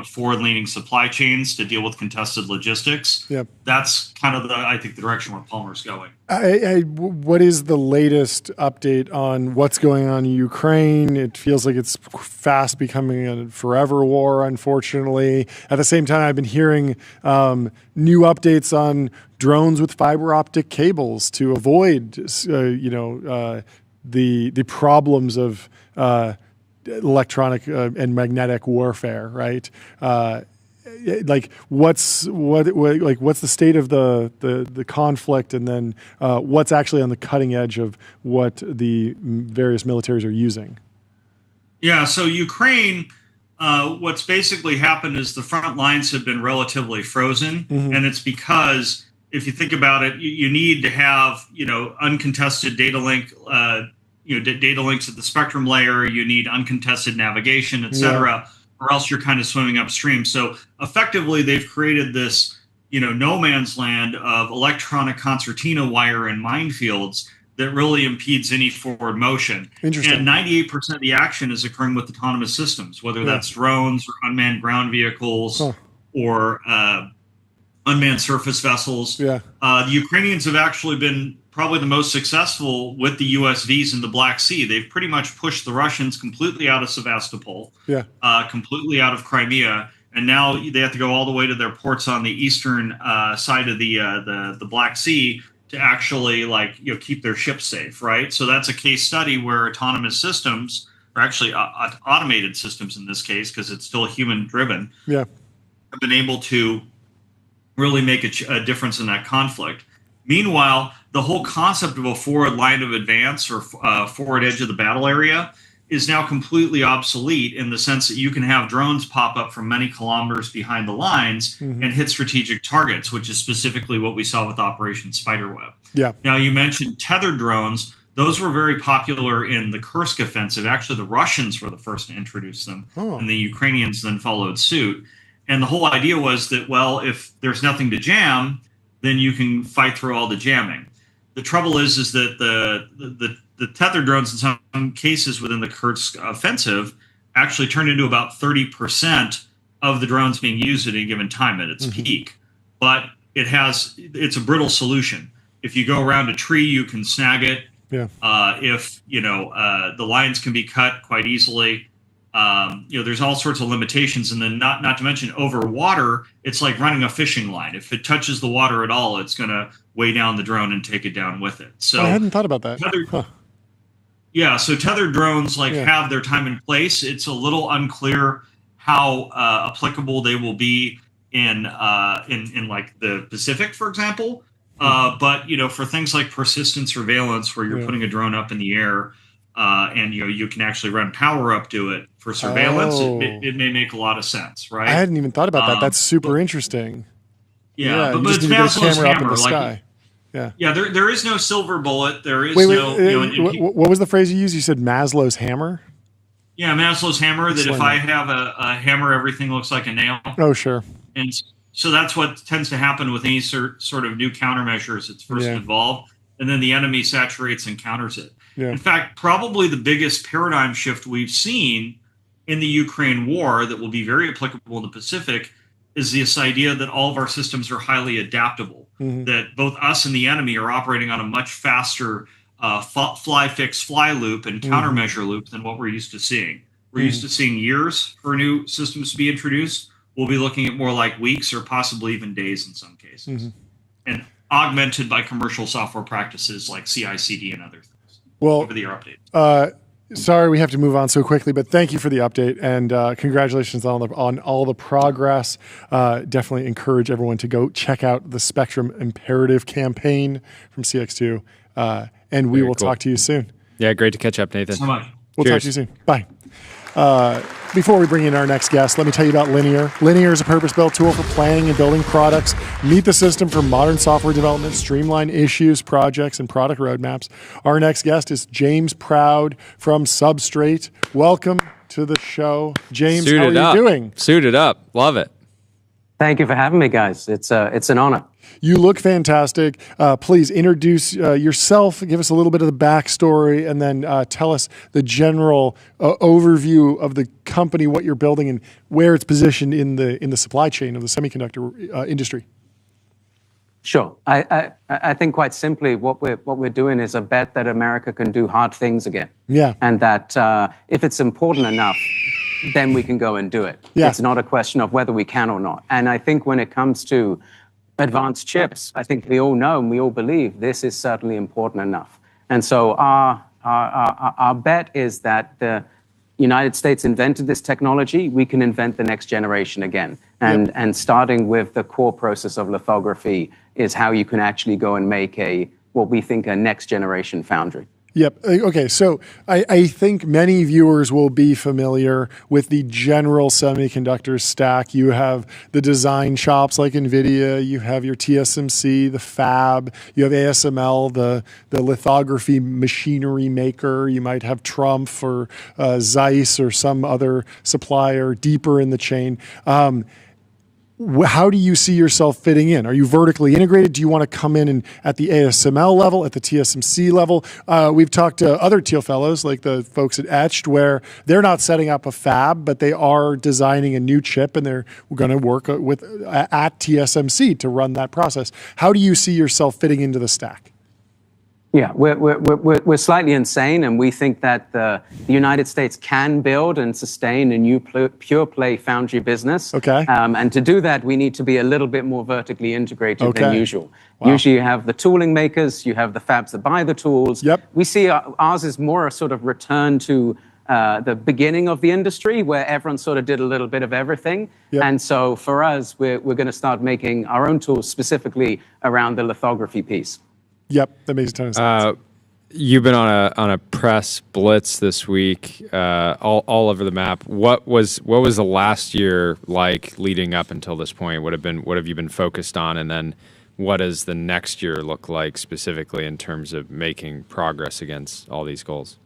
forward-leaning supply chains to deal with contested logistics. That's kind of I think the direction where Palmer's going. What is the latest update on what's going on in Ukraine? It feels like it's fast becoming a forever war, unfortunately. At the same time, I've been hearing new updates on drones with fiber optic cables to avoid, the problems of electronic and magnetic warfare, right? Like what's the state of the conflict, and then what's actually on the cutting edge of what the various militaries are using? Yeah, so Ukraine, what's basically happened is the front lines have been relatively frozen, and it's because if you think about it, you need to have uncontested data link, data links at the spectrum layer. You need uncontested navigation, et cetera, or else you're kind of swimming upstream. So effectively, they've created this no man's land of electronic concertina wire and minefields that really impedes any forward motion. Interesting. And 98% of the action is occurring with autonomous systems, whether that's drones or unmanned ground vehicles or unmanned surface vessels. The Ukrainians have actually been probably the most successful with the USVs in the Black Sea. They've pretty much pushed the Russians completely out of Sevastopol, completely out of Crimea, and now they have to go all the way to their ports on the eastern side of the Black Sea to actually keep their ships safe, right? So that's a case study where autonomous systems, or actually automated systems in this case, because it's still human driven, have been able to really make a difference in that conflict. Meanwhile, the whole concept of a forward line of advance or forward edge of the battle area is now completely obsolete in the sense that you can have drones pop up from many kilometers behind the lines and hit strategic targets, which is specifically what we saw with Operation Spiderweb. Now, you mentioned tethered drones. Those were very popular in the Kursk offensive. Actually, the Russians were the first to introduce them, and the Ukrainians then followed suit. And the whole idea was that, well, if there's nothing to jam, then you can fight through all the jamming. The trouble is that the tethered drones in some cases within the Kursk offensive actually turned into about 30% of the drones being used at any given time at its peak. But it's a brittle solution. If you go around a tree, you can snag it. If the lines can be cut quite easily. There's all sorts of limitations, and then not to mention over water, it's like running a fishing line. If it touches the water at all, it's going to weigh down the drone and take it down with it. So I hadn't thought about that. So tethered drones have their time and place. It's a little unclear how applicable they will be in like the Pacific, for example. But for things like persistent surveillance, where you're putting a drone up in the air, and you can actually run power up to it for surveillance, it may make a lot of sense, right? I hadn't even thought about that. That's super interesting. But it's Maslow's hammer up in the sky. There is no silver bullet. There is what was the phrase you used? You said Maslow's hammer? Yeah, Maslow's hammer. That if I have a hammer, everything looks like a nail. Oh, sure. And so that's what tends to happen with any sort of new countermeasures that's first involved, and then the enemy saturates and counters it. In fact, probably the biggest paradigm shift we've seen in the Ukraine war that will be very applicable in the Pacific is this idea that all of our systems are highly adaptable, that both us and the enemy are operating on a much faster fly, fix, fly loop and countermeasure loop than what we're used to seeing. We're used to seeing years for new systems to be introduced. We'll be looking at more like weeks or possibly even days in some cases, and augmented by commercial software practices like CI/CD and other things. Well, over the year update. Sorry we have to move on so quickly, but thank you for the update, and congratulations on all the progress. Definitely encourage everyone to go check out the Spectrum Imperative campaign from CX2, and we will talk to you soon. Yeah, great to catch up, Nathan. So much. We'll talk to you soon. Bye. Before we bring in our next guest, let me tell you about Linear. Linear is a purpose-built tool for planning and building products. Meet the system for modern software development, streamline issues, projects, and product roadmaps. Our next guest is James Proud from Substrate. Welcome to the show. James, how are you doing? Suited up. Love it. Thank you for having me, guys. It's an honor. You look fantastic. Please introduce yourself, give us a little bit of the backstory, and then tell us the general overview of the company, what you're building, and where it's positioned in the supply chain of the semiconductor industry. Sure. I think quite simply what we're doing is a bet that America can do hard things again. Yeah. And that if it's important enough, then we can go and do it. Yeah. It's not a question of whether we can or not. And I think when it comes to advanced chips, I think we all know and we all believe this is certainly important enough. And so our bet is that the United States invented this technology, we can invent the next generation again. And starting with the core process of lithography is how you can actually go and make what we think a next generation foundry. Yep. Okay. So I think many viewers will be familiar with the general semiconductor stack. You have the design shops like NVIDIA, you have your TSMC, the fab, you have ASML, the lithography machinery maker. You might have Trumpf or Zeiss or some other supplier deeper in the chain. How do you see yourself fitting in? Are you vertically integrated? Do you want to come in and at the ASML level, at the TSMC level? We've talked to other Teal Fellows, like the folks at Etched, where they're not setting up a fab, but they are designing a new chip, and they're going to work at TSMC to run that process. How do you see yourself fitting into the stack? Yeah, we're slightly insane, and we think that the United States can build and sustain a new pure play foundry business. Okay. And to do that, we need to be a little bit more vertically integrated than usual. Wow. Usually you have the tooling makers, you have the fabs that buy the tools. Yep. We see ours is more a sort of return to the beginning of the industry where everyone sort of did a little bit of everything. Yep. And so for us, we're going to start making our own tools specifically around the lithography piece. Yep, that makes a ton of sense. You've been on a press blitz this week, all over the map. What was the last year like leading up until this point? What have you been focused on, and then what does the next year look like specifically in terms of making progress against all these goals?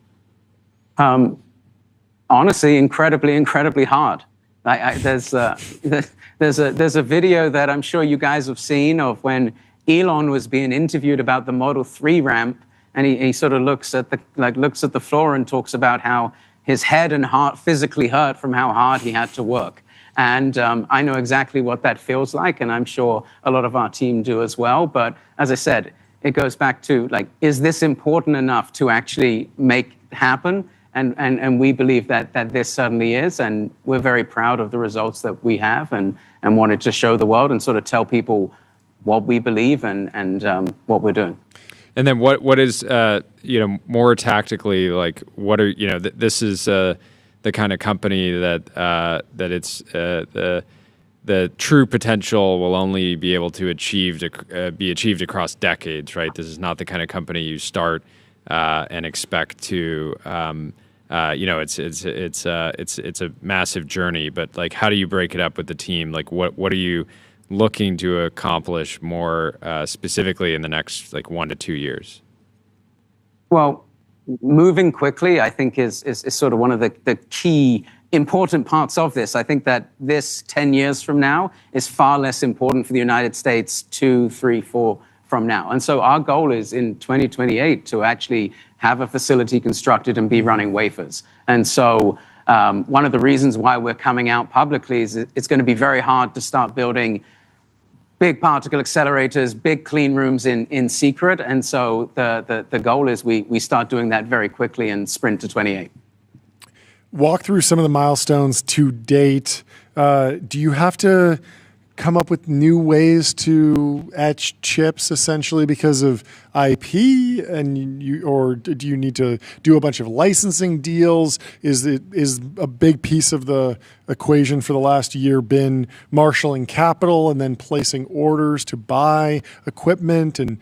Honestly, incredibly hard. There's a video that I'm sure you guys have seen of when Elon was being interviewed about the Model 3 ramp, and he sort of looks at the floor and talks about how his head and heart physically hurt from how hard he had to work. And I know exactly what that feels like, and I'm sure a lot of our team do as well. But as I said, it goes back to is this important enough to actually make happen? And we believe that this certainly is, and we're very proud of the results that we have, and wanted to show the world and sort of tell people what we believe and what we're doing. And then what is more tactically, like what are this is the kind of company that it's the true potential will only be able to be achieved across decades, right? This is not the kind of company you start and expect to. It's a massive journey, but like, how do you break it up with the team? Like, what are you looking to accomplish more specifically in the next 1 to 2 years? Well, moving quickly, I think, is sort of one of the key important parts of this. I think that this 10 years from now is far less important for the United States 2, 3, 4 from now. And so our goal is in 2028 to actually have a facility constructed and be running wafers. And so one of the reasons why we're coming out publicly is it's going to be very hard to start building big particle accelerators, big clean rooms in secret. And so the goal is we start doing that very quickly and sprint to 28. Walk through some of the milestones to date. Do you have to come up with new ways to etch chips essentially because of IP, or do you need to do a bunch of licensing deals? Is a big piece of the equation for the last year been marshaling capital and then placing orders to buy equipment and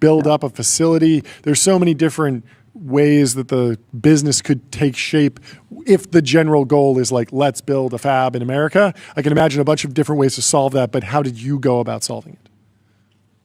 build up a facility? There's so many different ways that the business could take shape if the general goal is let's build a fab in America. I can imagine a bunch of different ways to solve that, but how did you go about solving it?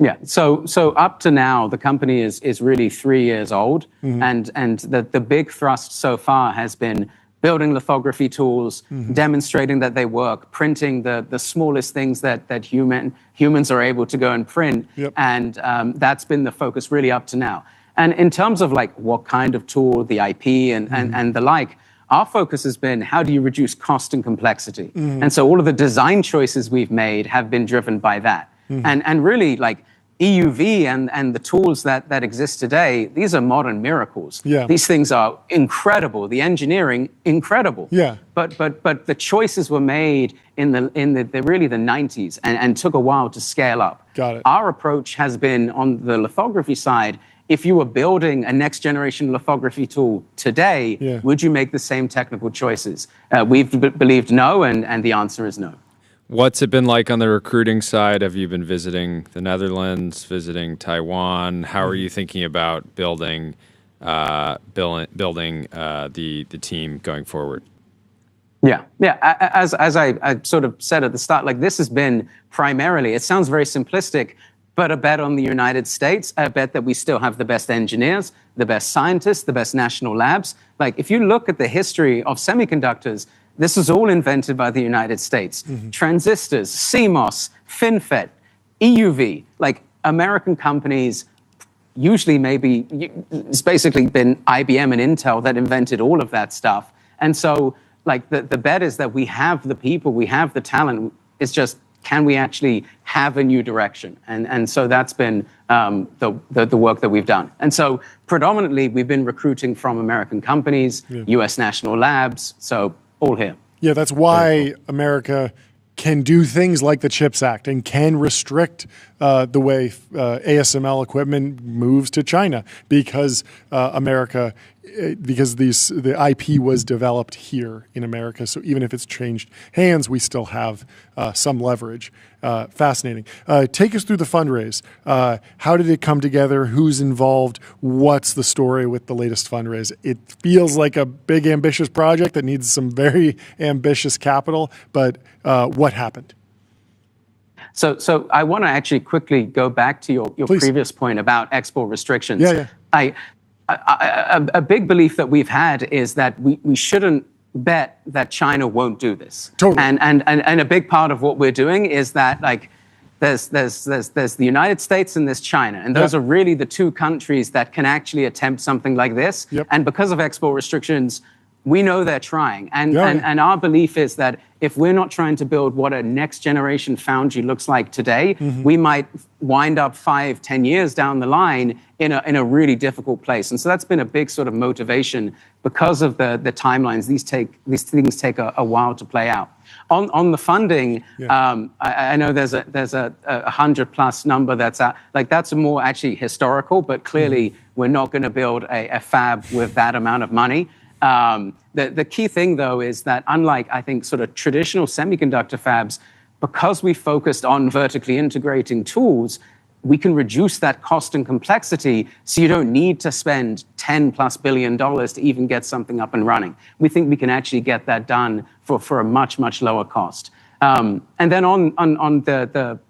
Yeah, so up to now, the company is really 3 years old, and the big thrust so far has been building lithography tools, demonstrating that they work, printing the smallest things that humans are able to go and print, and that's been the focus really up to now. And in terms of what kind of tool, the IP and the like, our focus has been how do you reduce cost and complexity? And so all of the design choices we've made have been driven by that. And really EUV and the tools that exist today, these are modern miracles. Yeah. These things are incredible. The engineering, incredible. Yeah. But the choices were made in the really the 90s and took a while to scale up. Got it. Our approach has been on the lithography side if you were building a next generation lithography tool today, Yeah. would you make the same technical choices? We've believed no, and the answer is no. What's it been like on the recruiting side? Have you been visiting the Netherlands, visiting Taiwan? How are you thinking about building the team going forward? Yeah. As I sort of said at the start, like this has been primarily, it sounds very simplistic, but a bet on the United States, a bet that we still have the best engineers, the best scientists, the best national labs. Like if you look at the history of semiconductors, this was all invented by the United States. Transistors, CMOS, FinFET, EUV, like American companies, usually maybe, it's basically been IBM and Intel that invented all of that stuff. And so like the bet is that we have the people, we have the talent. It's just, can we actually have a new direction? And so that's been the work that we've done. And so predominantly we've been recruiting from American companies, US national labs, so all here. Yeah, that's why America can do things like the CHIPS Act and can restrict the way ASML equipment moves to China because the IP was developed here in America. So even if it's changed hands, we still have some leverage. Fascinating. Take us through the fundraise. How did it come together? Who's involved? What's the story with the latest fundraise? It feels like a big, ambitious project that needs some very ambitious capital, but what happened? So I want to actually quickly go back to your previous point about export restrictions. Yeah. A big belief that we've had is that we shouldn't bet that China won't do this. Totally. And a big part of what we're doing is that like there's the United States and there's China, and those are really the two countries that can actually attempt something like this. And because of export restrictions, we know they're trying. And our belief is that if we're not trying to build what a next generation foundry looks like today, we might wind up 5-10 years down the line in a really difficult place. And so that's been a big sort of motivation because of the timelines. These things take a while to play out. On the funding, I know there's a 100+ number that's out. Like that's a more actually historical, but clearly we're not going to build a fab with that amount of money. The key thing, though, is that unlike, I think, sort of traditional semiconductor fabs, because we focused on vertically integrating tools, we can reduce that cost and complexity so you don't need to spend $10+ billion to even get something up and running. We think we can actually get that done for a much, much lower cost. And then on the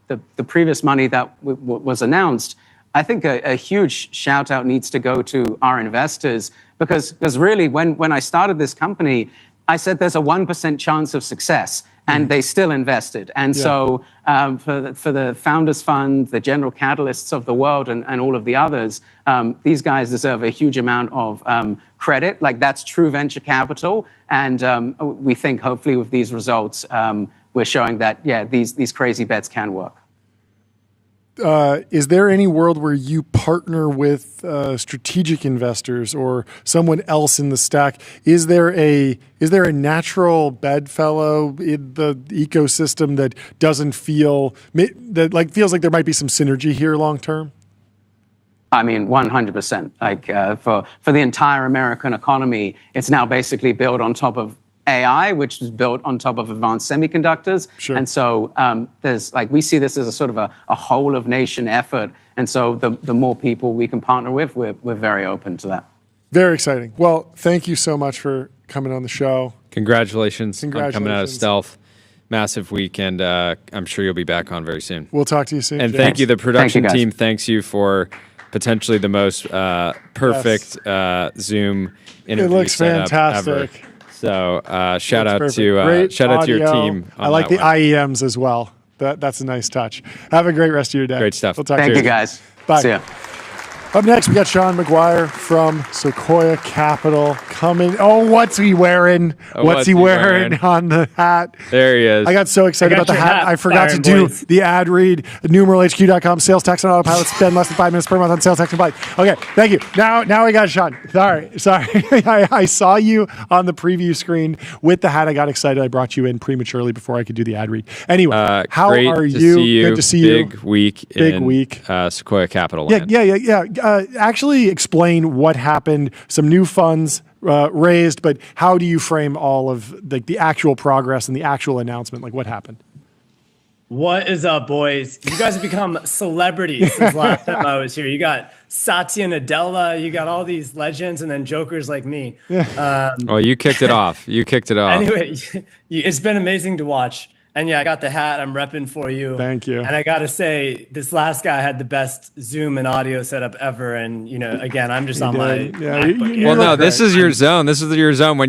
previous money that was announced, I think a huge shout out needs to go to our investors because really when I started this company, I said there's a 1% chance of success, and they still invested. And so for the Founders Fund, the General Catalysts of the world, and all of the others, these guys deserve a huge amount of credit. Like that's true venture capital. And we think hopefully with these results, we're showing that, these crazy bets can work. Is there any world where you partner with strategic investors or someone else in the stack? Is there a natural bedfellow in the ecosystem that doesn't feels like there might be some synergy here long term? I mean, 100%. Like for the entire American economy, it's now basically built on top of AI, which is built on top of advanced semiconductors. Sure. And so there's like, we see this as a sort of a whole of nation effort. And so the more people we can partner with, we're very open to that. Very exciting. Well, thank you so much for coming on the show. Congratulations on coming out of stealth. Massive week, and I'm sure you'll be back on very soon. We'll talk to you soon. And James. thank you. The production Thank you, team thanks you for potentially the most perfect Zoom interview It looks setup fantastic. ever. So shout out Perfect. to your team. I like the IEMs as well. That's a nice touch. Have a great rest of your day. Great stuff. We'll talk Thank to you, guys. Bye. See ya. Up next, we got Sean McGuire from Sequoia Capital coming. Oh, what's he wearing? What's he wearing on the hat? There he is. I got so excited about the hat. I forgot to do the ad read. NumeralHQ.com, sales tax on autopilot. Spend less than 5 minutes per month on sales tax and flight. Okay, thank you. Now we got Sean. Sorry. I saw you on the preview screen with the hat. I got excited. I brought you in prematurely before I could do the ad read. Anyway, how are you? Great to see you. Good to see you. Big week in Sequoia Capital land. Yeah. actually explain what happened. Some new funds raised, but how do you frame all of the actual progress and the actual announcement? Like, what happened? What is up, boys? You guys have become celebrities since last time I was here. You got Satya Nadella, you got all these legends, and then jokers like me. Well, you kicked it off. You kicked it off. Anyway, it's been amazing to watch. And yeah, I got the hat. I'm repping for you. Thank you. And I got to say, this last guy had the best Zoom and audio setup ever. And, again, I'm just on my MacBook. Well, no, this is your zone. This is your zone when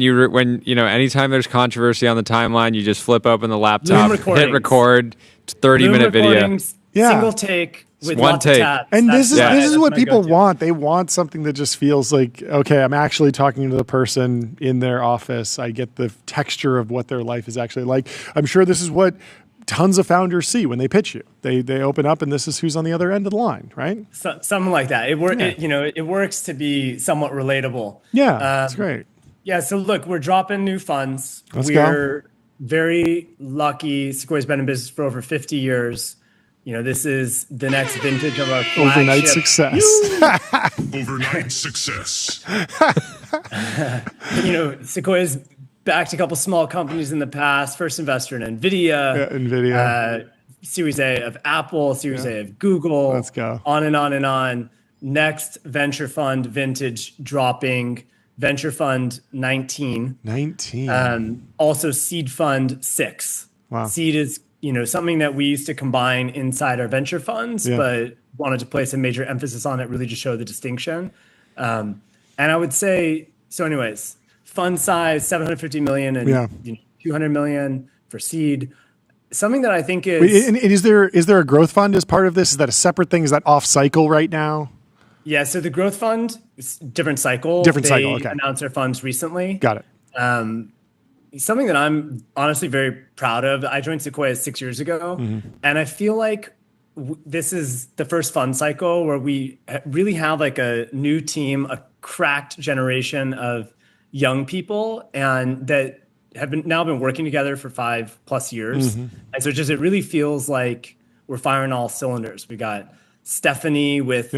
anytime there's controversy on the timeline, you just flip open the laptop, hit record, 30-minute video. Single take. With one take. And this is what people want. They want something that just feels like, okay, I'm actually talking to the person in their office. I get the texture of what their life is actually like. I'm sure this is what tons of founders see when they pitch you. They open up and this is who's on the other end of the line, right? Something like that. It works to be somewhat relatable. Yeah, that's great. Yeah, so look, we're dropping new funds. We're very lucky. Sequoia's been in business for over 50 years. This is the next vintage of our flagship. Overnight success. Overnight success. Sequoia's backed a couple small companies in the past. First investor in NVIDIA. Series A of Apple, Series A of Google. Let's go. On and on and on. Next venture fund vintage dropping. Venture fund 19. 19. Also seed fund 6. Wow. Seed is something that we used to combine inside our venture funds, but wanted to place a major emphasis on it, really to show the distinction. And I would say, so anyways, fund size, 750 million and 200 million for seed. Something that I think is... Wait, and is there a growth fund as part of this? Is that a separate thing? Is that off cycle right now? Yeah, so the growth fund is different cycle. Okay. Announced their funds recently. Got it. Something that I'm honestly very proud of. I joined Sequoia 6 years ago, and I feel like this is the first fund cycle where we really have like a new team, a cracked generation of young people, and that have now been working together for 5+ years. And so it really feels like we're firing all cylinders. We got Stephanie with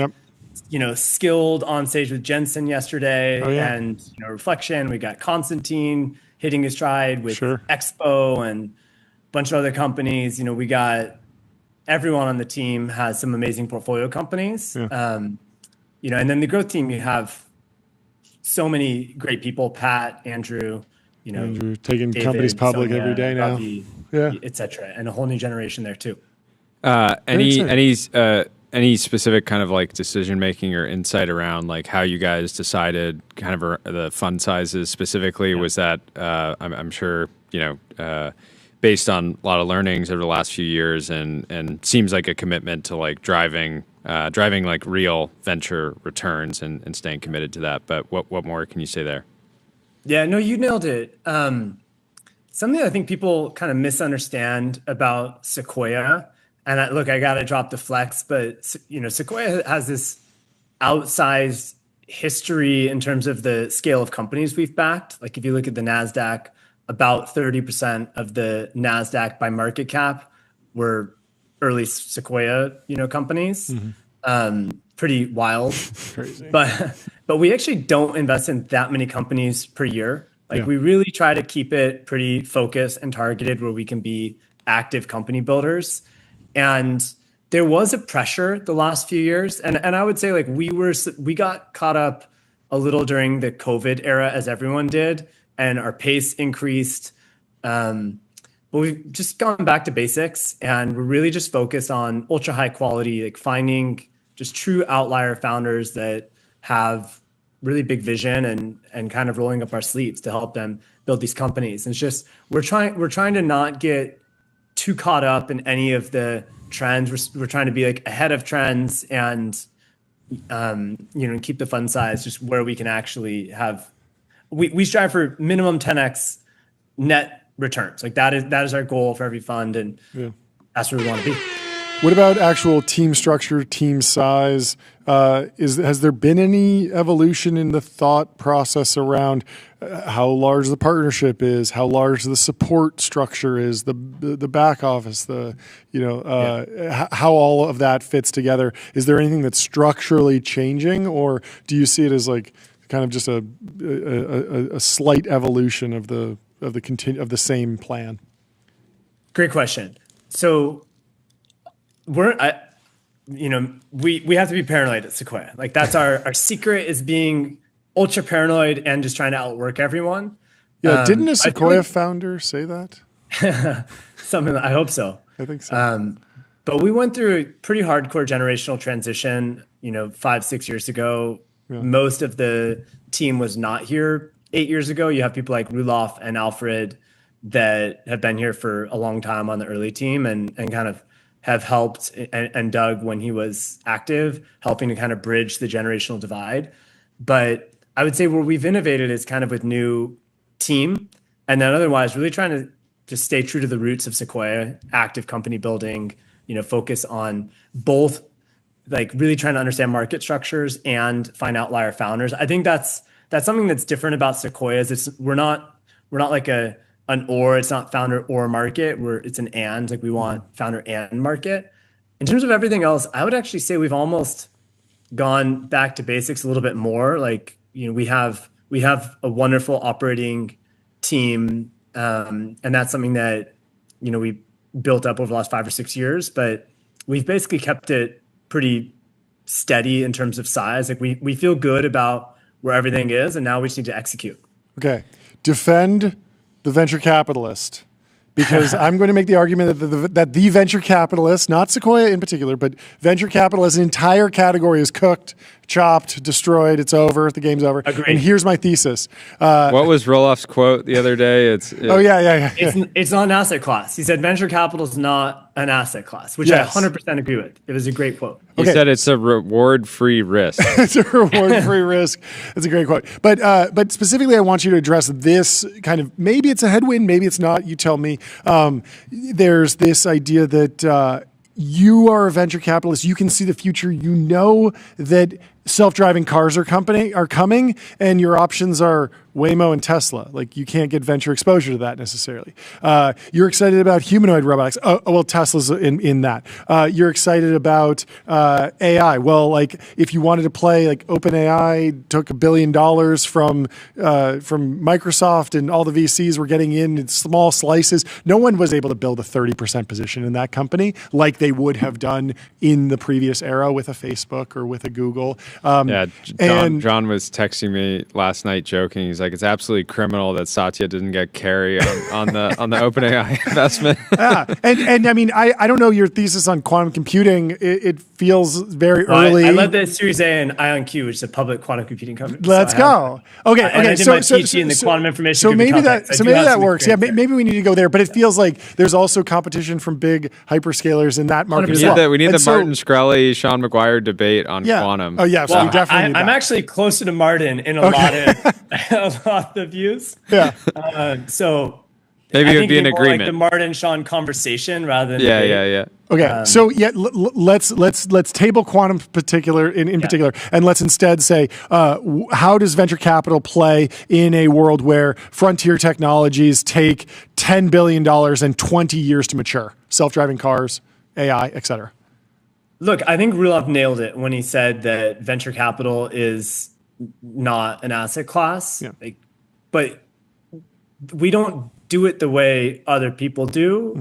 skilled on stage with Jensen yesterday, and Reflection. We got Constantine hitting his stride with Expo and a bunch of other companies. We got everyone on the team has some amazing portfolio companies. And then the growth team, you have so many great people, Pat, Andrew, Andrew taking David, companies public Sonia, every day now. Ravi, et cetera, and a whole new generation there too. Any specific kind of like decision making or insight around like how you guys decided kind of the fund sizes specifically? Was that I'm sure based on a lot of learnings over the last few years and seems like a commitment to like driving like real venture returns and staying committed to that. But what more can you say there? Yeah, no, you nailed it. Something I think people kind of misunderstand about Sequoia. And I got to drop the flex, but Sequoia has this outsized history in terms of the scale of companies we've backed. Like if you look at the NASDAQ, about 30% of the NASDAQ by market cap were early Sequoia, companies. Pretty wild. Crazy. But we actually don't invest in that many companies per year. We really try to keep it pretty focused and targeted where we can be active company builders. And there was a pressure the last few years. And I would say we got caught up a little during the COVID era as everyone did, and our pace increased. But we've just gone back to basics, and we're really just focused on ultra high quality, like finding just true outlier founders that have really big vision and kind of rolling up our sleeves to help them build these companies. And it's just, we're trying to not get too caught up in any of the trends. We're trying to be like ahead of trends and keep the fund size just where we can actually have. We strive for minimum 10x net returns. Like that is our goal for every fund, and that's where we want to be. What about actual team structure, team size? Has there been any evolution in the thought process around how large the partnership is, how large the support structure is, the back office, how all of that fits together? Is there anything that's structurally changing, or do you see it as like kind of just a slight evolution of the same plan? Great question. So we have to be paranoid at Sequoia. Like that's our secret, is being ultra paranoid and just trying to outwork everyone. Yeah, didn't a Sequoia founder say that? Something, I hope so. I think so. But we went through a pretty hardcore generational transition, 5-6 years ago. Yeah. Most of the team was not here 8 years ago. You have people like Rulof and Alfred that have been here for a long time on the early team and kind of have helped, and Doug, when he was active, helping to kind of bridge the generational divide. But I would say where we've innovated is kind of with new team, and then otherwise really trying to just stay true to the roots of Sequoia, active company building, focus on both, like really trying to understand market structures and find outlier founders. I think that's something that's different about Sequoia's. We're not like an or, it's not founder or market, it's an and, like we want founder and market. In terms of everything else, I would actually say we've almost gone back to basics a little bit more. Like, we have a wonderful operating team, and that's something that, we built up over the last 5 or 6 years, but we've basically kept it pretty steady in terms of size. Like we feel good about where everything is, and now we just need to execute. Okay. Defend the venture capitalist, because I'm going to make the argument that the venture capitalist, not Sequoia in particular, but venture capitalist, an entire category is cooked, chopped, destroyed. It's over. The game's over. Agreed. And here's my thesis. What was Rolof's quote the other day? Yeah. It's not an asset class. He said venture capital is not an asset class, which yes. I 100% agree with. It was a great quote. He said it's a reward-free risk. It's a reward-free risk. That's a great quote. But specifically, I want you to address this kind of, maybe it's a headwind, maybe it's not. You tell me. There's this idea that you are a venture capitalist. You can see the future. You know that self-driving cars are coming, and your options are Waymo and Tesla. Like, you can't get venture exposure to that necessarily. You're excited about humanoid robotics. Well, Tesla's in that. You're excited about AI. Well, like, if you wanted to play, like, OpenAI took $1 billion from Microsoft, and all the VCs were getting in small slices. No one was able to build a 30% position in that company like they would have done in the previous era with a Facebook or with a Google. John was texting me last night joking. He's like, it's absolutely criminal that Satya didn't get carry on the OpenAI investment. Yeah, and I mean, I don't know your thesis on quantum computing. It feels very early. I led the Series A in IonQ, which is a public quantum computing company. Let's go. Okay. I did my PhD in the quantum information. So maybe that works. Yeah, maybe we need to go there. But it feels like there's also competition from big hyperscalers in that market as well. We need the Martin Shkreli, Sean McGuire debate on quantum. Oh yeah, so we definitely need that. I'm actually closer to Martin in a lot of the views. Yeah. So maybe it would be an agreement. Like the Martin Sean conversation rather than yeah. Okay, so let's table quantum particular in particular, and let's instead say how does venture capital play in a world where frontier technologies take $10 billion and 20 years to mature? Self-driving cars, AI, et cetera. Look, I think Rulof nailed it when he said that venture capital is not an asset class. Yeah. But we don't do it the way other people do,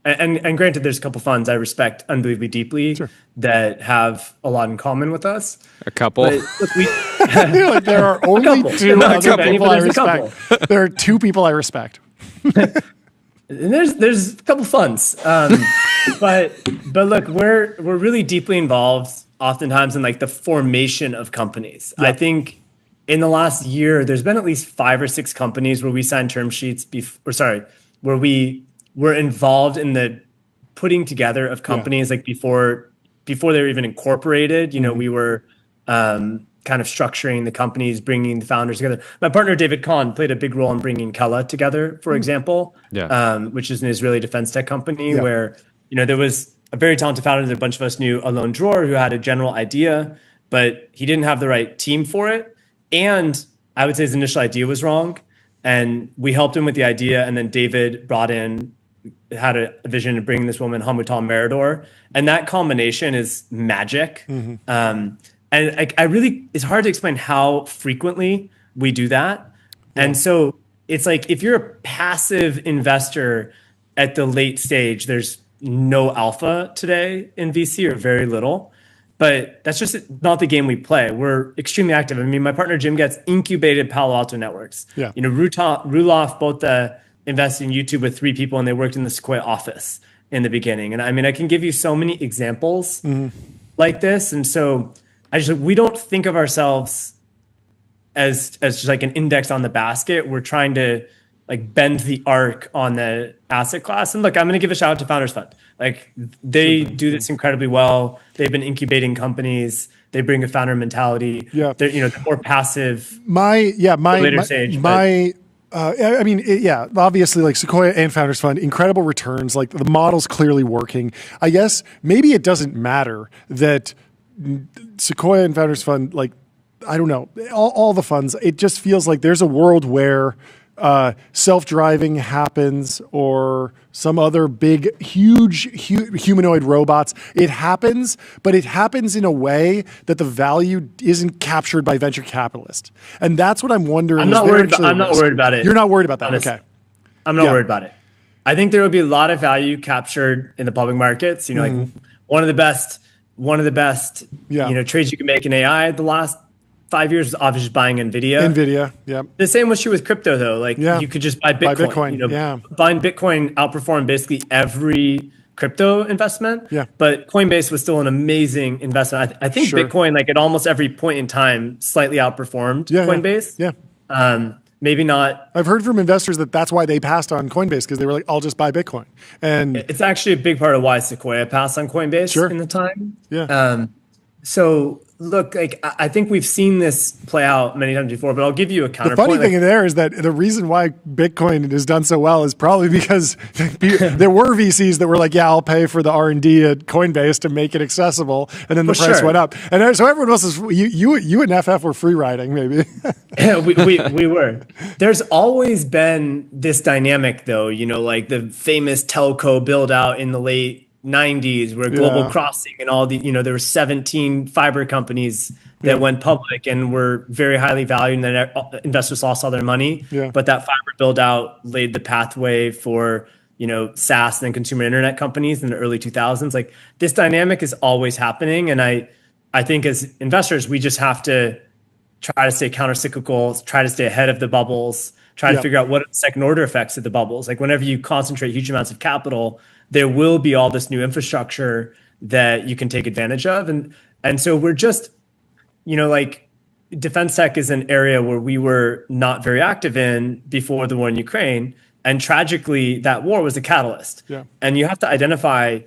And granted, there's a couple funds I respect unbelievably deeply that have a lot in common with us. A couple. But look, there are only two other people I respect. There are two people I respect. And there's a couple funds, but look, we're really deeply involved, oftentimes in like the formation of companies. Yeah. I think in the last year, there's been at least 5 or 6 companies where we signed term sheets where we were involved in the putting together of companies like before they were even incorporated. We were kind of structuring the companies, bringing the founders together. My partner, David Kahn, played a big role in bringing Kela together, for example, which is an Israeli defense tech company where, there was a very talented founder that a bunch of us knew, Alon Dror, who had a general idea, but he didn't have the right team for it. And I would say his initial idea was wrong. And we helped him with the idea. And then David had a vision of bringing this woman, Hamutal Meridor. And that combination is magic. And I really, it's hard to explain how frequently we do that. And so it's like, if you're a passive investor at the late stage, there's no alpha today in VC, or very little. But that's just not the game we play. We're extremely active. I mean, my partner Jim Getz incubated Palo Alto networks. Yeah. You know, Ruloff both invested in YouTube with 3 people, and they worked in the Sequoia office in the beginning. And I mean, I can give you so many examples like this. And so we don't think of ourselves as just like an index on the basket. We're trying to like bend the arc on the asset class. And look, I'm going to give a shout out to Founders Fund. Like, they do this incredibly well. They've been incubating companies. They bring a founder mentality. Yeah. They're, you know, more passive. Later stage. Obviously, like Sequoia and Founders Fund, incredible returns. Like, the model's clearly working. I guess maybe it doesn't matter that Sequoia and Founders Fund, like, I don't know, all the funds, it just feels like there's a world where self-driving happens, or some other big, huge humanoid robots. It happens, but it happens in a way that the value isn't captured by venture capitalists. And that's what I'm wondering. I'm not worried about it. You're not worried about that. Honestly. Okay. I'm not worried about it. I think there will be a lot of value captured in the public markets. You know, like one of the best, you know, trades you can make in AI the last 5 years was obviously just buying NVIDIA. Yeah. The same was true with crypto, though. Like, you could just buy Bitcoin. You know, buying Bitcoin outperformed basically every crypto investment. Yeah. But Coinbase was still an amazing investment. I think Bitcoin, like at almost every point in time, slightly outperformed Coinbase. Yeah. Maybe not. I've heard from investors that that's why they passed on Coinbase, because they were like, I'll just buy Bitcoin. And it's actually a big part of why Sequoia passed on Coinbase in the time. Yeah. So look, like, I think we've seen this play out many times before, but I'll give you a counterpoint. The funny thing there is that the reason why Bitcoin has done so well is probably because there were VCs that were like, yeah, I'll pay for the R&D at Coinbase to make it accessible. And then the price went up. And so everyone else is, you and FF were free riding, maybe. Yeah, we were. There's always been this dynamic, though, you know, like the famous telco build out in the late 90s, where Global Crossing and all the, you know, there were 17 fiber companies that went public and were very highly valued, and then investors lost all their money. But that fiber build out laid the pathway for, you know, SaaS and then consumer internet companies in the early 2000s. Like, this dynamic is always happening. And I think as investors, we just have to try to stay countercyclical, try to stay ahead of the bubbles, try to figure out what are the second order effects of the bubbles. Like, whenever you concentrate huge amounts of capital, there will be all this new infrastructure that you can take advantage of. And so we're just, you know, like, defense tech is an area where we were not very active in before the war in Ukraine. And tragically, that war was a catalyst. And you have to identify,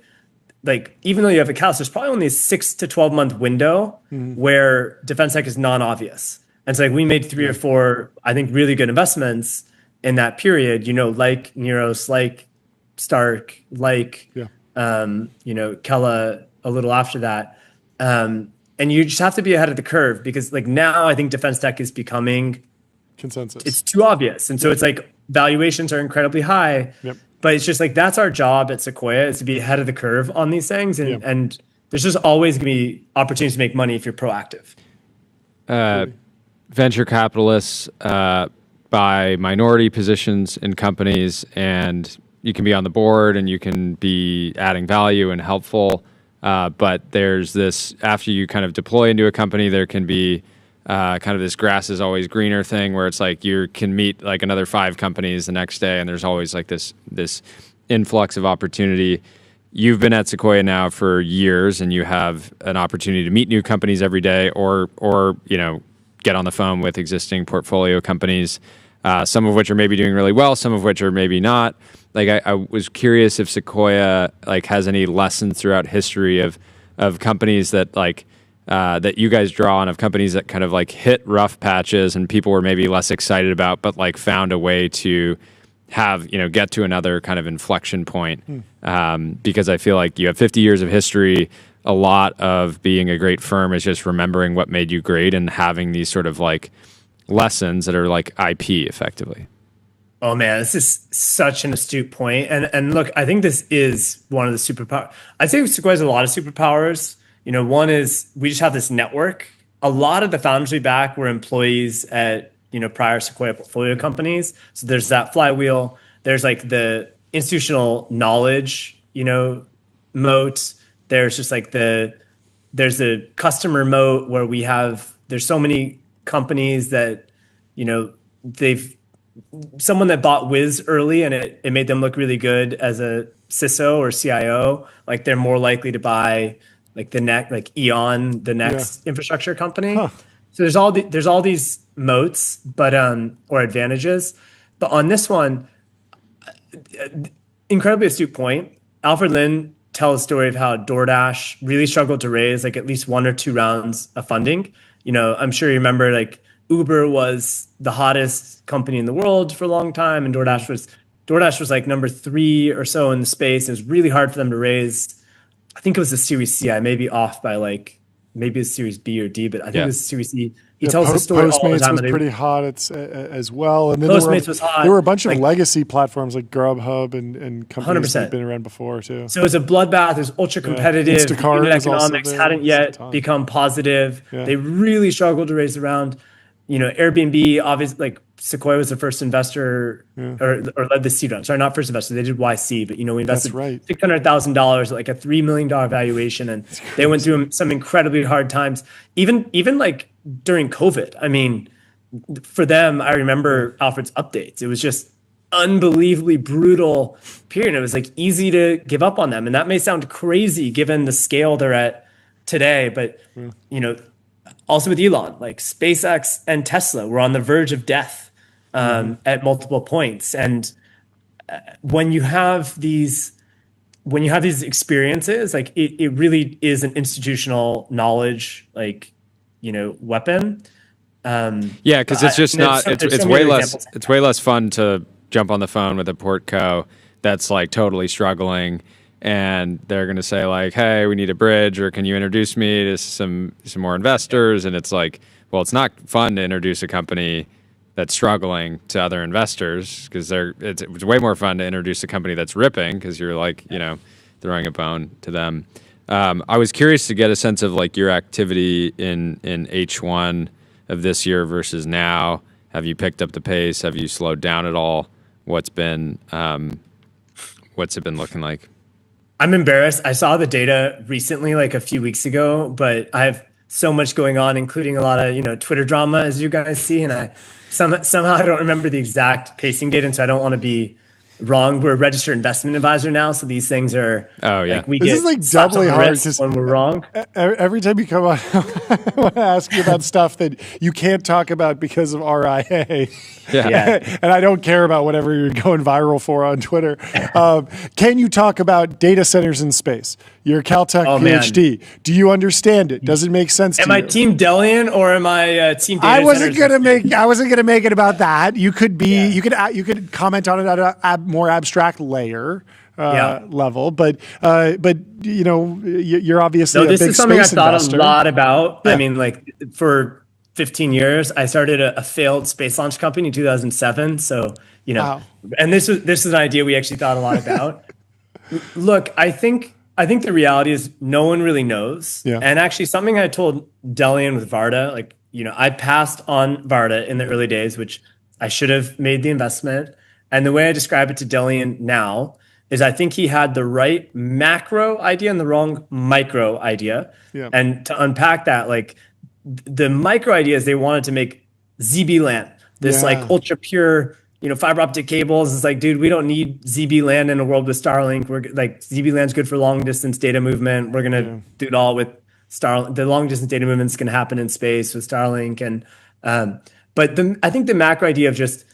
like, even though you have a catalyst, there's probably only a 6 to 12 month window where defense tech is non-obvious. And so, like, we made 3 or 4, I think, really good investments in that period, you know, like Neros, like Stark, like, you know, Kella a little after that. And you just have to be ahead of the curve, because, like, now I think defense tech is becoming consensus. It's too obvious. And so it's like valuations are incredibly high, but it's just like, that's our job at Sequoia, is to be ahead of the curve on these things. And there's just always going to be opportunities to make money if you're proactive. Venture capitalists buy minority positions in companies, and you can be on the board and you can be adding value and helpful. But there's this, after you kind of deploy into a company, there can be kind of this grass is always greener thing, where it's like you can meet like another 5 companies the next day, and there's always like this influx of opportunity. You've been at Sequoia now for years, and you have an opportunity to meet new companies every day, or you know, get on the phone with existing portfolio companies, some of which are maybe doing really well, some of which are maybe not. Like, I was curious if Sequoia like has any lessons throughout history of companies that like that you guys draw on, of companies that kind of like hit rough patches and people were maybe less excited about, but like found a way to have, get to another kind of inflection point, because I feel like you have 50 years of history. A lot of being a great firm is just remembering what made you great and having these sort of like lessons that are like IP effectively. Oh man, this is such an astute point. And look, I think this is one of the superpowers. I think Sequoia has a lot of superpowers. One is we just have this network. A lot of the founders we back were employees at, prior Sequoia portfolio companies. So there's that flywheel. There's like the institutional knowledge, moat. There's just like there's a customer moat where there's so many companies that, someone that bought Wiz early and it made them look really good as a CISO or CIO, like they're more likely to buy like Eon, the next infrastructure company. So there's all these moats, but or advantages. But on this one, incredibly astute point. Alfred Lin tells a story of how DoorDash really struggled to raise like at least 1 or 2 rounds of funding. I'm sure you remember like Uber was the hottest company in the world for a long time, and DoorDash was like number 3 or so in the space. It was really hard for them to raise. I think it was a Series C. I may be off by like maybe a Series B or D, but I think it was a Series C. He tells the story all the Postmates time. was pretty hot as well. And then Postmates was hot. There were a bunch of legacy platforms like Grubhub and companies 100%. that had been around before too. So it was a bloodbath. It was ultra competitive. Instacart Unit was also economics there. hadn't yet become positive. Yeah. They really struggled to raise the round. Airbnb, obviously, like Sequoia was the first investor or led the seed round. Sorry, not first investor. They did YC, but we invested $600,000 at like a $3 million valuation, and they went through some incredibly hard times. Even like during COVID. I mean, for them, I remember Alfred's updates. It was just unbelievably brutal period. It was like easy to give up on them, and that may sound crazy given the scale they're at today, but also with Elon, like SpaceX and Tesla were on the verge of death at multiple points. And when you have these experiences, like it really is an institutional knowledge, like, weapon. Yeah, because it's just not. It's way less. It's way less fun to jump on the phone with a portco that's like totally struggling, and they're going to say like, "Hey, we need a bridge, or can you introduce me to some more investors?" And it's like, well, it's not fun to introduce a company that's struggling to other investors, because it's way more fun to introduce a company that's ripping, because you're like, throwing a bone to them. I was curious to get a sense of like your activity in H1 of this year versus now. Have you picked up the pace? Have you slowed down at all? What's it been looking like? I'm embarrassed. I saw the data recently, like a few weeks ago, but I have so much going on, including a lot of Twitter drama, as you guys see, and I somehow I don't remember the exact pacing data, and so I don't want to be wrong. We're a registered investment advisor now, so these things are like we this get is like doubly hard when we're wrong. Every time you come on, I want to ask you about stuff that you can't talk about because of RIA. Yeah. And I don't care about whatever you're going viral for on Twitter. Can you talk about data centers in space? You're a Caltech PhD. Man. Do you understand it? Does it make sense to you? Am I Team Delian or am I Team data I wasn't centers? I wasn't gonna make it about that. You could be. You could comment on it at a more abstract layer. Level, but you're obviously a big space investor. This is something I've thought a lot about. Yeah. I mean, like for 15 years, I started a failed space launch company in 2007. So and this is an idea we actually thought a lot about. Look, I think the reality is no one really knows. Yeah. And actually, something I told Delian with Varda, like I passed on Varda in the early days, which I should have made the investment. And the way I describe it to Delian now is I think he had the right macro idea and the wrong micro idea. Yeah. And to unpack that, like the micro idea is they wanted to make ZB LAN, this like ultra pure, fiber optic cables. It's like, dude, we don't need ZB LAN in a world with Starlink. We're like, ZB LAN's good for long distance data movement. We're going to do it all with Starlink. The long distance data movement is going to happen in space with Starlink. And, but I think the macro idea of just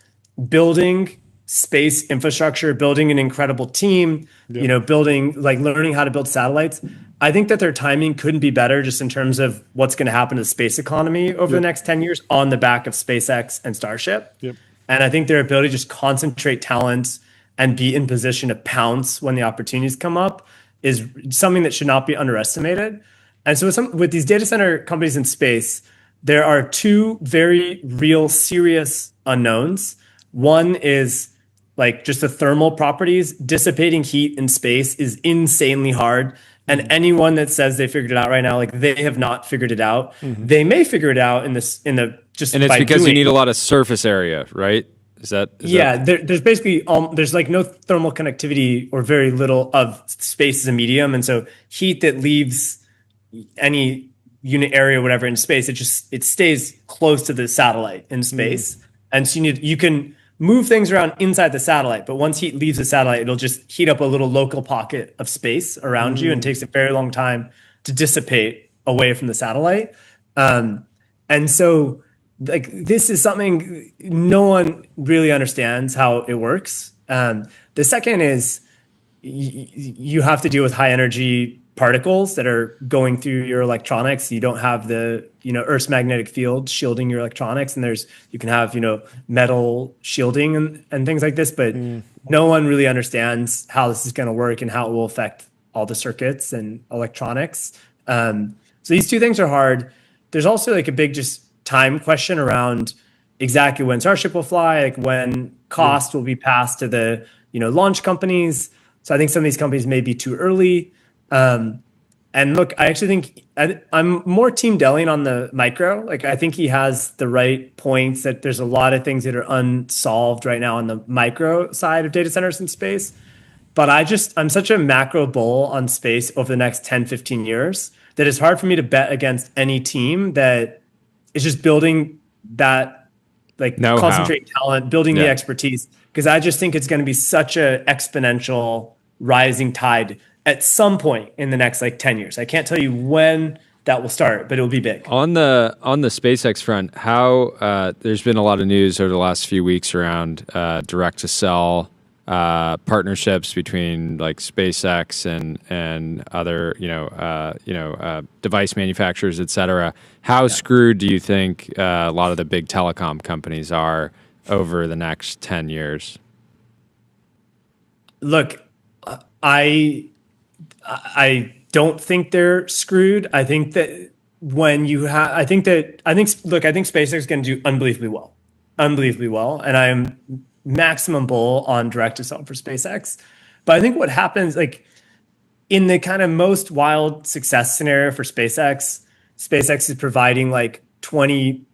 building space infrastructure, building an incredible team, building, like learning how to build satellites. I think that their timing couldn't be better just in terms of what's going to happen to the space economy over the next 10 years on the back of SpaceX and Starship. Yep. And I think their ability to just concentrate talent and be in position to pounce when the opportunities come up is something that should not be underestimated. And so with these data center companies in space, there are two very real serious unknowns. One is like just the thermal properties. Dissipating heat in space is insanely hard. And anyone that says they figured it out right now, like they have not figured it out. They may figure it out and it's because you need a lot of surface area, right? There's basically there's like no thermal conductivity or very little of space as a medium, and so heat that leaves any unit area or whatever in space, it stays close to the satellite in space. And so you can move things around inside the satellite, but once heat leaves the satellite, it'll just heat up a little local pocket of space around you, and takes a very long time to dissipate away from the satellite. And so like this is something no one really understands how it works. The second is you have to deal with high energy particles that are going through your electronics. You don't have the Earth's magnetic field shielding your electronics, and you can have metal shielding and things like this, but no one really understands how this is going to work and how it will affect all the circuits and electronics. So these two things are hard. There's also like a big just time question around exactly when Starship will fly, like when cost will be passed to the launch companies. So I think some of these companies may be too early. And look, I actually think I'm more Team Delling on the micro. Like I think he has the right points that there's a lot of things that are unsolved right now on the micro side of data centers in space. But I'm such a macro bull on space over the next 10, 15 years that it's hard for me to bet against any team that is just building that concentrate talent, building the expertise. Because I just think it's going to be such a exponential rising tide at some point in the next 10 years. I can't tell you when that will start, but it will be big. On the SpaceX front, how there's been a lot of news over the last few weeks around direct to cell partnerships between SpaceX and other device manufacturers, et cetera. How screwed do you think a lot of the big telecom companies are over the next 10 years? Look, I don't think they're screwed. I think that I think SpaceX is going to do unbelievably well. And I am maximum bull on direct to cell for SpaceX. But I think what happens, in the kind of most wild success scenario for SpaceX is providing 20,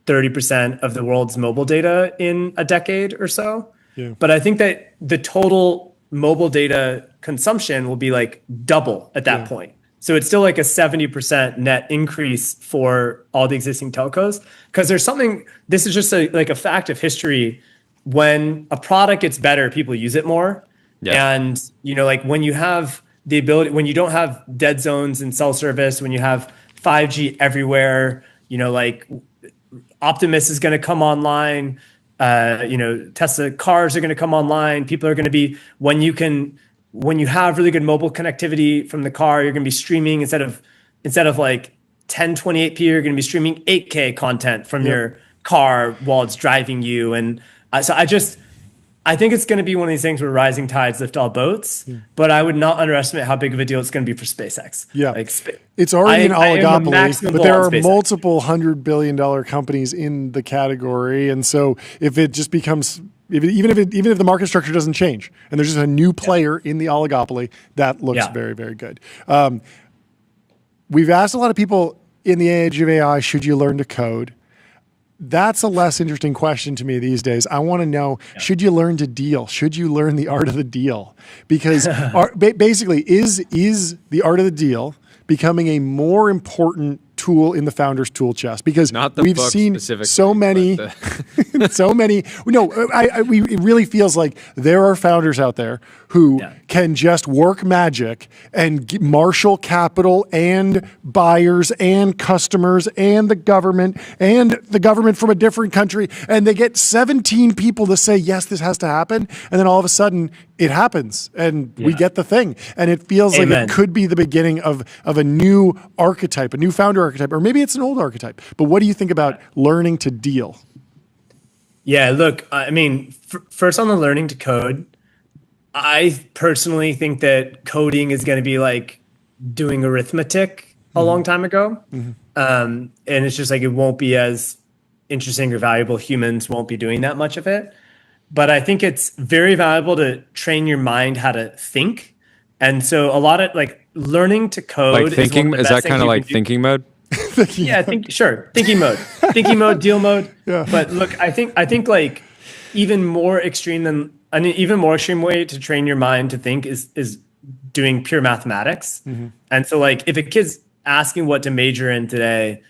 30% of the world's mobile data in a decade or so. Yeah. But I think that the total mobile data consumption will be double at that point. So it's still a 70% net increase for all the existing telcos. Because this is just a fact of history. When a product gets better, people use it more. Yeah. And, when you have the ability, when you don't have dead zones in cell service, when you have 5G everywhere, Optimus is going to come online. Tesla cars are going to come online. People are going to be, when you have really good mobile connectivity from the car, you're going to be streaming instead of 1024p, you're going to be streaming 8K content from your car while it's driving you. And so I think it's going to be one of these things where rising tides lift all boats, but I would not underestimate how big of a deal it's going to be for SpaceX. Yeah. It's already an oligopoly, but there are multiple $100 billion companies in the category. And so if it just becomes, even if the market structure doesn't change and there's just a new player in the oligopoly, that looks very, very good. We've asked a lot of people in the age of AI, should you learn to code? That's a less interesting question to me these days. I want to know, should you learn to deal? Should you learn the art of the deal? Because basically, is the art of the deal becoming a more important tool in the founder's tool chest? Because we've seen so many, it really feels like there are founders out there who can just work magic and marshal capital and buyers and customers and the government from a different country. And they get 17 people to say, yes, this has to happen. And then all of a sudden it happens and we get the thing. And it feels like it could be the beginning of a new archetype, a new founder archetype, or maybe it's an old archetype. But what do you think about learning to deal? Yeah, look, I mean, first on the learning to code, I personally think that coding is going to be like doing arithmetic a long time ago. And it's just like it won't be as interesting or valuable. Humans won't be doing that much of it. But I think it's very valuable to train your mind how to think. And so a lot of like learning to code Like thinking, is that kind of like thinking mode? Yeah, thinking mode, deal mode. Yeah. But look, I think like even more extreme way to train your mind to think is doing pure mathematics. And so like if a kid's asking what to major in today,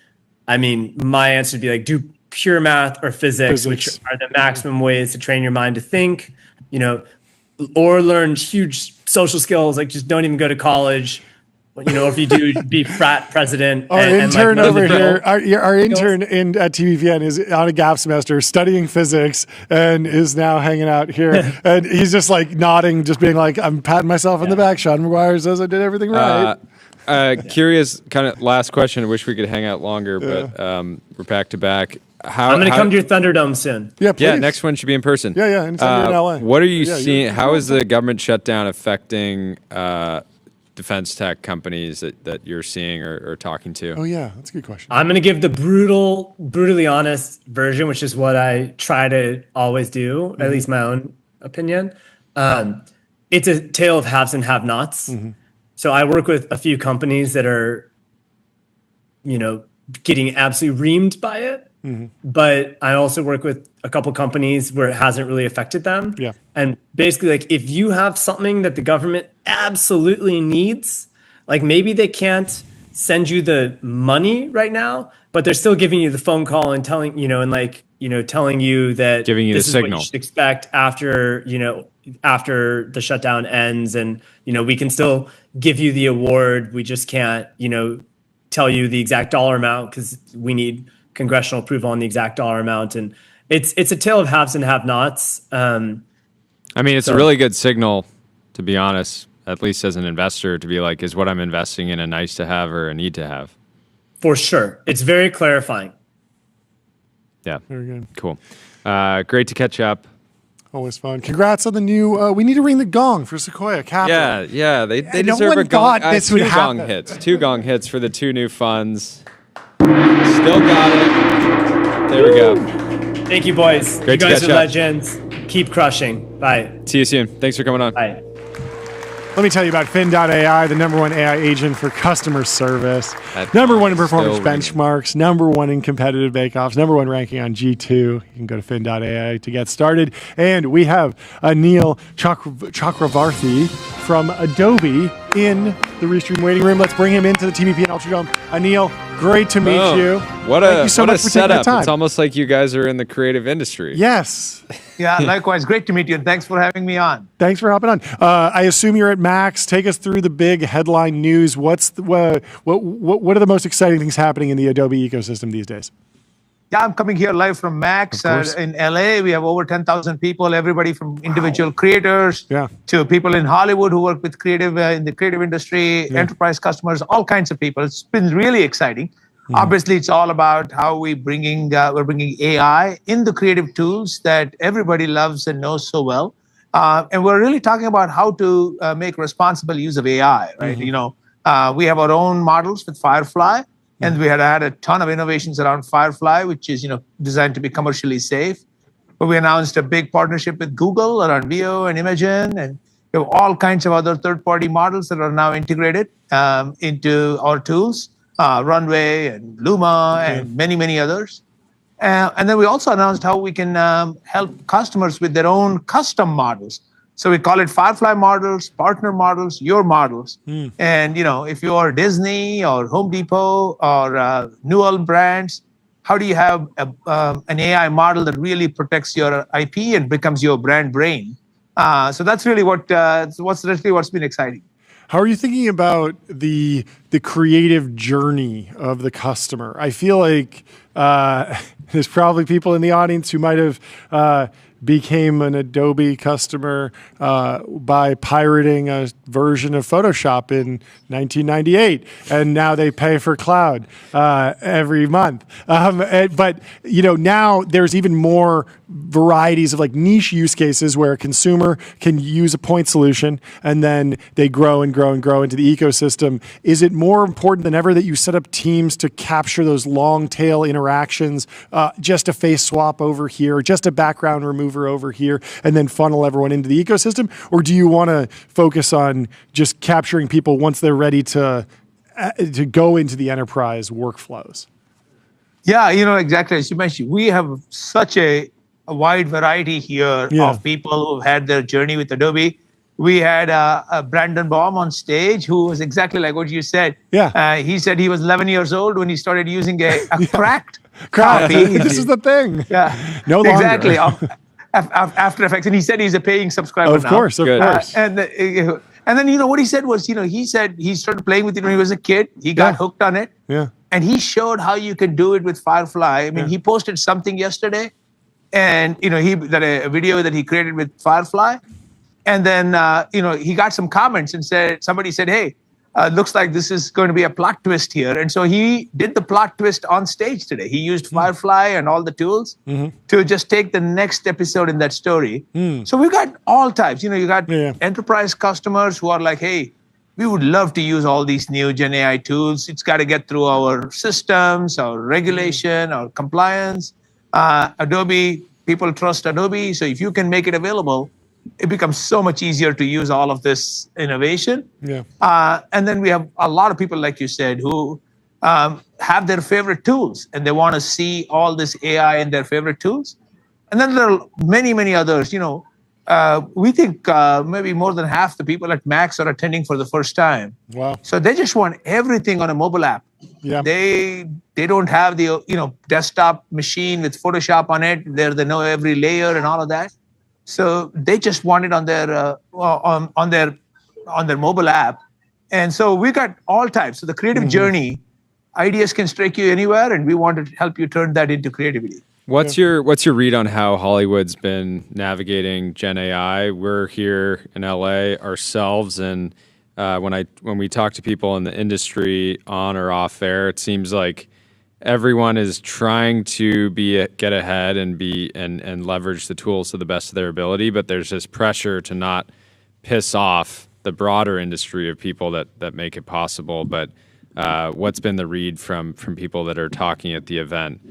I mean, my answer would be like do pure math or physics, which are the maximum ways to train your mind to think, or learn huge social skills, like just don't even go to college. Or if you do, be frat president. Our intern over here, our intern at TBPN is on a gap semester studying physics and is now hanging out here. And he's just like nodding, just being like, I'm patting myself on the back. Sean McGuire says I did everything right. Curious, kind of last question. I wish we could hang out longer, but we're back to back. I'm going to come to your Thunderdome soon. Yeah, please. Yeah, next one should be in person. Yeah, anytime you're in LA. What are you seeing? How is the government shutdown affecting defense tech companies that you're seeing or talking to? Oh yeah, that's a good question. I'm going to give the brutally honest version, which is what I try to always do, at least my own opinion. It's a tale of haves and have-nots. So I work with a few companies that are, getting absolutely reamed by it. But I also work with a couple companies where it hasn't really affected them. Yeah. And basically, like, if you have something that the government absolutely needs, like maybe they can't send you the money right now, but they're still giving you the phone call and telling, telling you that giving you this the is signal. what you should expect after the shutdown ends. And, we can still give you the award. We just can't, tell you the exact dollar amount because we need congressional approval on the exact dollar amount. And it's a tale of haves and have-nots. I mean, it's a really good signal, to be honest, at least as an investor, to be like, is what I'm investing in a nice to have or a need to have? For sure. It's very clarifying. Yeah. Very good. Cool. Great to catch up. Always fun. Congrats on the new. We need to ring the gong for Sequoia Capital. Yeah. They no deserve one a gong. thought this would happen. Two gong hits for the two new funds. Still got it. There we go. Thank you, boys. Great you to guys catch are up. legends. Keep crushing. Bye. See you soon. Thanks for coming on. Bye. Let me tell you about Fin.ai, the #1 AI agent for customer service. #1 in performance benchmarks, #1 in competitive bake-offs, #1 ranking on G2. You can go to Fin.ai to get started. And we have Anil Chakravarthi from Adobe in the Restream waiting room. Let's bring him into the TBPN Ultradome. Anil, great to meet you. Thank you so much for taking the setup. time. It's almost like you guys are in the creative industry. Yes. Yeah, likewise. Great to meet you, and thanks for having me on. Thanks for hopping on. I assume you're at Max. Take us through the big headline news. What are the most exciting things happening in the Adobe ecosystem these days? Yeah, I'm coming here live from Max in LA. We have over 10,000 people, everybody from individual creators to people in Hollywood who work with creative in the creative industry, enterprise customers, all kinds of people. It's been really exciting. Obviously, it's all about how we're bringing AI in the creative tools that everybody loves and knows so well. And we're really talking about how to make responsible use of AI, right? We have our own models with Firefly, and we had a ton of innovations around Firefly, which is, designed to be commercially safe. But we announced a big partnership with Google around Veo and Imagen, and we have all kinds of other third-party models that are now integrated into our tools, Runway and Luma and many, many others. And then we also announced how we can help customers with their own custom models. So we call it Firefly models, partner models, your models. And, if you are Disney or Home Depot or Newell brands, how do you have an AI model that really protects your IP and becomes your brand brain? So that's really what's been exciting. How are you thinking about the creative journey of the customer? I feel like there's probably people in the audience who might have became an Adobe customer by pirating a version of Photoshop in 1998, and now they pay for cloud every month. But now there's even more varieties of like niche use cases where a consumer can use a point solution and then they grow and grow and grow into the ecosystem. Is it more important than ever that you set up teams to capture those long tail interactions, just a face swap over here, just a background remover over here, and then funnel everyone into the ecosystem? Or do you want to focus on just capturing people once they're ready to go into the enterprise workflows? Yeah, exactly. As you mentioned, we have such a wide variety here of people who've had their journey with Adobe. We had Brandon Baum on stage, who was exactly like what you said. Yeah. He said he was 11 years old when he started using a cracked copy. This is the thing. Yeah, no longer. Exactly. After Effects, and he said he's a paying subscriber of now. Course. And then what he said was, he said he started playing with it when he was a kid. He got hooked on it. Yeah. And he showed how you can do it with Firefly. I mean, he posted something yesterday, and a video that he created with Firefly, and then he got some comments and somebody said, "Hey, looks like this is going to be a plot twist here." And so he did the plot twist on stage today. He used Firefly and all the tools to just take the next episode in that story. So we've got all types. You got enterprise customers who are like, "Hey, we would love to use all these new Gen AI tools. It's got to get through our systems, our regulation, our compliance. Adobe, people trust Adobe. So if you can make it available, it becomes so much easier to use all of this innovation." And then we have a lot of people, like you said, who have their favorite tools and they want to see all this AI in their favorite tools. And then there are many, many others. We think maybe more than half the people at Max are attending for the first time. Wow. So they just want everything on a mobile app. Yeah. They don't have the desktop machine with Photoshop on it. They know every layer and all of that. So they just want it on their on their mobile app. And so we got all types. So the creative journey, ideas can strike you anywhere, and we want to help you turn that into creativity. What's your read on how Hollywood's been navigating Gen AI? We're here in LA ourselves, and when we talk to people in the industry on or off air, it seems like everyone is trying to get ahead and leverage the tools to the best of their ability, but there's this pressure to not piss off the broader industry of people that make it possible. But what's been the read from people that are talking at the event?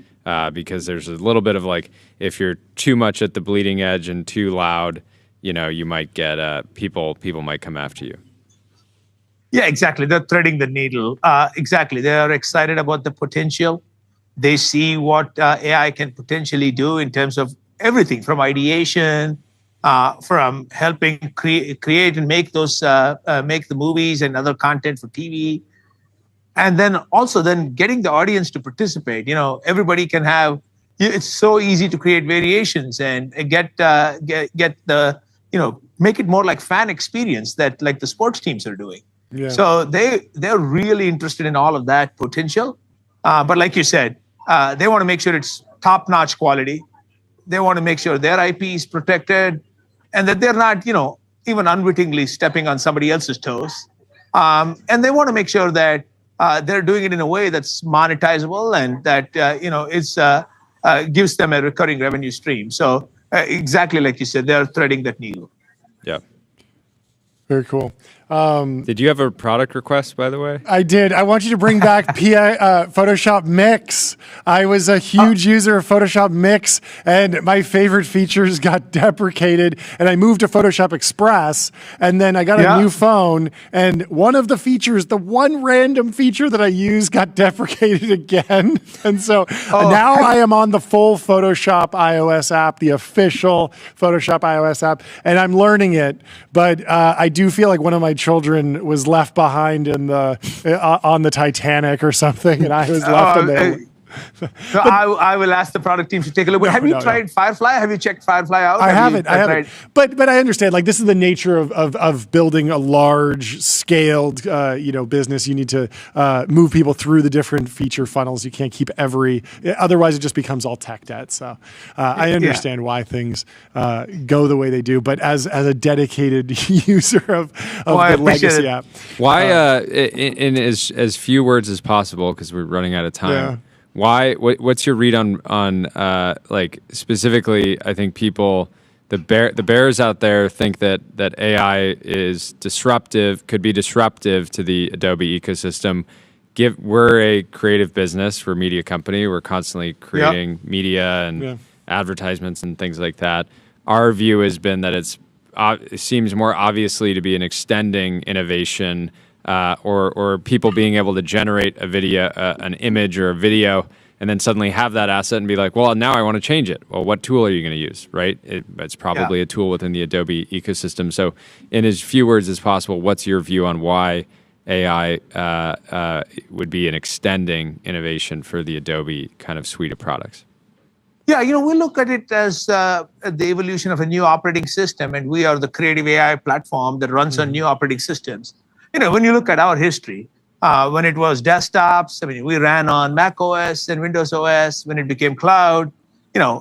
Because there's a little bit of like, if you're too much at the bleeding edge and too loud, you might get people might come after you. Yeah, exactly. They're threading the needle. Exactly. They are excited about the potential. They see what AI can potentially do in terms of everything from ideation, from helping create and make the movies and other content for TV. And then also getting the audience to participate. Everybody can have. It's so easy to create variations and get the make it more like fan experience that like the sports teams are doing. Yeah. So they're really interested in all of that potential. But like you said, they want to make sure it's top-notch quality. They want to make sure their IP is protected, and that they're not even unwittingly stepping on somebody else's toes. And they want to make sure that they're doing it in a way that's monetizable and that gives them a recurring revenue stream. So exactly like you said, they're threading that needle. Yeah. Very cool. Did you have a product request, by the way? I did. I want you to bring back Photoshop Mix. I was a huge user of Photoshop Mix, and my favorite features got deprecated, and I moved to Photoshop Express, and then I got a new phone, and one of the features, the one random feature that I used, got deprecated again. And so now I am on the full Photoshop iOS app, the official Photoshop iOS app, and I'm learning it, but I do feel like one of my children was left behind in on the Titanic or something, and I was left in there. So I will ask the product team to take a look. Have you tried Firefly? Have you checked Firefly out? I haven't. But I understand. Like, this is the nature of building a large scaled business. You need to move people through the different feature funnels. You can't keep otherwise it just becomes all tech debt. So I understand why things go the way they do. But as a dedicated user of the legacy app, why in as few words as possible, because we're running out of time. Yeah. What's your read on like specifically? I think people, the bears out there think that AI is disruptive, could be disruptive to the Adobe ecosystem. We're a creative business, we're a media company, we're constantly creating media and advertisements and things like that. Our view has been that it seems more obviously to be an extending innovation, or people being able to generate a video, an image or a video, and then suddenly have that asset and be like, well, now I want to change it. Well, what tool are you going to use, right? It's probably a tool within the Adobe ecosystem. So in as few words as possible, what's your view on why AI would be an extending innovation for the Adobe kind of suite of products? Yeah, we look at it as the evolution of a new operating system, and we are the creative AI platform that runs on new operating systems. When you look at our history, when it was desktops, I mean, we ran on Mac OS and Windows OS. When it became cloud,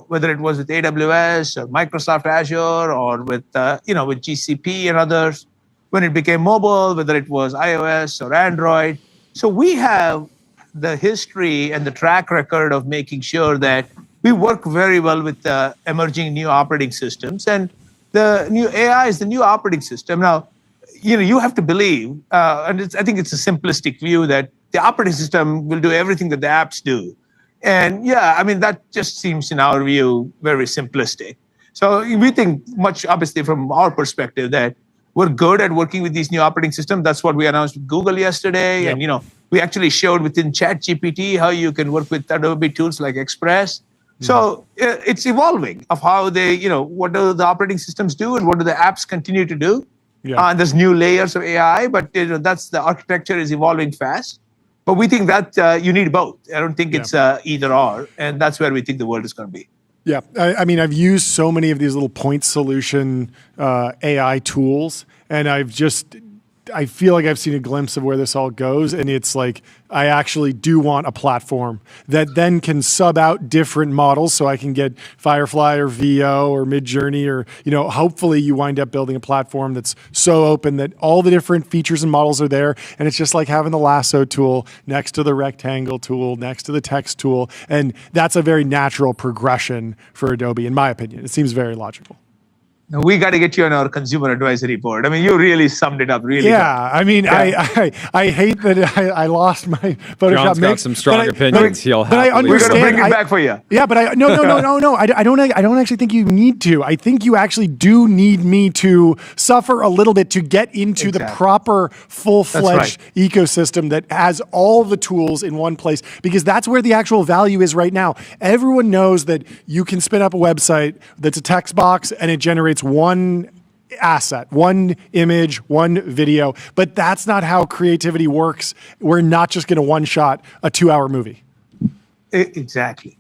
whether it was with AWS or Microsoft Azure or with GCP and others. When it became mobile, whether it was iOS or Android. So we have the history and the track record of making sure that we work very well with the emerging new operating systems. And the new AI is the new operating system. Now, you have to believe, and I think it's a simplistic view that the operating system will do everything that the apps do. And that just seems, in our view, very simplistic. So we think much, obviously, from our perspective, that we're good at working with these new operating systems. That's what we announced with Google yesterday. Yep. And, we actually showed within ChatGPT how you can work with Adobe tools like Express. Mm-hmm. So it's evolving of how they, what do the operating systems do and what do the apps continue to do. Yeah. And there's new layers of AI, but that's the architecture is evolving fast. But we think that you need both. I don't think it's either or. And that's where we think the world is going to be. Yeah, I mean, I've used so many of these little point solution AI tools, and I feel like I've seen a glimpse of where this all goes, and it's like I actually do want a platform that then can sub out different models, so I can get Firefly or VO or Midjourney, or hopefully you wind up building a platform that's so open that all the different features and models are there, and it's just like having the lasso tool next to the rectangle tool, next to the text tool, and that's a very natural progression for Adobe, in my opinion. It seems very logical. Now, we got to get you on our consumer advisory board. I mean, you really summed it up really well. I mean, I hate that I lost my Photoshop John's got some strong opinions. He'll have to we're going to bring it back for you. Yeah, but no. I don't actually think you need to. I think you actually do need me to suffer a little bit to get into the proper full-fledged ecosystem that has all the tools in one place, because that's where the actual value is right now. Everyone knows that you can spin up a website that's a text box and it generates one asset, one image, one video, but that's not how creativity works. We're not just going to one-shot a 2-hour movie. Exactly.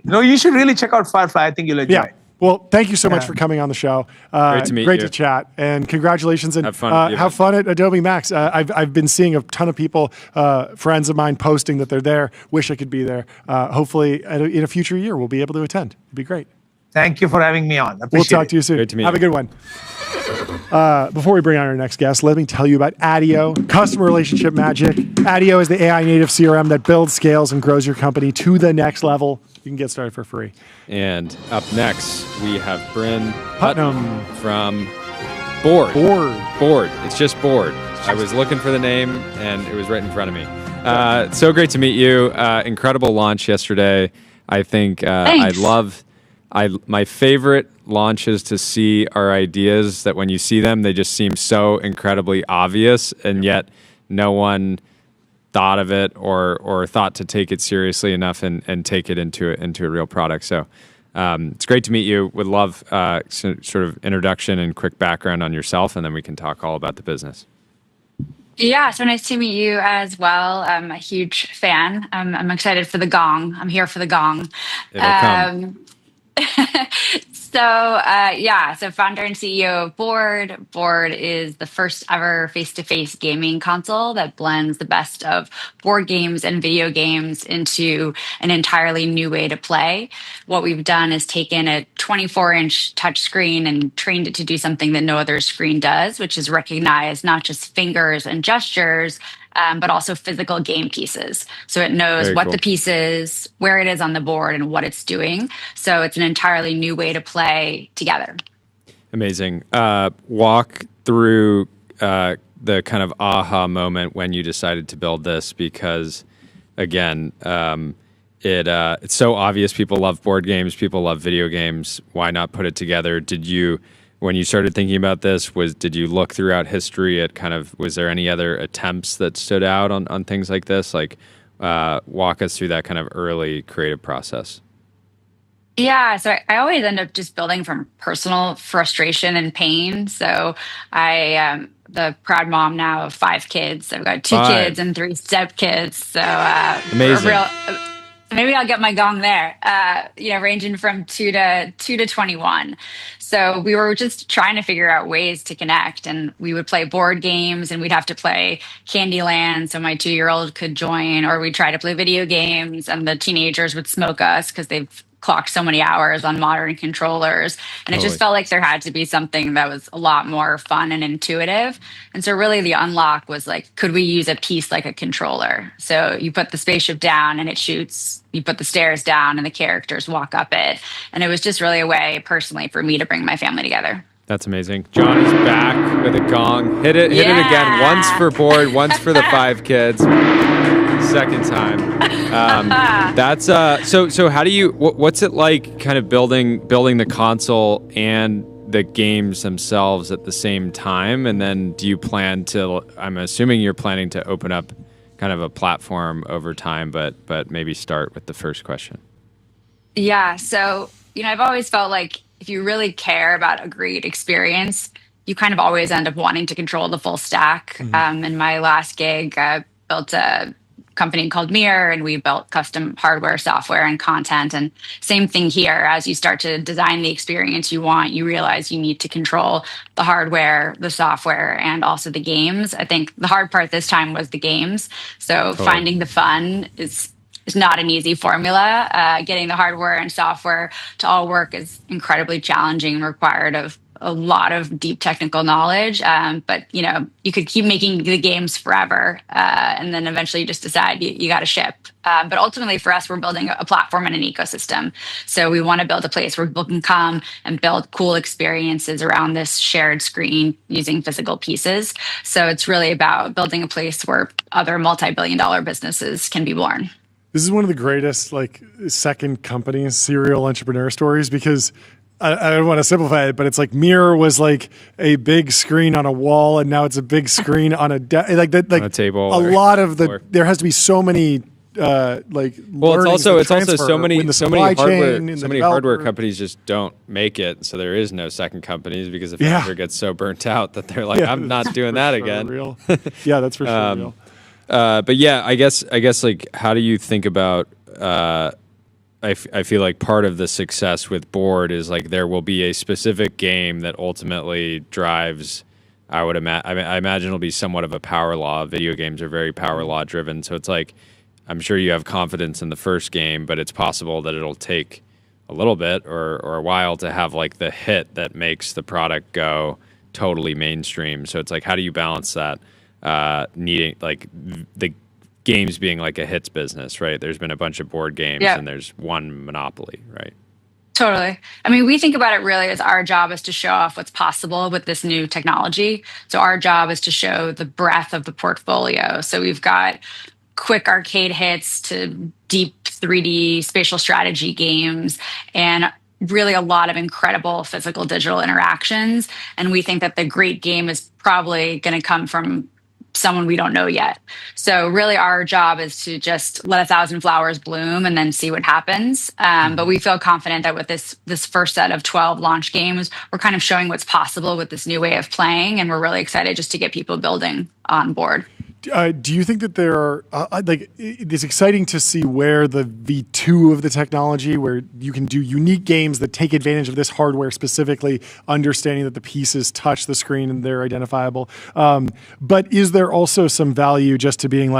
No, you should really check out Firefly. I think you'll enjoy it. Well, thank you so much for coming on the show. Great to meet you. Great to chat, and congratulations. And have fun at Adobe Max. I've been seeing a ton of people, friends of mine, posting that they're there. Wish I could be there. Hopefully, in a future year, we'll be able to attend. It'd be great. Thank you for having me on. We'll talk to you soon. Great to meet you. Have a good one. Before we bring on our next guest, let me tell you about Adio, customer relationship magic. Adio is the AI native CRM that builds, scales, and grows your company to the next level. You can get started for free. And up next, we have Bryn Putnam from Board. Board. It's just Board. I was looking for the name, and it was right in front of me. So great to meet you. Incredible launch yesterday. I think my favorite launches to see are ideas that when you see them, they just seem so incredibly obvious, and yet no one thought of it or thought to take it seriously enough and take it into a real product. So it's great to meet you. Would love sort of introduction and quick background on yourself, and then we can talk all about the business. Yeah, so nice to meet you as well. I'm a huge fan. I'm excited for the gong. I'm here for the gong. It'll come. So founder and CEO of Board. Board is the first ever face-to-face gaming console that blends the best of board games and video games into an entirely new way to play. What we've done is taken a 24-inch touchscreen and trained it to do something that no other screen does, which is recognize not just fingers and gestures but also physical game pieces. So it knows Very what cool. the piece is, where it is on the board, and what it's doing. So it's an entirely new way to play together. Amazing. Walk through the kind of aha moment when you decided to build this, because again, it's so obvious. People love board games. People love video games. Why not put it together? When you started thinking about this, did you look throughout history at was there any other attempts that stood out on things like this? Walk us through that kind of early creative process. Yeah, so I always end up just building from personal frustration and pain. So I the proud mom now of 5 kids. I've got 2 kids and 3 stepkids. So amazing. Maybe I'll get my gong there. Ranging from 2 to 21. So we were just trying to figure out ways to connect, and we would play board games, and we'd have to play Candyland so my 2-year-old could join, or we'd try to play video games, and the teenagers would smoke us because they've clocked so many hours on modern controllers. And it just felt like there had to be something that was a lot more fun and intuitive. And so really the unlock was could we use a piece like a controller? So you put the spaceship down and it shoots, you put the stairs down and the characters walk up it. And it was just really a way personally for me to bring my family together. That's amazing. John is back with a gong. Hit it again. Once for board, once for the 5 kids. Second time. That's so how do you what's it like kind of building the console and the games themselves at the same time? And then do you plan to, I'm assuming you're planning to open up kind of a platform over time, but maybe start with the first question. Yeah, so I've always felt like if you really care about a great experience, you kind of always end up wanting to control the full stack. In my last gig, I built a company called Mirror, and we built custom hardware, software, and content. And same thing here. As you start to design the experience you want, you realize you need to control the hardware, the software, and also the games. I think the hard part this time was the games. So finding the fun is not an easy formula. Getting the hardware and software to all work is incredibly challenging and required of a lot of deep technical knowledge. But you could keep making the games forever, and then eventually you just decide you got to ship. But ultimately for us, we're building a platform and an ecosystem. So we want to build a place where people can come and build cool experiences around this shared screen using physical pieces. So it's really about building a place where other multi-billion-dollar businesses can be born. This is one of the greatest second company serial entrepreneur stories, because I don't want to simplify it, but it's Mirror was a big screen on a wall, and now it's a big screen on a on a table. A lot of there has to be so many it's also so many hardware companies just don't make it, so there is no second companies, because the founder gets so burnt out that they're I'm not doing that again. Real. Yeah, that's for sure real. But yeah, I guess how do you think about I feel like part of the success with board is there will be a specific game that ultimately drives, I imagine it'll be somewhat of a power law. Video games are very power law driven. So it's I'm sure you have confidence in the first game, but it's possible that it'll take a little bit or a while to have the hit that makes the product go totally mainstream. So it's how do you balance that? Needing the games being a hits business, right? There's been a bunch of board games and there's one monopoly, right? Totally. I mean, we think about it really as our job is to show off what's possible with this new technology. So our job is to show the breadth of the portfolio. So we've got quick arcade hits to deep 3D spatial strategy games, and really a lot of incredible physical digital interactions. And we think that the great game is probably going to come from someone we don't know yet. So really our job is to just let 1,000 flowers bloom and then see what happens. But we feel confident that with this first set of 12 launch games, we're kind of showing what's possible with this new way of playing. And we're really excited just to get people building on board. Do you think that there are it's exciting to see where the V2 of the technology, where you can do unique games that take advantage of this hardware specifically, understanding that the pieces touch the screen and they're identifiable. But is there also some value just to being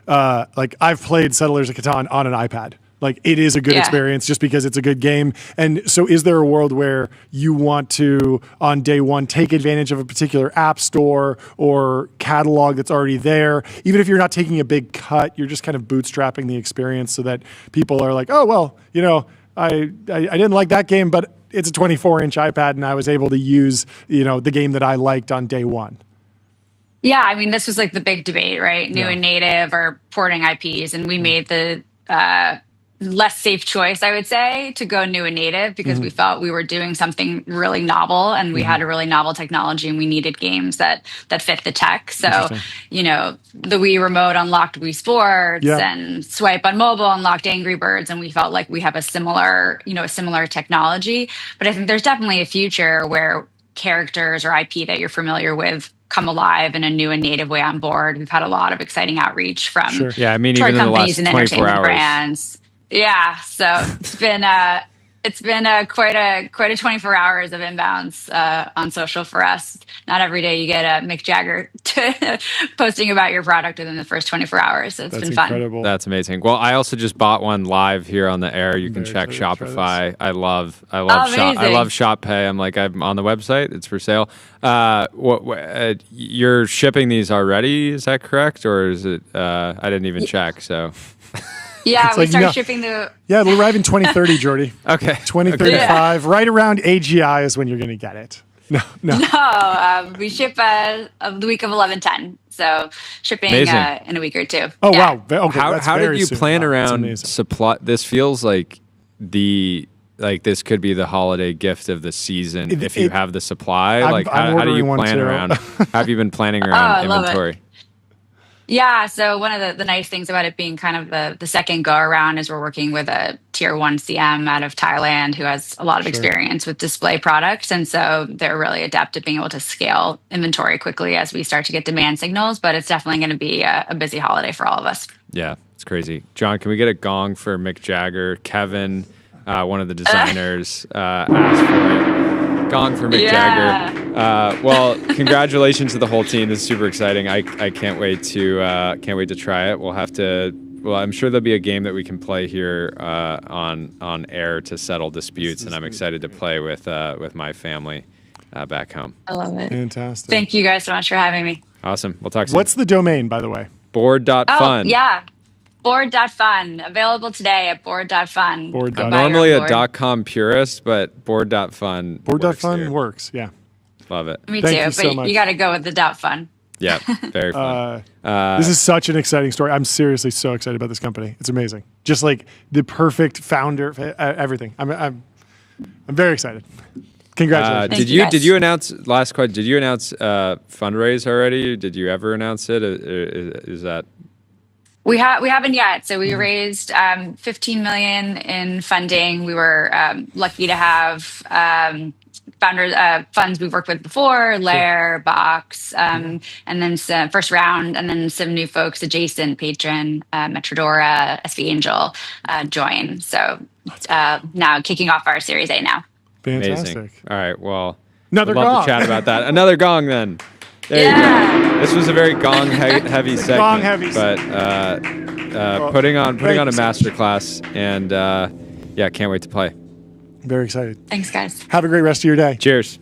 I've played Settlers of Catan on an iPad, Like it is a good experience just because it's a good game. And so is there a world where you want to, on day one, take advantage of a particular app store or catalog that's already there? Even if you're not taking a big cut, you're just kind of bootstrapping the experience so that people are like, oh, well, you know, I didn't like that game, but it's a 24-inch iPad and I was able to use, you know, the game that I liked on day one. Yeah, I mean, this was like the big debate, right? New and native or porting IPs. And we made the less safe choice, I would say, to go new and native because we felt we were doing something really novel and we had a really novel technology and we needed games that fit the tech. So, you know, the Wii Remote unlocked Wii Sports and Swipe on mobile unlocked Angry Birds. And we felt like we have a similar technology. But I think there's definitely a future where characters or IP that you're familiar with come alive in a new and native way on board. We've had a lot of exciting outreach from Yeah, I mean, toy even in the companies last and 24 entertainment hours. brands. Yeah, so it's been quite a 24 hours of inbounds on social for us. Not every day you get a Mick Jagger posting about your product within the first 24 hours. So it's been incredible. fun. That's amazing. Well, I also just bought one live here on the air. You can check Shopify. I love Shop Pay. I'm on the website. It's for sale. You're shipping these already? Is that correct, or is it? I didn't even check. So. Yeah, we start shipping the. Yeah, it'll arrive in 2030, Jordy. Okay. 2035, right around AGI is when you're going to get it. No. We ship the week of 11/10, so shipping in a week or two. Oh wow! Okay, how did you plan around supply? This feels like this could be the holiday gift of the season if you have the supply. How do you plan around? Have you been planning around inventory? Yeah, so one of the nice things about it being kind of the second go around is we're working with a tier 1 CM out of Thailand who has a lot of experience with display products. And so they're really adept at being able to scale inventory quickly as we start to get demand signals. But it's definitely going to be a busy holiday for all of us. Yeah, it's crazy. John, can we get a gong for Mick Jagger? Kevin, one of the designers, asked for it. Gong for Mick Jagger. Well, congratulations to the whole team. This is super exciting. I can't wait to try it. We'll have to. Well, I'm sure there'll be a game that we can play here on air to settle disputes, and I'm excited to play with my family back home. I love it. Fantastic. Thank you guys so much for having me. Awesome. We'll talk soon. What's the domain, by the way? Board.fun. Oh, yeah. Board.fun. Available today at board.fun. I'm normally a .com purist, but board.fun. Board.fun works, yeah. Love it. Me too, but you got to go with the .fun. Yeah, very fun. This is such an exciting story. I'm seriously so excited about this company. It's amazing. Just like the perfect founder, everything. I'm very excited. Congratulations. Did you announce last question? Did you announce fundraise already? Did you ever announce it? Is that? We haven't yet. So we raised $15 million in funding. We were lucky to have founders funds we've worked with before, Lair, Box, and then some first round, and then some new folks, Adjacent, Patron, Metrodora, SV Angel, join. So now kicking off our Series A now. Fantastic. Amazing. All right. Well, Another I'd love gong. to chat about that. Another gong then. There you go. This was a very gong heavy segment. Gong heavy. But putting on a masterclass, and can't wait to play. Very excited. Thanks, guys. Have a great rest of your day. Cheers.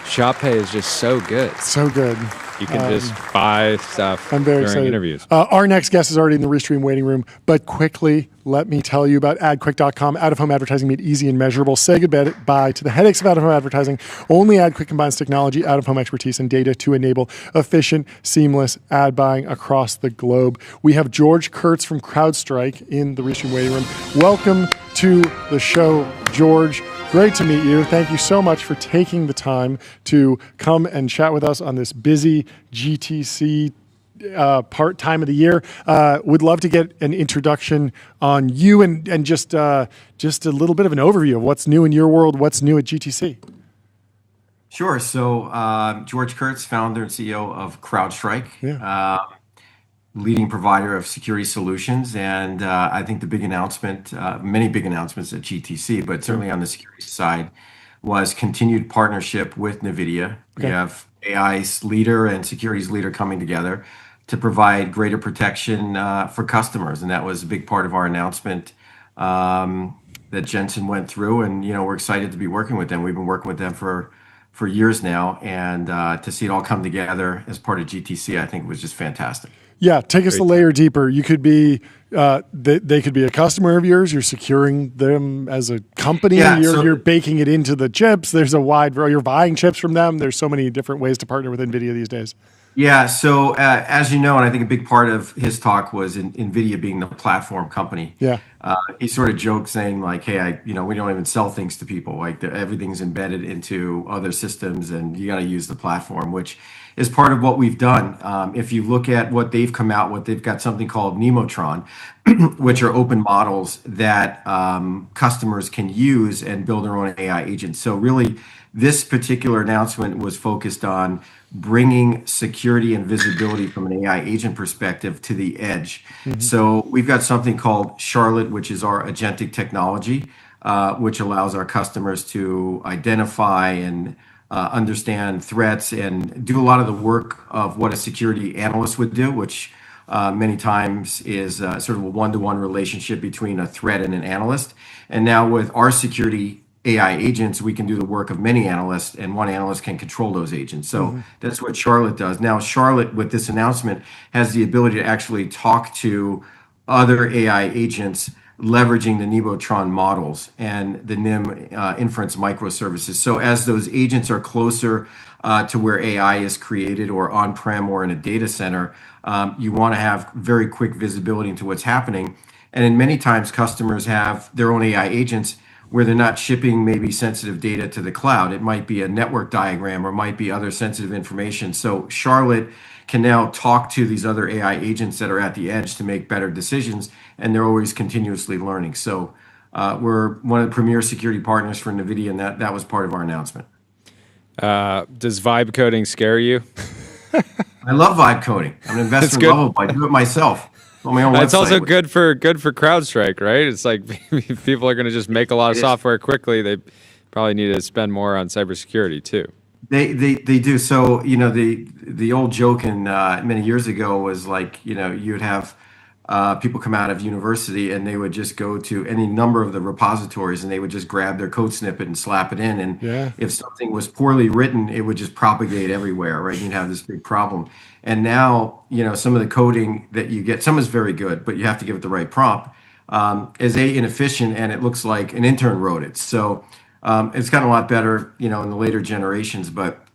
Shop Pay is just so good. So good. You can just buy stuff during excited. Interviews. Our next guest is already in the Restream waiting room, but quickly, let me tell you about AdQuick.com. Out-of-home advertising made easy and measurable. Say goodbye to the headaches of out-of-home advertising. Only AdQuick combines technology, out-of-home expertise, and data to enable efficient, seamless ad buying across the globe. We have George Kurtz from CrowdStrike in the Restream waiting room. Welcome to the show, George. Great to meet you. Thank you so much for taking the time to come and chat with us on this busy GTC time of the year. Would love to get an introduction on you and just a little bit of an overview of what's new in your world, what's new at GTC. Sure. So George Kurtz, founder and CEO of CrowdStrike. Yeah. Leading provider of security solutions. And I think the big announcement, many big announcements at GTC, but certainly on the security side, was continued partnership with NVIDIA. We have AI's leader and security's leader coming together to provide greater protection for customers, and that was a big part of our announcement that Jensen went through. And we're excited to be working with them. We've been working with them for years now, and to see it all come together as part of GTC, I think was just fantastic. Yeah, take us a layer deeper. You could be, they could be a customer of yours. You're securing them as a company. Yeah, you're baking it into the chips. There's a wide variety. You're buying chips from them. There's so many different ways to partner with NVIDIA these days. Yeah, so as you know, and I think a big part of his talk was NVIDIA being the platform company. Yeah. He sort of joked saying like, hey, we don't even sell things to people. Like everything's embedded into other systems and you got to use the platform, which is part of what we've done. If you look at what they've come out with, they've got something called Nemotron, which are open models that customers can use and build their own AI agents. So really, this particular announcement was focused on bringing security and visibility from an AI agent perspective to the edge. Mm-hmm. So we've got something called Charlotte, which is our agentic technology, which allows our customers to identify and understand threats and do a lot of the work of what a security analyst would do, which many times is sort of a one-to-one relationship between a threat and an analyst. And now with our security AI agents, we can do the work of many analysts, and one analyst can control those agents. So that's what Charlotte does. Now, Charlotte, with this announcement, has the ability to actually talk to other AI agents leveraging the Nemotron models and the NIM inference microservices. So as those agents are closer to where AI is created or on-prem or in a data center, you want to have very quick visibility into what's happening. And in many times, customers have their own AI agents where they're not shipping maybe sensitive data to the cloud. It might be a network diagram or might be other sensitive information. So Charlotte can now talk to these other AI agents that are at the edge to make better decisions, and they're always continuously learning. So we're one of the premier security partners for NVIDIA, and that was part of our announcement. Does vibe coding scare you? I love vibe coding. I'm an investor in Lovable. I do it myself. It's also good for CrowdStrike, right? It's like if people are going to just make a lot of software quickly, they probably need to spend more on cybersecurity too. They do. So the old joke in many years ago was like you'd have people come out of university and they would just go to any number of the repositories and they would just grab their code snippet and slap it in. And if something was poorly written, it would just propagate everywhere, right? You'd have this big problem. And now, some of the coding that you get, some is very good, but you have to give it the right prompt, is inefficient, and it looks like an intern wrote it. So it's gotten a lot better, in the later generations, but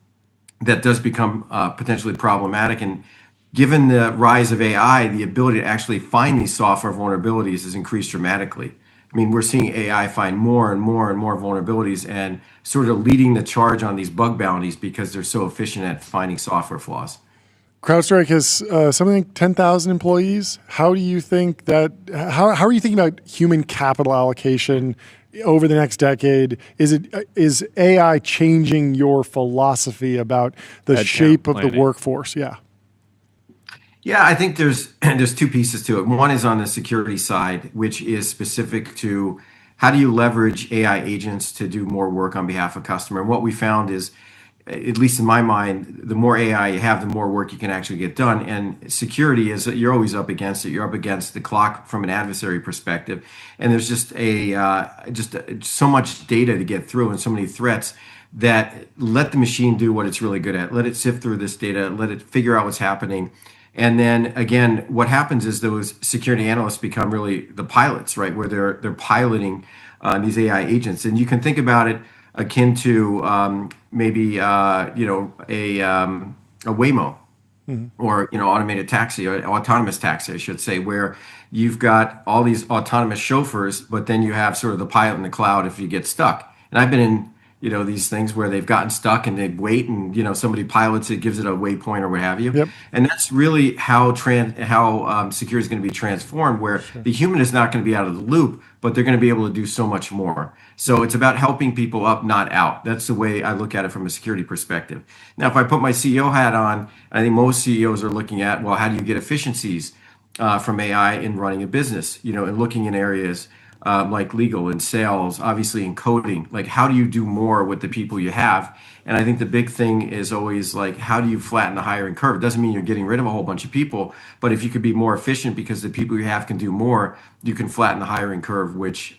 that does become potentially problematic. And given the rise of AI, the ability to actually find these software vulnerabilities has increased dramatically. I mean, we're seeing AI find more and more and more vulnerabilities and sort of leading the charge on these bug bounties because they're so efficient at finding software flaws. CrowdStrike has something like 10,000 employees. How do you think that? How are you thinking about human capital allocation over the next decade? Is AI changing your philosophy about the shape of the workforce? Yeah. Yeah, I think there's two pieces to it. One is on the security side, which is specific to how do you leverage AI agents to do more work on behalf of customer. And what we found is, at least in my mind, the more AI you have, the more work you can actually get done. And security is that you're always up against it. You're up against the clock from an adversary perspective. And there's just so much data to get through and so many threats that let the machine do what it's really good at. Let it sift through this data, let it figure out what's happening. And then again, what happens is those security analysts become really the pilots, right? Where they're piloting these AI agents. And you can think about it akin to maybe a Waymo, or automated taxi, or autonomous taxi, I should say, where you've got all these autonomous chauffeurs, but then you have sort of the pilot in the cloud if you get stuck. And I've been in these things where they've gotten stuck and they wait and somebody pilots it, gives it a waypoint or what have you. Yep. And that's really how security is going to be transformed, where the human is not going to be out of the loop, but they're going to be able to do so much more. So it's about helping people up, not out. That's the way I look at it from a security perspective. Now, if I put my CEO hat on, I think most CEOs are looking at, well, how do you get efficiencies from AI in running a business, and looking in areas like legal and sales, obviously in coding. Like, how do you do more with the people you have? And I think the big thing is always like, how do you flatten the hiring curve? It doesn't mean you're getting rid of a whole bunch of people, but if you could be more efficient because the people you have can do more, you can flatten the hiring curve, which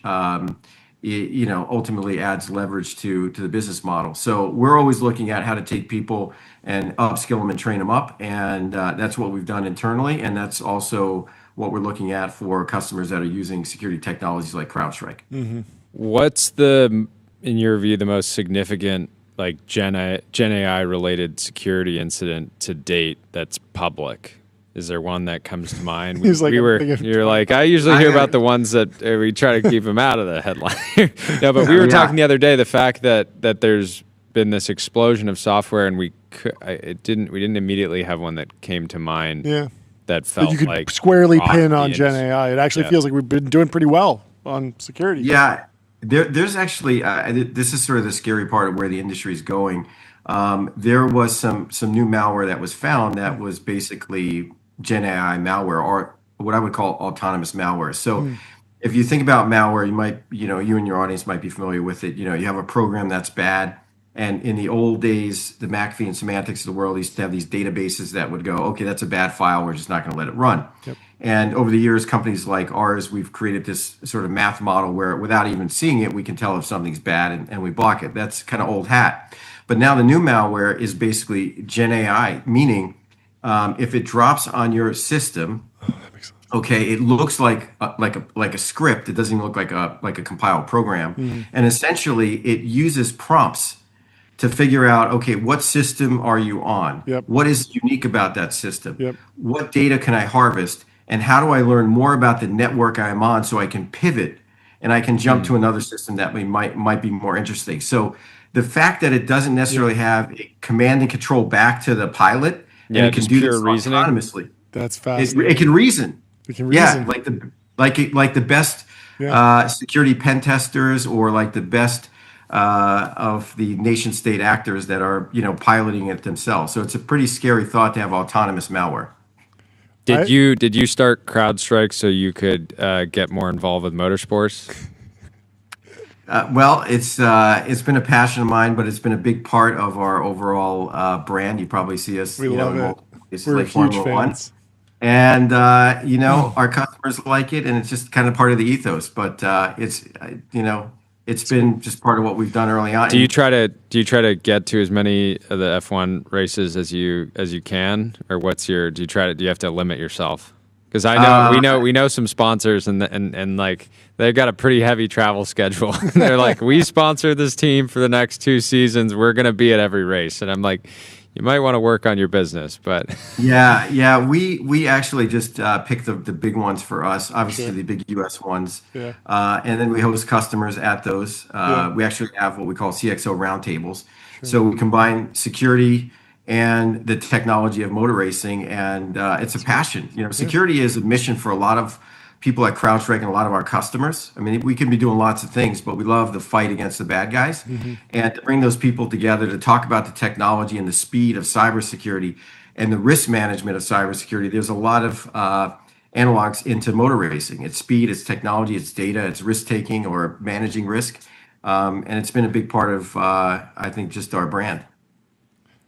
ultimately adds leverage to the business model. So we're always looking at how to take people and upskill them and train them up, and that's what we've done internally, and that's also what we're looking at for customers that are using security technologies like CrowdStrike. Mm-hmm. What's in your view, the most significant like Gen AI related security incident to date that's public? Is there one that comes to mind? You're like, I usually hear about the ones that we try to keep them out of the headline. No, but we were talking the other day, the fact that there's been this explosion of software, and we didn't immediately have one that came to mind. Yeah. That felt you could like squarely pin on Gen AI. It actually feels like we've been doing pretty well on security. Yeah, there's actually this is sort of the scary part of where the industry is going. There was some new malware that was found that was basically Gen AI malware, or what I would call autonomous malware. So if you think about malware, you and your audience might be familiar with it. You have a program that's bad. And in the old days, the McAfee and Semantics of the world used to have these databases that would go, okay, that's a bad file. We're just not going to let it run. Yep. And over the years, companies like ours, we've created this sort of math model where without even seeing it, we can tell if something's bad and we block it. That's kind of old hat. But now the new malware is basically Gen AI, meaning if it drops on your system, okay, it looks like a script. It doesn't even look like a compiled program. And essentially, it uses prompts to figure out, okay, what system are you on? Yep. What is unique about that system? Yep. What data can I harvest? And how do I learn more about the network I'm on so I can pivot and I can jump to another system that might be more interesting? So the fact that it doesn't necessarily have a command and control back to the pilot, and it can do this autonomously. That's fascinating. It can reason. It can reason. Yeah, like the best security pen testers, or like the best of the nation state actors that are piloting it themselves. So it's a pretty scary thought to have autonomous malware. Did you start CrowdStrike so you could get more involved with motorsports? Well, it's been a passion of mine, but it's been a big part of our overall brand. You probably see us. We love it. It's We're like huge Formula fans. 1. And our customers like it, and it's just kind of part of the ethos. But it's been just part of what we've done early on. Do you try to get to as many of the F1 races as you can, or do you have to limit yourself? Because I know we know some sponsors and like they've got a pretty heavy travel schedule. They're like, we sponsor this team for the next 2 seasons. We're going to be at every race, and I'm like, you might want to work on your business, but yeah, we actually just pick the big ones for us. Obviously, the big U.S. ones, and then we host customers at those. We actually have what we call CXO roundtables. So we combine security and the technology of motor racing, and it's a passion. Security is a mission for a lot of people at CrowdStrike and a lot of our customers. I mean, we can be doing lots of things, but we love the fight against the bad guys. And to bring those people together to talk about the technology and the speed of cybersecurity and the risk management of cybersecurity, there's a lot of analogs into motor racing. It's speed, it's technology, it's data, it's risk-taking or managing risk. And it's been a big part of, I think, just our brand.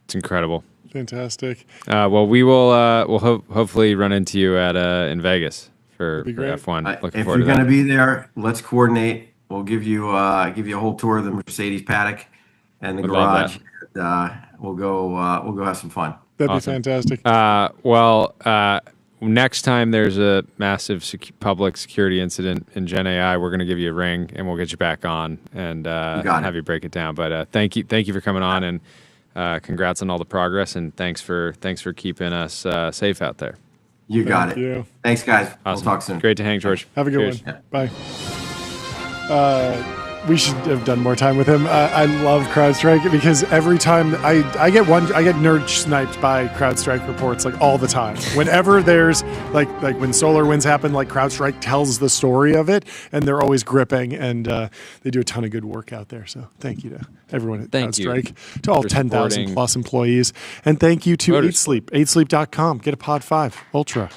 It's incredible. Fantastic. Well, we'll hopefully run into you in Vegas for F1. Looking forward to that. If you're going to be there, let's coordinate. We'll give you a whole tour of the Mercedes paddock and the garage. We'll go have some fun. That'd be fantastic. Next time there's a massive public security incident in Gen AI, we're going to give you a ring and we'll get you back on and have you break it down. But thank you for coming on, and congrats on all the progress, and thanks for keeping us safe out there. You got it. You. Thanks, guys. Awesome. We'll talk soon. Great to hang, George. Have a good Cheers. one. Bye. We should have done more time with him. I love CrowdStrike because every time I get nerd sniped by CrowdStrike reports like all the time. Whenever there's like when SolarWinds happened, like CrowdStrike tells the story of it, and they're always gripping, and they do a ton of good work out there. So thank you to everyone at CrowdStrike, to all 10,000 plus employees, and thank you to 8Sleep, 8sleep.com. Get a Pod 5 Ultra.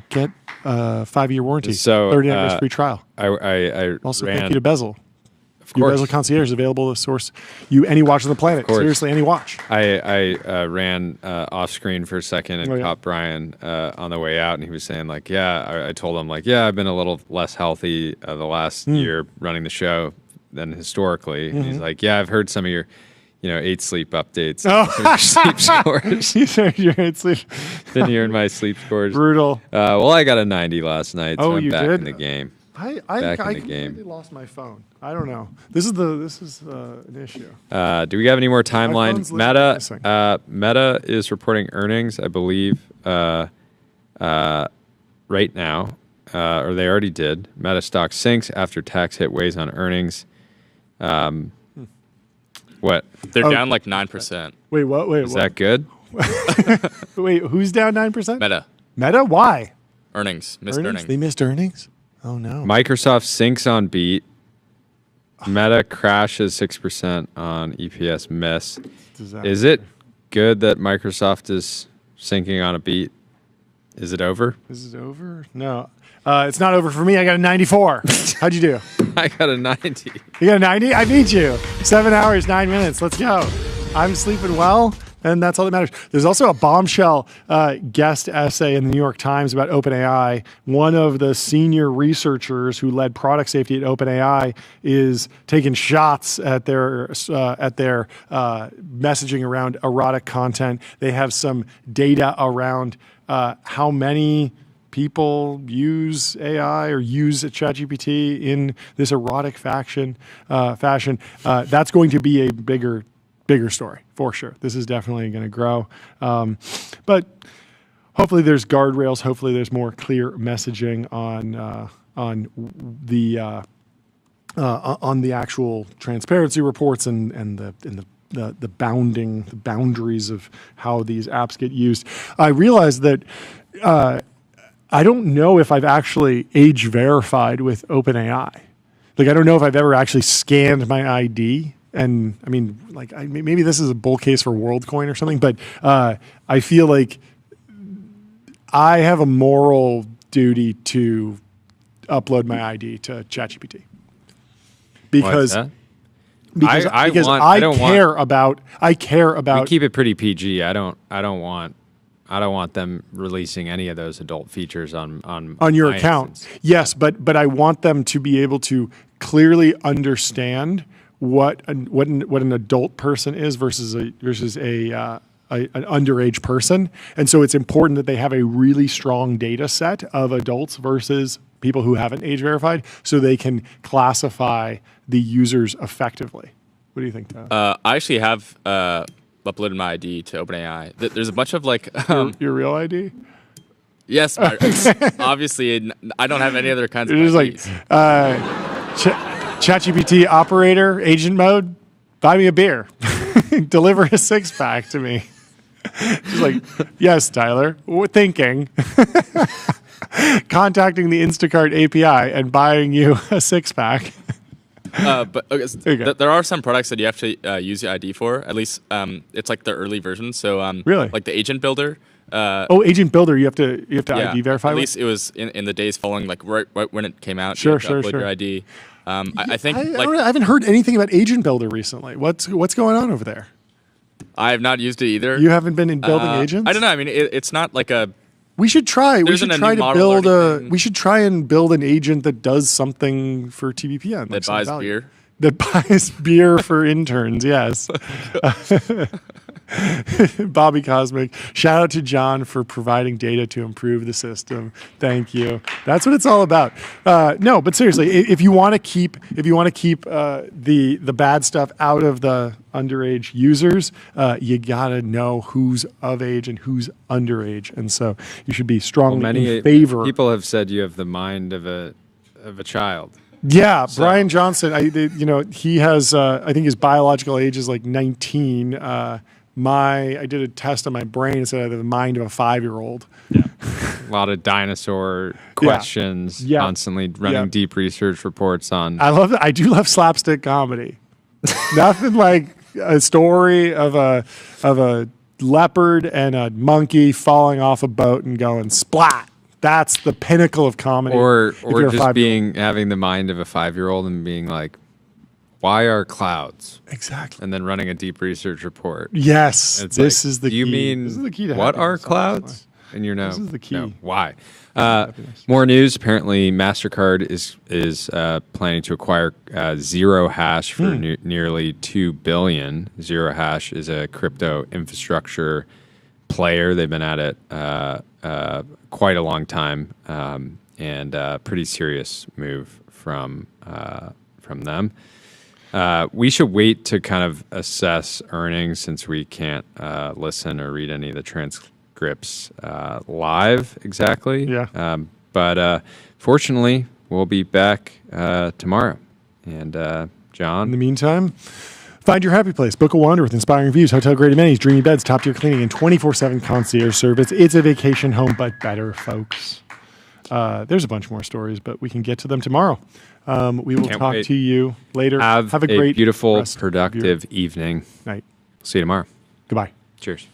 Get 5-year warranty. So, 30-night risk-free trial. I Also, ran, thank you to Bezel. of Your course. Bezel Concierge is available to source you any watch on the planet. Seriously, any watch. I ran off screen for a second and Oh, yeah. caught Brian on the way out, and he was saying like, yeah, I told him like, yeah, I've been a little less healthy the last year running the show than historically. And he's like, yeah, I've heard some of your, 8 sleep updates, Oh. sleep scores. You said your 8 sleep. Been hearing my sleep scores. Brutal. Well, I got a 90 last night, so Oh, I'm you back did? in the game. I completely lost my phone. I don't know. This is an issue. Do we have any more timeline? phone's literally missing. Meta is reporting earnings, I believe, right now, or they already did. Meta stock sinks after tax hit weighs on earnings. What? They're down like 9%. Wait, what? Wait, Is that good? Wait, who's down 9%? Meta. Meta? Why? Missed earnings. They missed earnings? Oh, no. Microsoft sinks on beat. Meta crashes 6% on EPS miss. Is it good that Microsoft is sinking on a beat? Is it over? Is it over? No. It's not over for me. I got a 94. How'd you do? I got a 90. You got a 90? I beat you. 7 hours, 9 minutes. Let's go. I'm sleeping well, and that's all that matters. There's also a bombshell guest essay in the New York Times about OpenAI. One of the senior researchers who led product safety at OpenAI is taking shots at their messaging around erotic content. They have some data around how many people use AI or use ChatGPT in this erotic fashion. That's going to be a bigger story for sure. This is definitely going to grow. But hopefully there's guardrails. Hopefully there's more clear messaging on the actual transparency reports and the boundaries of how these apps get used. I realized that I don't know if I've actually age verified with OpenAI. Like, I don't know if I've ever actually scanned my ID. And I mean, like, maybe this is a bull case for WorldCoin or something, but I feel like I have a moral duty to upload my ID to ChatGPT. Because Why is that? Because I care about. We keep it pretty PG. I don't want them releasing any of those adult features on your my account. instance. Yes, but I want them to be able to clearly understand what an adult person is versus an underage person. And so it's important that they have a really strong data set of adults versus people who haven't age verified, so they can classify the users effectively. What do you think, Tyler? I actually have uploaded my ID to OpenAI. There's a bunch of like your real ID. Yes, obviously I don't have any other kinds of It's IDs. like ChatGPT operator agent mode. Buy me a beer. Deliver a 6-pack to me. She's like, yes, Tyler. We're thinking. Contacting the Instacart API and buying you a 6-pack. But okay, there are some products that you have to use your ID for. At least it's like the early version. So really, like the Agent Builder. Agent Builder, you have to ID verify. At least it was in the days following, like right when it came out. Sure, you have to upload your ID. I think I haven't heard anything about Agent Builder recently. What's going on over there? I have not used it either. You haven't been in building agents? I don't know. I mean, it's not like a. We should try. We should try to build We should try and build an agent that does something for TBPN. That buys beer. That buys beer for interns. Yes. Bobby Cosmic. Shout out to John for providing data to improve the system. Thank you. That's what it's all about. No, but seriously, if you want to keep the bad stuff out of the underage users, you gotta know who's of age and who's underage, and so you should be strongly in favor. People have said you have the mind of a child. Yeah, so. Brian Johnson. He has. I think his biological age is like 19. I did a test on my brain and said I have the mind of a 5-year-old. Yeah. A lot of dinosaur questions, constantly running deep research reports on. I love that. I do love slapstick comedy. Nothing like a story of a leopard and a monkey falling off a boat and going splat. That's the pinnacle of comedy. Or If you're a just five-year-old. having the mind of a 5-year-old and being like, why are clouds? Exactly. And then running a deep research report. Yes, It's this like, is the do you key. mean This is the key to what are happiness, clouds? honestly. And you're no, This is the key. no, why? More news. Apparently, MasterCard is planning to acquire Zero Hash for nearly $2 billion. Zero Hash is a crypto infrastructure player. They've been at it quite a long time, and pretty serious move from them. We should wait to kind of assess earnings since we can't listen or read any of the transcripts live exactly. Yeah. But fortunately, we'll be back tomorrow. And In John? the meantime, find your happy place. Book a wander with inspiring views, hotel-grade amenities, dreamy beds, top-tier cleaning, and 24/7 concierge service. It's a vacation home, but better, folks. There's a bunch more stories, but we can get to them tomorrow. We will Can't talk wait. to you later. Have a great, beautiful, rest of your productive evening. night. See you tomorrow. Goodbye. Cheers.